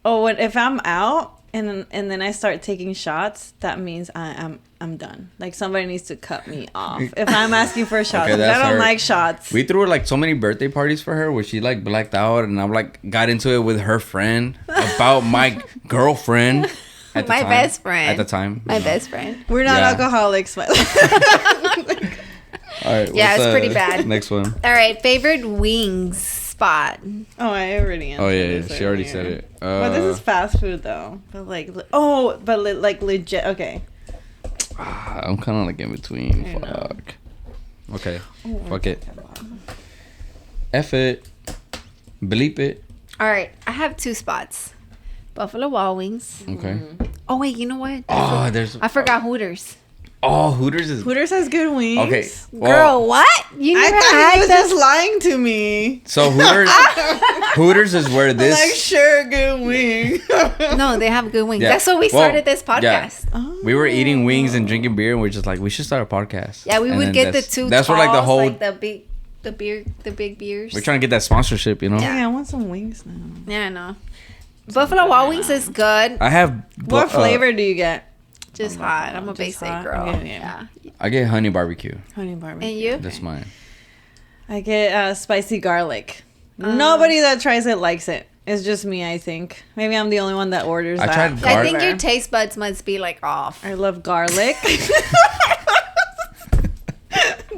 if I'm out and then I start taking shots, that means I'm done. Like somebody needs to cut me off if I'm asking for shots. Okay, 'Cause I that's don't her. like shots. We threw like so many birthday parties for her where she like blacked out, and I like got into it with her friend about my girlfriend. At the My time. best friend. At the time. My best friend. We're not Yeah. alcoholics, but All right. Yeah, what's, it's pretty bad. Next one. All right, favorite wings spot. oh, I already answered. Oh yeah, this she already earlier. said it. But this is fast food though. But like, like legit. Okay. I'm kind of like in between. I know. Fuck. Okay. Fuck it. F it. Bleep it. All right, I have two spots. Buffalo Wild Wings. Okay. Oh wait, you know what? Oh, there's. I forgot Hooters. Oh, Hooters is. Hooters has good wings. Okay. Well, Girl, what? You I never thought he had was that? just lying to me. So Hooters is where this. Like sure, good wing. No, they have good wings. Yeah. That's what we Well, started this podcast. yeah. We were eating wings and drinking beer, and we're just like, we should start a podcast. Yeah, we And would then get the that's- two. That's where like the talls, whole. like the big beers. We're trying to get that sponsorship, you know. Yeah, I want some wings now. Yeah, I know. Buffalo Wild Wings is good. I have. What flavor do you get? Just hot. I'm a just basic hot? girl. Okay, Yeah. I get honey barbecue. Honey barbecue. And you? That's mine. I get spicy garlic. Nobody that tries it likes it. It's just me, I think. Maybe I'm the only one that orders I that. tried I garlic. think your taste buds must be like off. I love garlic.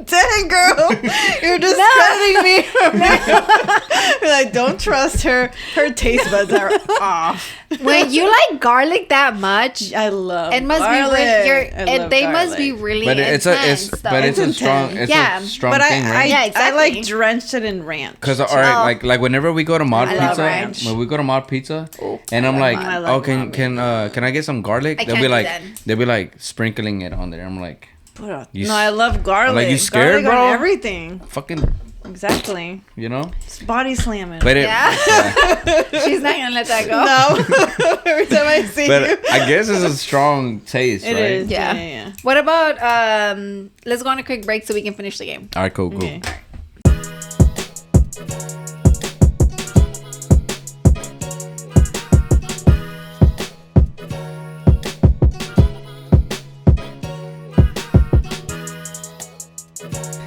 Dang, girl. You're discrediting me. You're like, don't trust her. Her taste buds are off. When you like garlic that much, I love it must garlic. be really. I love They must be garlic. really But it's intense. a It's strong intense. Yeah, a strong But thing, I right? Yeah, I exactly. like drenched it in ranch. Because all right, Oh. like whenever we go to Mod I love Pizza, ranch. when we go to Mod Pizza, and I'm like, I love oh, can Mod can I get some garlic? I can't do that. They'll be like sprinkling it on there. I'm like, You No, I love garlic. like, you scared, garlic bro? on everything. fucking, Exactly. you know. It's body slamming. But it, Yeah. She's not gonna let that go. no. Every time I see you. but I guess it's a strong taste, It right? is. Yeah. Yeah. What about let's go on a quick break so we can finish the game. All right, cool. Okay.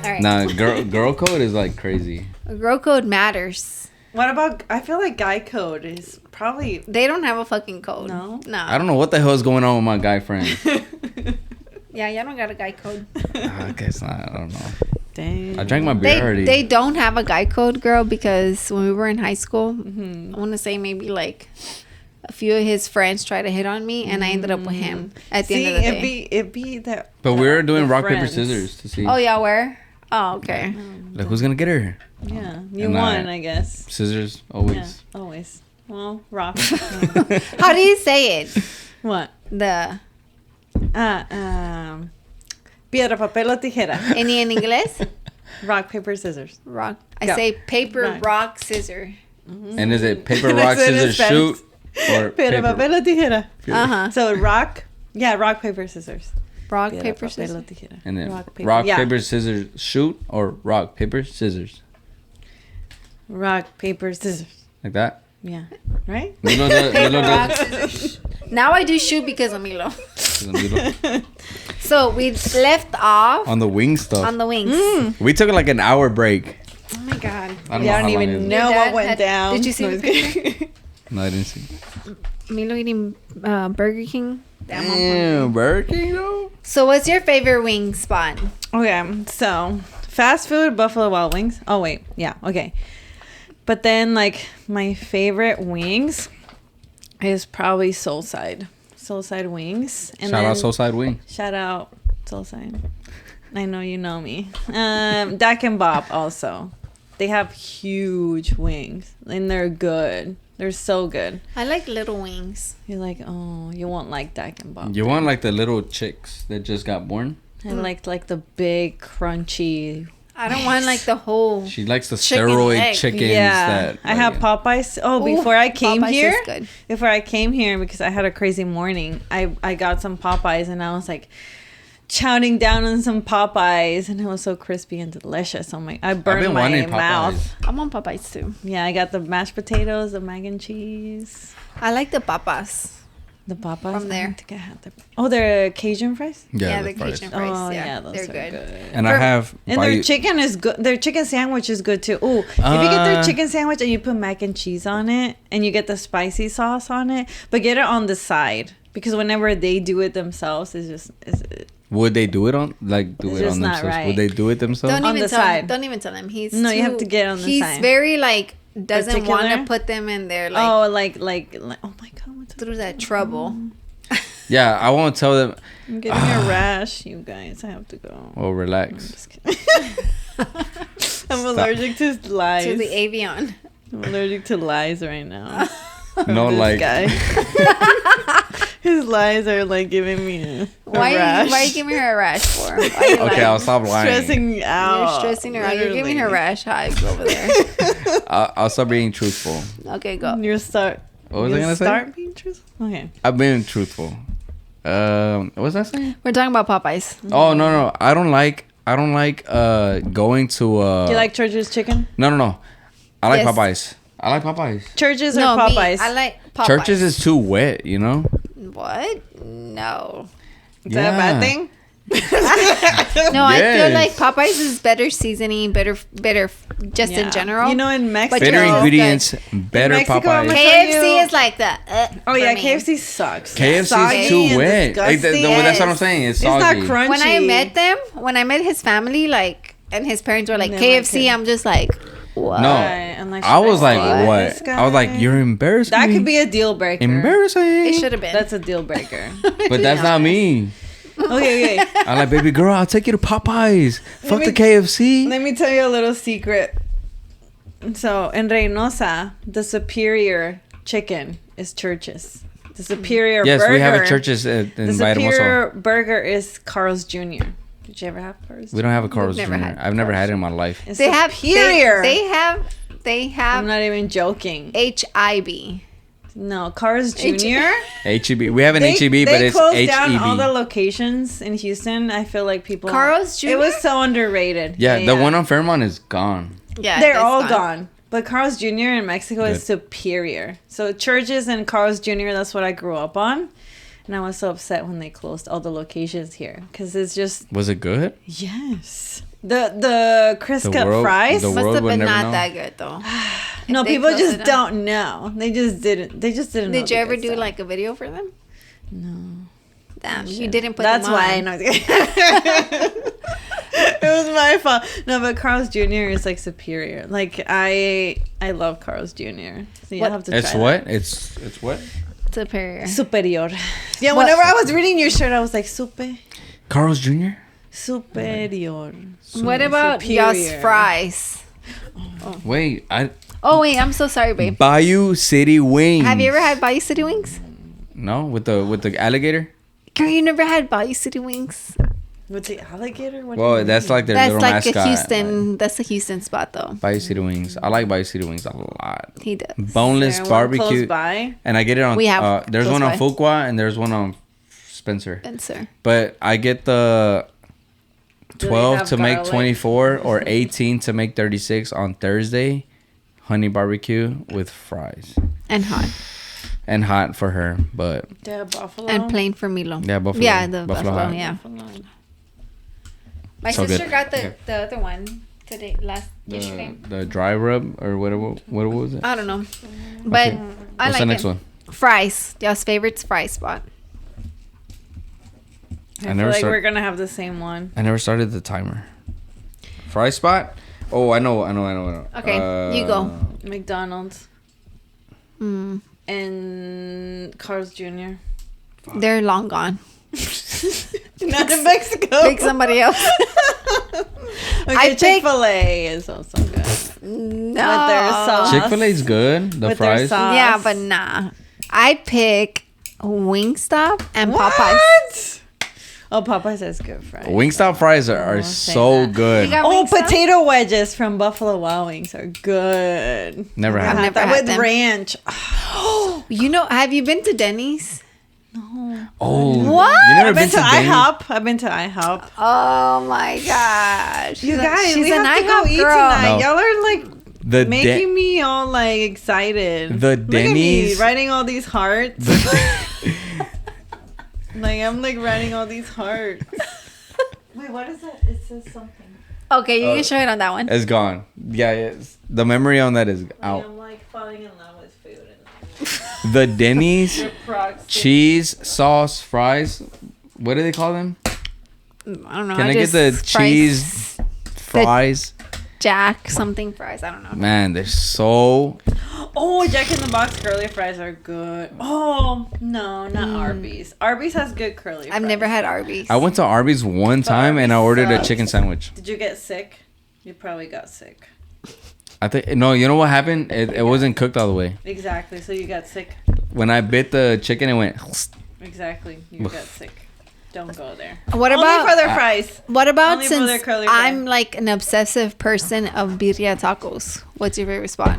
All right. Nah, girl code is like crazy. Girl code matters. What about? I feel like guy code is probably. They don't have a fucking code. No? I don't know what the hell is going on with my guy friend. Yeah, y'all don't got a guy code. I guess not. I don't know. Dang. I drank my beer already. They don't have a guy code, girl, because when we were in high school, I want to say maybe like a few of his friends tried to hit on me, and I ended up with him at the See, end of the day. it'd be that. But we were doing the rock paper friends. scissors to see. Oh, yeah, where? Oh, okay. Like who's gonna get her? Yeah, you And won, I guess. Scissors always. Yeah, always. Well, rock. How do you say it? What? The Piedra, papel o tijera. any in English? Rock, paper, scissors. Rock. I Go. say paper, Rock. rock, scissor. And is it paper, rock, That's it in scissors, Spanish. shoot? Or Piedra, paper? papel o tijera. Uh-huh. So rock. Yeah, rock, paper, scissors. Rock, Piedra, paper, papel o scissors. tijera. And then Rock, yeah. paper, scissors, shoot, or rock, paper, scissors. Rock, paper, scissors. Like that? Yeah. Right? Milo does- Paper, Milo rock, does- scissors. Now I do shoot because of Milo. Milo. So we left off On the wing stuff. on the wings. We took like an hour break. Oh my god. I don't Yeah, know I don't how long even it is. know Your what dad went had- down. Did you see No, the I'm just kidding. No, I didn't see. Milo eating Burger King. Damn, I'm hungry. Damn, Burger King though? So what's your favorite wing spot? Okay, so fast food, Buffalo Wild Wings. Oh wait, yeah, okay. But then like my favorite wings is probably Soulside Wings. And Shout out then- Soulside Wing. Shout out Soulside. I know you know me. Dak and Bob also. They have huge wings and they're good. They're so good. I like little wings. You're like, oh, you won't like Dak and Bob. You want like the little chicks that just got born? I like the big crunchy. I don't want like the whole. She likes the Chicken steroid leg. chickens Yeah, that I have Popeyes. Oh, before I came Popeyes here, is good. before I came here because I had a crazy morning, I got some Popeyes and I was like chowing down on some Popeyes and it was so crispy and delicious. I'm like, I burned been my wanting mouth. Popeyes. I'm on Popeyes too. Yeah, I got the mashed potatoes, the mac and cheese, I like the papas. the Popeyes. From there. I think I had them. Oh, they're Cajun fries. Yeah, the the fries. Cajun fries. Oh yeah, those they're are good. And I have And their chicken is good. Their chicken sandwich is good too. Ooh, if you get their chicken sandwich and you put mac and cheese on it and you get the spicy sauce on it, but get it on the side because whenever they do it themselves, Would they do it on It's it just on not themselves? right. Would they do it themselves? Don't On even the tell side. him. Don't even tell him. He's No, you have too- to get on the he's side. very like doesn't want Particular? to put them in there like oh like oh my god, what's through that trouble. Yeah, I won't tell them. I'm getting a rash, you guys. I have to go. Oh, I'm relax. just kidding. I'm allergic to lies. To the avian. I'm allergic to lies right now. No, This like guy. His lies are like giving me a Why rash. are you giving her a rash for? Why are you okay, lying? I'll stop lying. Stressing me out. You're stressing her out. You're giving her literally. rash hives over there. I'll stop being truthful. Okay, go. You start. What was I you gonna say? Start being truthful. Okay. I've been truthful. What was I saying? We're talking about Popeyes. Oh no, I don't like going to Do you like Church's chicken? No. I like Yes. Popeyes. I like Popeyes. Church's No, or Popeyes? me. I like Popeyes. Churches is too wet, you know? What? No. Is that a bad Yeah. thing? No, I feel Yes. like Popeyes is better seasoning, better just in Yeah. general. You know, in Mexico. But Better Churches is ingredients, better Mexico, I'm Popeyes. gonna- KFC you- is like the. Oh for yeah, me. KFC sucks. KFC Soggy is too and wet. Like, disgusting. that's what I'm saying. It's It's not soggy. crunchy. When I met his family, like, and his parents were like They KFC, like it. I'm just like, what? No. Right, I'm like, I was should I like, follow what? this I was like, guy? you're embarrassing That me. could be a deal breaker. Embarrassing. It should have been. That's a deal breaker. But that's not me. Okay. I'm like, baby girl, I'll take you to Popeyes. Fuck me- the KFC. Let me tell you a little secret. So in Reynosa, the superior chicken is Church's. The superior Yes, burger. we have a Churches in The Villahermosa. superior burger is Carl's Jr. Did you ever have Carl's? We don't have a Carl's never Jr. had I've never had it in my life. It's They have superior. They I'm have not even joking. HIB. No, Carl's Jr. HEB. We have an HEB, but they it's closed down all the HEB. locations in Houston. I feel like people. Carl's Jr.? It was so underrated. Yeah, the one on Fairmont is gone. Yeah, They're it's all gone. But Carl's Jr. in Mexico is Good. superior. So Churches and Carl's Jr. That's what I grew up on, and I was so upset when they closed all the locations here because it's just Was it good? yes. The crisp cut world- fries. the Must world have would been never not know. that good though. No, they people closed just it down. don't know. They just didn't. They just didn't. know Did you the ever good do stuff. like a video for them? No. Damn, you didn't put That's them why. on. No, it was my fault. No, but Carl's Jr. is like superior. Like I love Carl's Jr. So you What- have to. It's try what? It's what? Superior. That. Superior. Yeah. What- Whenever I was reading your shirt, I was like Carl's Jr. superior. What about y'all's Superior. fries? Wait, Oh wait, I'm so sorry, babe. Bayou City Wings. Have you ever had Bayou City Wings? No, with the alligator. Girl, you never had Bayou City Wings? With the alligator? Well, that's like their That's little like mascot. a Houston. That's a Houston spot, though. Bayou City Wings. I like Bayou City Wings a lot. He does. Boneless Is there one barbecue. close by? And I get it on. We have there's close one on by. Fuqua and there's one on Spencer. Spencer. But I get the Do they 12 have to make garlic? 24 or 18 to make 36 on Thursday. Honey barbecue with fries. And hot. And hot for her, but The buffalo. And plain for Milo. yeah, buffalo. Yeah, the buffalo, hot. yeah. Buffalo. My So sister good. got the, Okay. the other one today, yesterday. The dry rub or whatever. What was it? I don't know. But Okay. I What's like the next it. one? Fries. Y'all's favorite's fry spot. I feel like we're gonna have the same one. I never started the timer. Fry spot? Oh, I know. Okay, you go. McDonald's Mm, and Carl's Jr. they're long gone. Not in Mexico. Pick somebody else. Okay, Chick-fil-A is also good. No. With their sauce. Chick-fil-A's good. The With their fries. sauce. Yeah, but nah. I pick Wingstop and Popeyes. What? Oh, Popeyes has good fries. Wingstop fries are say so that. good. You got Oh, Wingstop? potato wedges from Buffalo Wild Wings are good. Never had I've it. never that had with them. ranch. You know, have you been to Denny's? No. Oh, What? You never I've been to Denny's? IHOP. I've been to IHOP. Oh my gosh. You guys, she's we an have to IHOP go eat girl. tonight. No. Y'all are like The making me all like excited. The Look at me Denny's- writing all these hearts. Like I'm like writing all these hearts. Wait, what is that? It says something. Okay, you can show it on that one. It's gone. Yeah, it's, the memory on that is out. I'm like falling in love with food. The Denny's Your proxy. cheese sauce fries. What do they call them? I don't know. Can I get the just cheese fries? Jack something fries? I don't know. Man, they're so. Oh, Jack in the Box curly fries are good. Oh no, not Arby's. Arby's has good curly fries. I've never had Arby's. I went to Arby's one time and I Arby's ordered a sucks. chicken sandwich. Did you get sick? You probably got sick. I think no. You know what happened? It wasn't cooked all the way. Exactly. So you got sick. When I bit the chicken, it went. Exactly. You got sick. Don't go there. What Only about for their fries? what about Only for their since curly I'm fries. like an obsessive person of birria tacos? What's your favorite spot?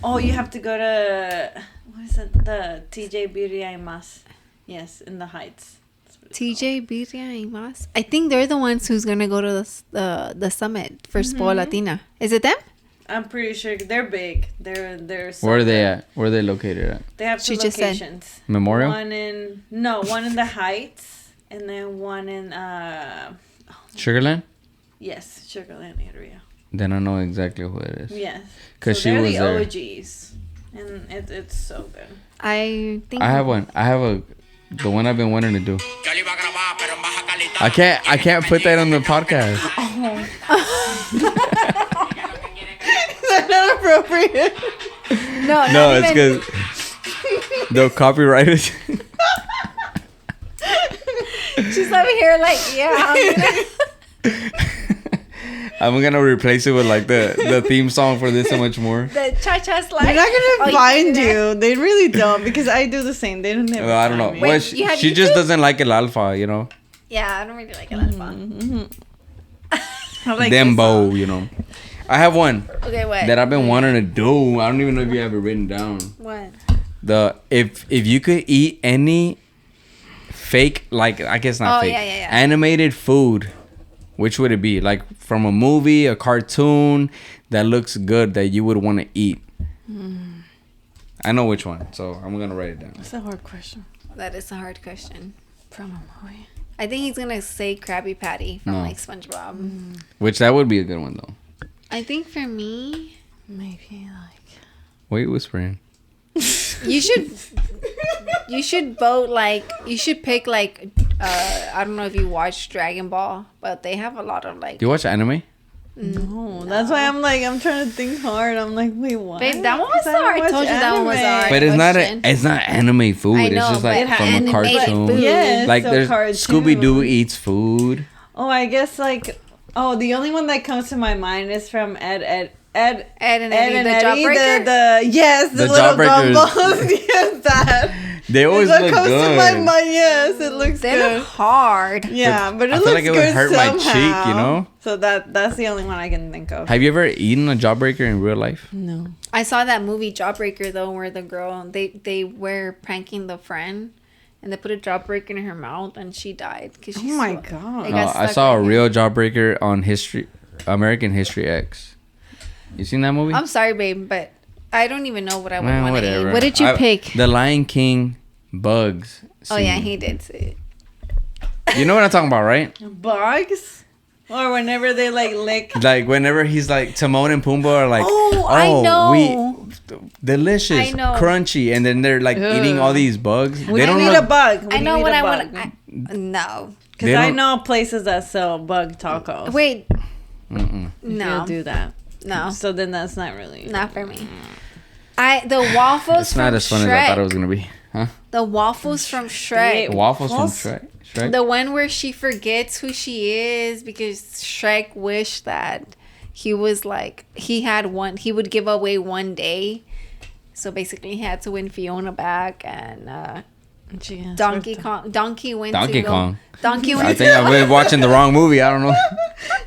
Oh, you have to go to what is it? The TJ Birria y Mas. Yes, in the Heights. That's what it's TJ Birria y Mas. I think they're the ones who's gonna go to the summit for Expo Latina. Is it them? called. I'm pretty sure they're big. They're. So Where are they good. at? Where are they located at? They have two She just said- locations. Memorial? One in the Heights, and then one in Sugarland? yes, Sugarland area. Then I know exactly who it is. Yes, 'Cause she they're was the there. OGs, and it's so good. I think I have one. I have the one I've been wanting to do. I can't put that on the podcast. Is that not appropriate? No, No, not it's even- because the copyright. She's over here like, yeah. I'm gonna replace it with like the theme song for this and much more. The cha-cha slide. They're not gonna Oh, you find do that? you. They really don't because I do the same. They don't never. Well, I don't know. find me. Well, Wait, you have she just YouTube? doesn't like El Alfa, you know. Yeah, I don't really like it that fun. I like Dembo, you know. I have one Okay, what? that I've been wanting to do. I don't even know if you have it written down. What? If you could eat any fake, like I guess not Oh, fake, yeah. animated food, which would it be? Like from a movie, a cartoon that looks good that you would want to eat. I know which one, so I'm gonna write it down. That's a hard question. That is a hard question. From a movie. I think he's gonna say Krabby Patty from No. like SpongeBob. Which that would be a good one though. I think for me, Maybe like. What are you whispering? you should vote like you should pick like I don't know if you watch Dragon Ball, but they have a lot of like. Do you watch anime? No, that's why I'm trying to think hard. I'm like, wait, what? Babe, that one was 'Cause I hard. I don't watch told you that one was anime. hard. But it's not question. it's not anime food. I It's know, just but like it has from a animated cartoon. food. Yes, Like so there's cartoon. Scooby Doo eats food. Oh, I guess like the only one that comes to my mind is from Ed and Eddie, the Eddie, jawbreaker? the little jawbreakers. gumballs. Yes, that. They always look comes good. to my mind. Yes, it looks They good. look hard. Yeah, but it I looks feel like it would good hurt somehow. my cheek, you know? So that's the only one I can think of. Have you ever eaten a jawbreaker in real life? No. I saw that movie Jawbreaker though, where the girl they were pranking the friend, and they put a jawbreaker in her mouth, and she died because Oh my God. It No, got I stuck saw a right real here. jawbreaker on American History X. You seen that movie? I'm sorry, babe, but I don't even know what I would Man, want to whatever. eat. What did you pick? The Lion King bugs. Oh yeah, scene. he did say it. You know what I'm talking about, right? Bugs? Or whenever they like lick. Like whenever he's like Timon and Pumbaa are like, Oh, I know. Delicious, I know. crunchy, and then they're like eating all these bugs. When you eat a bug. I know what I want. No. Because I know places that sell bug tacos. Wait. Mm-mm. No. They'll do that. No. So then that's not really. Not for me. The waffles It's not from as fun as I Shrek. thought it was gonna be, huh? The waffles from Shrek. Waffles from Waffles? Shrek. Shrek. The one where she forgets who she is because Shrek wished that he was like he would give away one day. So basically he had to win Fiona back, and Donkey Kong went Donkey to Kong. Donkey went I think I've been watching the wrong movie. I don't know.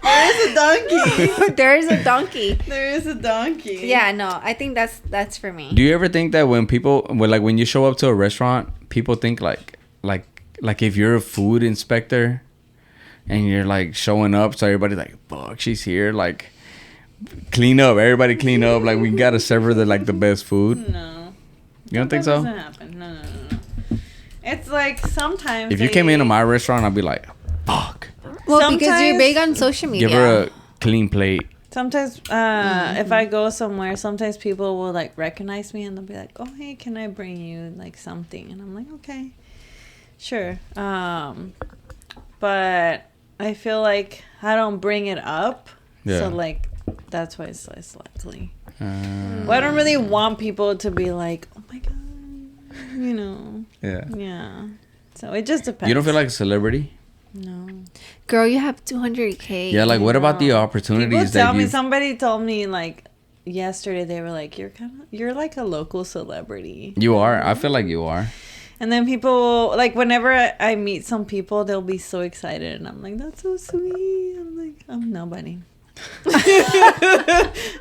There is a donkey. there is a donkey. There is a donkey. Yeah, no, I think that's for me. Do you ever think that when you show up to a restaurant, people think like if you're a food inspector and you're like showing up, so everybody's like, fuck, she's here, like clean up, everybody clean up, like we gotta serve her the best food. No. You don't think That so? doesn't happen. No. It's like sometimes. If you came into my restaurant, I'd be like, fuck. Well, because you're Sometimes- big on social media. Give her a clean plate. Sometimes, if I go somewhere, sometimes people will like recognize me and they'll be like, "Oh, hey, can I bring you like something?" And I'm like, "Okay, sure." But I feel like I don't bring it up, Yeah. so like that's why it's less likely. Well, I don't really want people to be like, "Oh my god," you know. Yeah. Yeah. So it just depends. You don't feel like a celebrity? No. Girl, you have 200K. Yeah, like what about the People opportunities tell that me. you? Somebody told me like yesterday. They were like, "You're like a local celebrity." You are. I feel like you are. And then people like whenever I meet some people, they'll be so excited, and I'm like, "That's so sweet." I'm like, I'm nobody.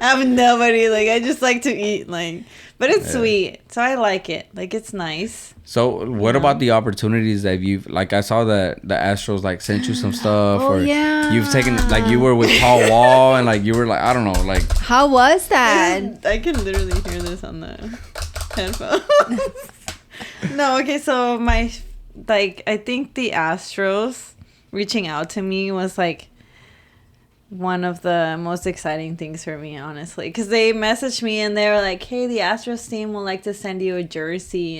I'm nobody. Like I just like to eat. Like, but it's sweet, so I like it. Like it's nice. So what about the opportunities that you've like? I saw that the Astros like sent you some stuff, Oh, or yeah. you've taken like you were with Paul Wall and like you were like I don't know like How was that? I can literally hear this on the headphones. No, okay, so I think the Astros reaching out to me was like one of the most exciting things for me, honestly, because they messaged me and they were like, "Hey, the Astros team would like to send you a jersey,"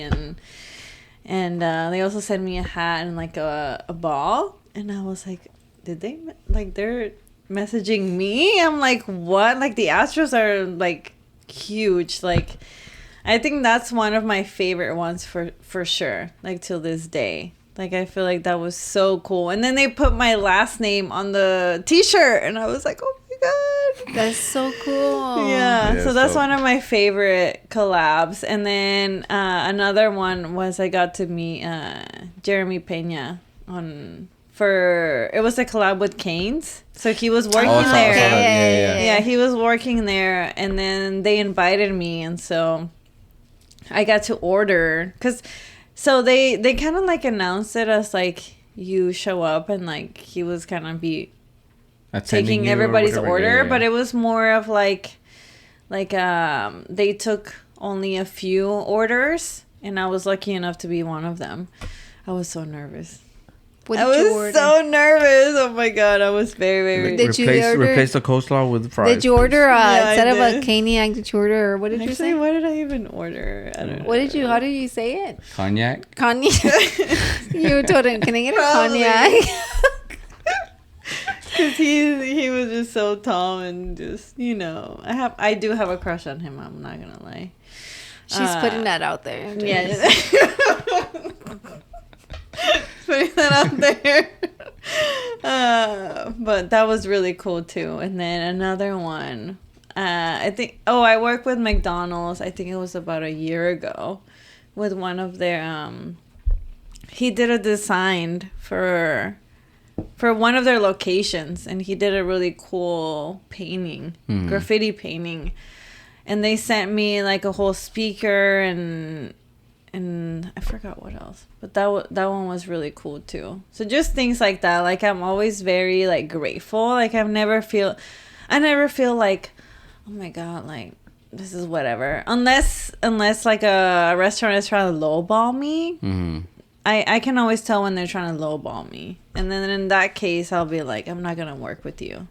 and they also sent me a hat and like a ball, and I was like, "Did they like they're messaging me?" I'm like, "What?" Like the Astros are like huge, like. I think that's one of my favorite ones for sure, like till this day. Like I feel like that was so cool. And then they put my last name on the t-shirt and I was like, "Oh my god." That's so cool. Yeah, Yeah, so that's so- one of my favorite collabs. And then another one was I got to meet Jeremy Pena it was a collab with Cane's. So he was working I saw there. that. Yeah, he was working there, and then they invited me, and so I got to order so they kind of like announced it as like you show up and like he was kind of taking you or everybody's whatever. order, Yeah, yeah. but it was more of like they took only a few orders, and I was lucky enough to be one of them. I was so nervous. What I did you was order? so nervous. Oh my god, I was very, very. Did you order- replace the coleslaw with fries? Did you order I instead of a did. cognac? Did you order? What did you Actually, say? what did I even order? I don't know. What did you? How did you say it? Cognac? Cognac. You told him, "Can I get a Probably. cognac?" Because he was just so tall and just I do have a crush on him. I'm not gonna lie. She's putting that out there. Yeah. Putting that out there. But that was really cool too. And then another one, I think, I worked with McDonald's. I think it was about a year ago with one of their, he did a design for one of their locations, and he did a really cool painting, graffiti painting. And they sent me like a whole speaker and I forgot what else, but that one was really cool too. So just things like that. Like I'm always very like grateful. Like I never feel like, oh my God, like this is whatever. Unless like a restaurant is trying to lowball me. Mm-hmm. I can always tell when they're trying to lowball me. And then in that case, I'll be like, I'm not going to work with you.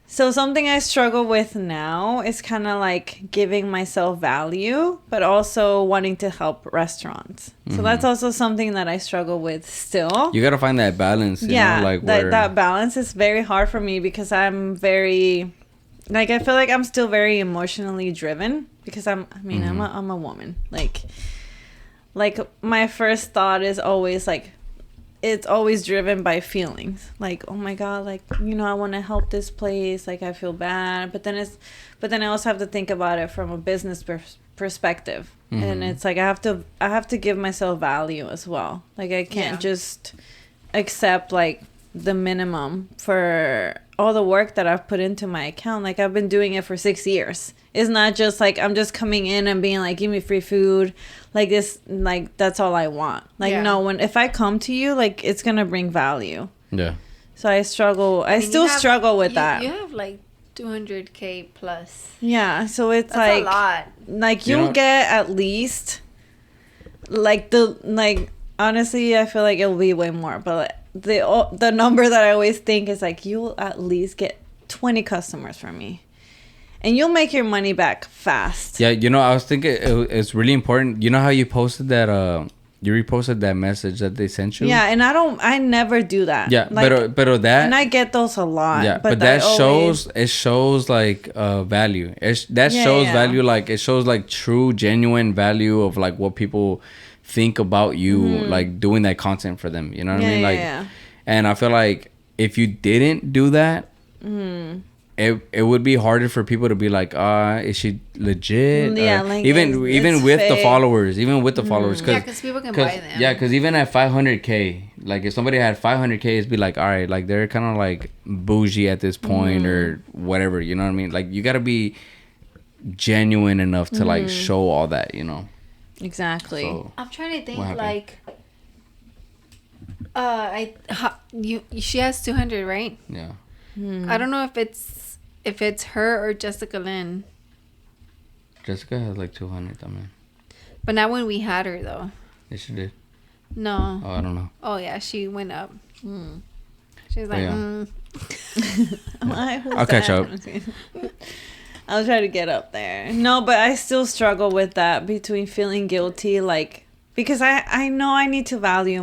So something I struggle with now is kind of like giving myself value, but also wanting to help restaurants. Mm-hmm. So that's also something that I struggle with still. You got to find that balance. You know, like that balance is very hard for me because I'm very, like, I feel like I'm still very emotionally driven because I'm a woman. Like my first thought is always like, it's always driven by feelings. Like, oh my God, like, you know, I want to help this place. Like, I feel bad. But then I also have to think about it from a business perspective. Mm-hmm. And it's like, I have to give myself value as well. Like, I can't just accept like the minimum for all the work that I've put into my account. Like, I've been doing it for 6 years. It's not just like I'm just coming in and being like, give me free food. Like this, like that's all I want. Like no, if I come to you, like it's gonna bring value. Yeah. So I struggle. I still struggle with that. You have like 200K plus. Yeah. So it's that's like a lot. Like you'll get at least honestly, I feel like it'll be way more. But the number that I always think is like you'll at least get 20 customers from me. And you'll make your money back fast. Yeah, you know, I was thinking it's really important. You know how you posted that, you reposted that message that they sent you? Yeah, and I never do that. Yeah, like, but that... And I get those a lot. Yeah, but that shows like value. That shows value, like, it shows like true, genuine value of like what people think about you, like doing that content for them. You know what I mean? Like, and I feel like if you didn't do that... It would be harder for people to be like, is she legit? Yeah, like even with fake. The followers, yeah, because people can buy them. Yeah, because even at 500K, like if somebody had 500K, it'd be like, all right, like they're kind of like bougie at this point or whatever. You know what I mean? Like you gotta be genuine enough to like show all that, you know. Exactly. So, I'm trying to think like, she has 200, right? Yeah. I don't know if it's her or Jessica Lynn. Jessica has like 200, I mean. But not when we had her though. Yeah, she did. No. Oh, I don't know. Oh yeah, she went up. She was like, I'll catch up. I'll try to get up there. No, but I still struggle with that between feeling guilty, like because I know I need to value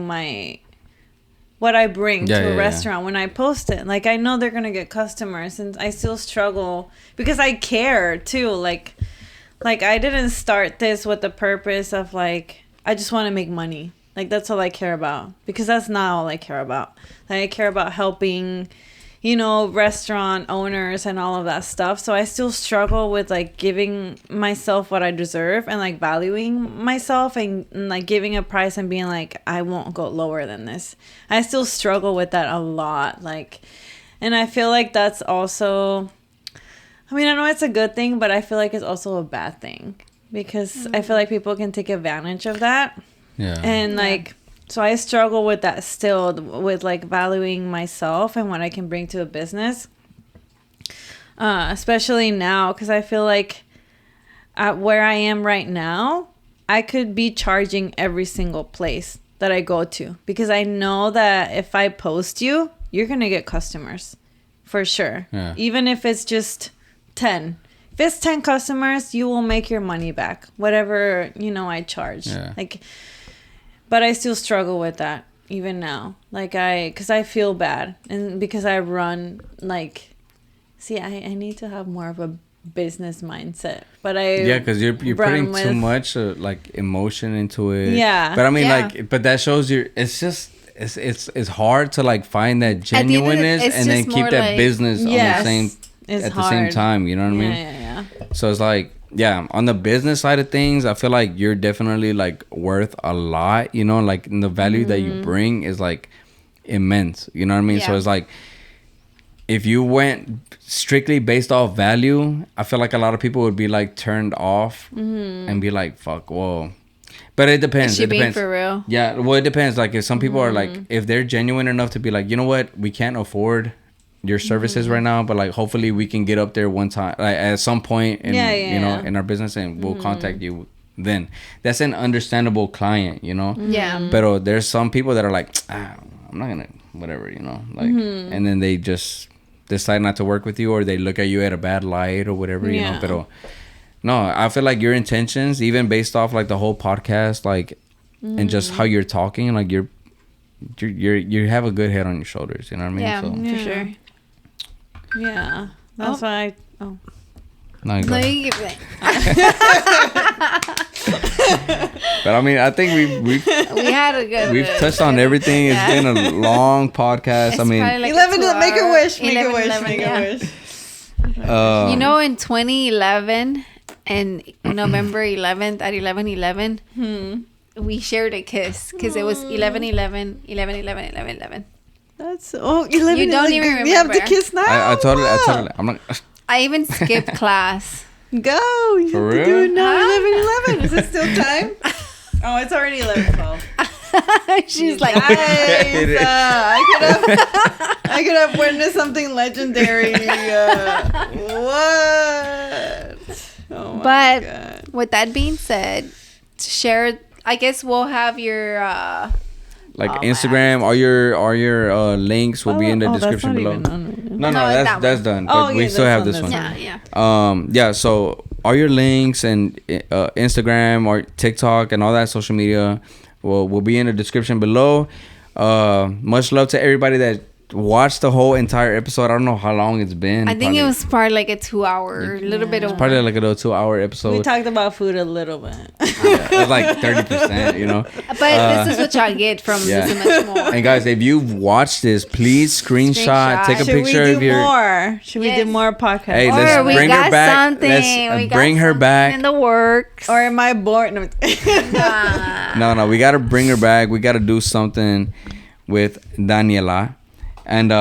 what I bring to a restaurant when I post it. Like, I know they're going to get customers, and I still struggle because I care too. Like I didn't start this with the purpose of like, I just want to make money. Like, that's all I care about, because that's not all I care about. Like, I care about helping, you know, restaurant owners and all of that stuff. So I still struggle with like giving myself what I deserve and like valuing myself and like giving a price and being like, I won't go lower than this. I still struggle with that a lot. Like, and I feel like that's also, I mean, I know it's a good thing, but I feel like it's also a bad thing because I feel like people can take advantage of that. Yeah. And like, so I struggle with that still, with like valuing myself and what I can bring to a business, especially now, because I feel like at where I am right now, I could be charging every single place that I go to, because I know that if I post you, you're going to get customers for sure. Yeah. Even if it's just 10. If it's 10 customers, you will make your money back, whatever, you know, I charge. Yeah. Like, but I still struggle with that even now. Like because I feel bad, and because I run like, see, I need to have more of a business mindset. But because you're putting too much like emotion into it. Yeah. But I mean like, but that shows you. It's just it's hard to like find that genuineness and then keep that like, business on the same. at the same time. You know what I mean? Yeah. So it's like, yeah, on the business side of things, I feel like you're definitely like worth a lot, you know, like the value that you bring is like immense, you know what I mean? So it's like, if you went strictly based off value, I feel like a lot of people would be like turned off and be like, fuck, whoa. But it depends. Is she being for real? Yeah, well, it depends. Like if some people are like, if they're genuine enough to be like, you know what, we can't afford your services right now, but like hopefully we can get up there one time, like at some point in you know, in our business, and we'll contact you then. That's an understandable client, you know. But there's some people that are like, I'm not gonna whatever, you know, like, and then they just decide not to work with you, or they look at you at a bad light or whatever, you know. But no, I feel like your intentions, even based off like the whole podcast, like and just how you're talking, like you have a good head on your shoulders, you know what I mean? Yeah, so. For sure. Yeah, that's why. No, you give it. But I mean, I think we had a good. We've touched on everything. It's been a long podcast. It's I mean, like 11. Make a wish. Make a wish. Make a wish. You know, in 2011 and November 11th at 11:11, we shared a kiss because it was 11:11, 11:11. That's 11. You don't even remember. We have to kiss now. I totally. I'm not. I even skipped class. Go. You For have real? to do it now. 11:11. Is it still time? Oh, it's already 11:12. She's like, nice. I could have witnessed something legendary. What? Oh my God. With that being said, share. I guess we'll have your like Instagram, all your links will be in the description below. No, that's done. But we still have this one. Yeah. So all your links and Instagram or TikTok and all that social media will be in the description below. Much love to everybody that watched the whole entire episode. I don't know how long it's been. I think it was probably like a 2 hour, a little bit of. Probably like a little 2 hour episode. We talked about food a little bit. It was like 30%, you know. But this is what y'all get from this and much more. And guys, if you've watched this, please screenshot. Take a picture of your. Should we do more podcasts? Hey, let's bring her back. Let's bring her back. In the works. Or am I bored? No. No, we gotta bring her back. We gotta do something with Daniela. And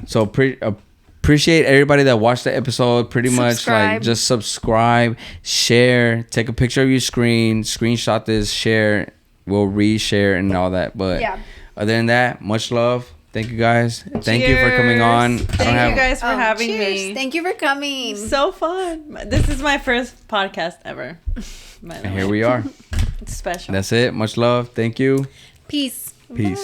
so appreciate everybody that watched the episode. Pretty much like just subscribe, share, take a picture of your screen, screenshot this, share, we'll reshare and all that. But other than that, much love. Thank you guys. Thank you for coming on. Thank you guys for having me. Thank you for coming. So fun. This is my first podcast ever. And here we are. It's special. That's it. Much love. Thank you. Peace. Peace.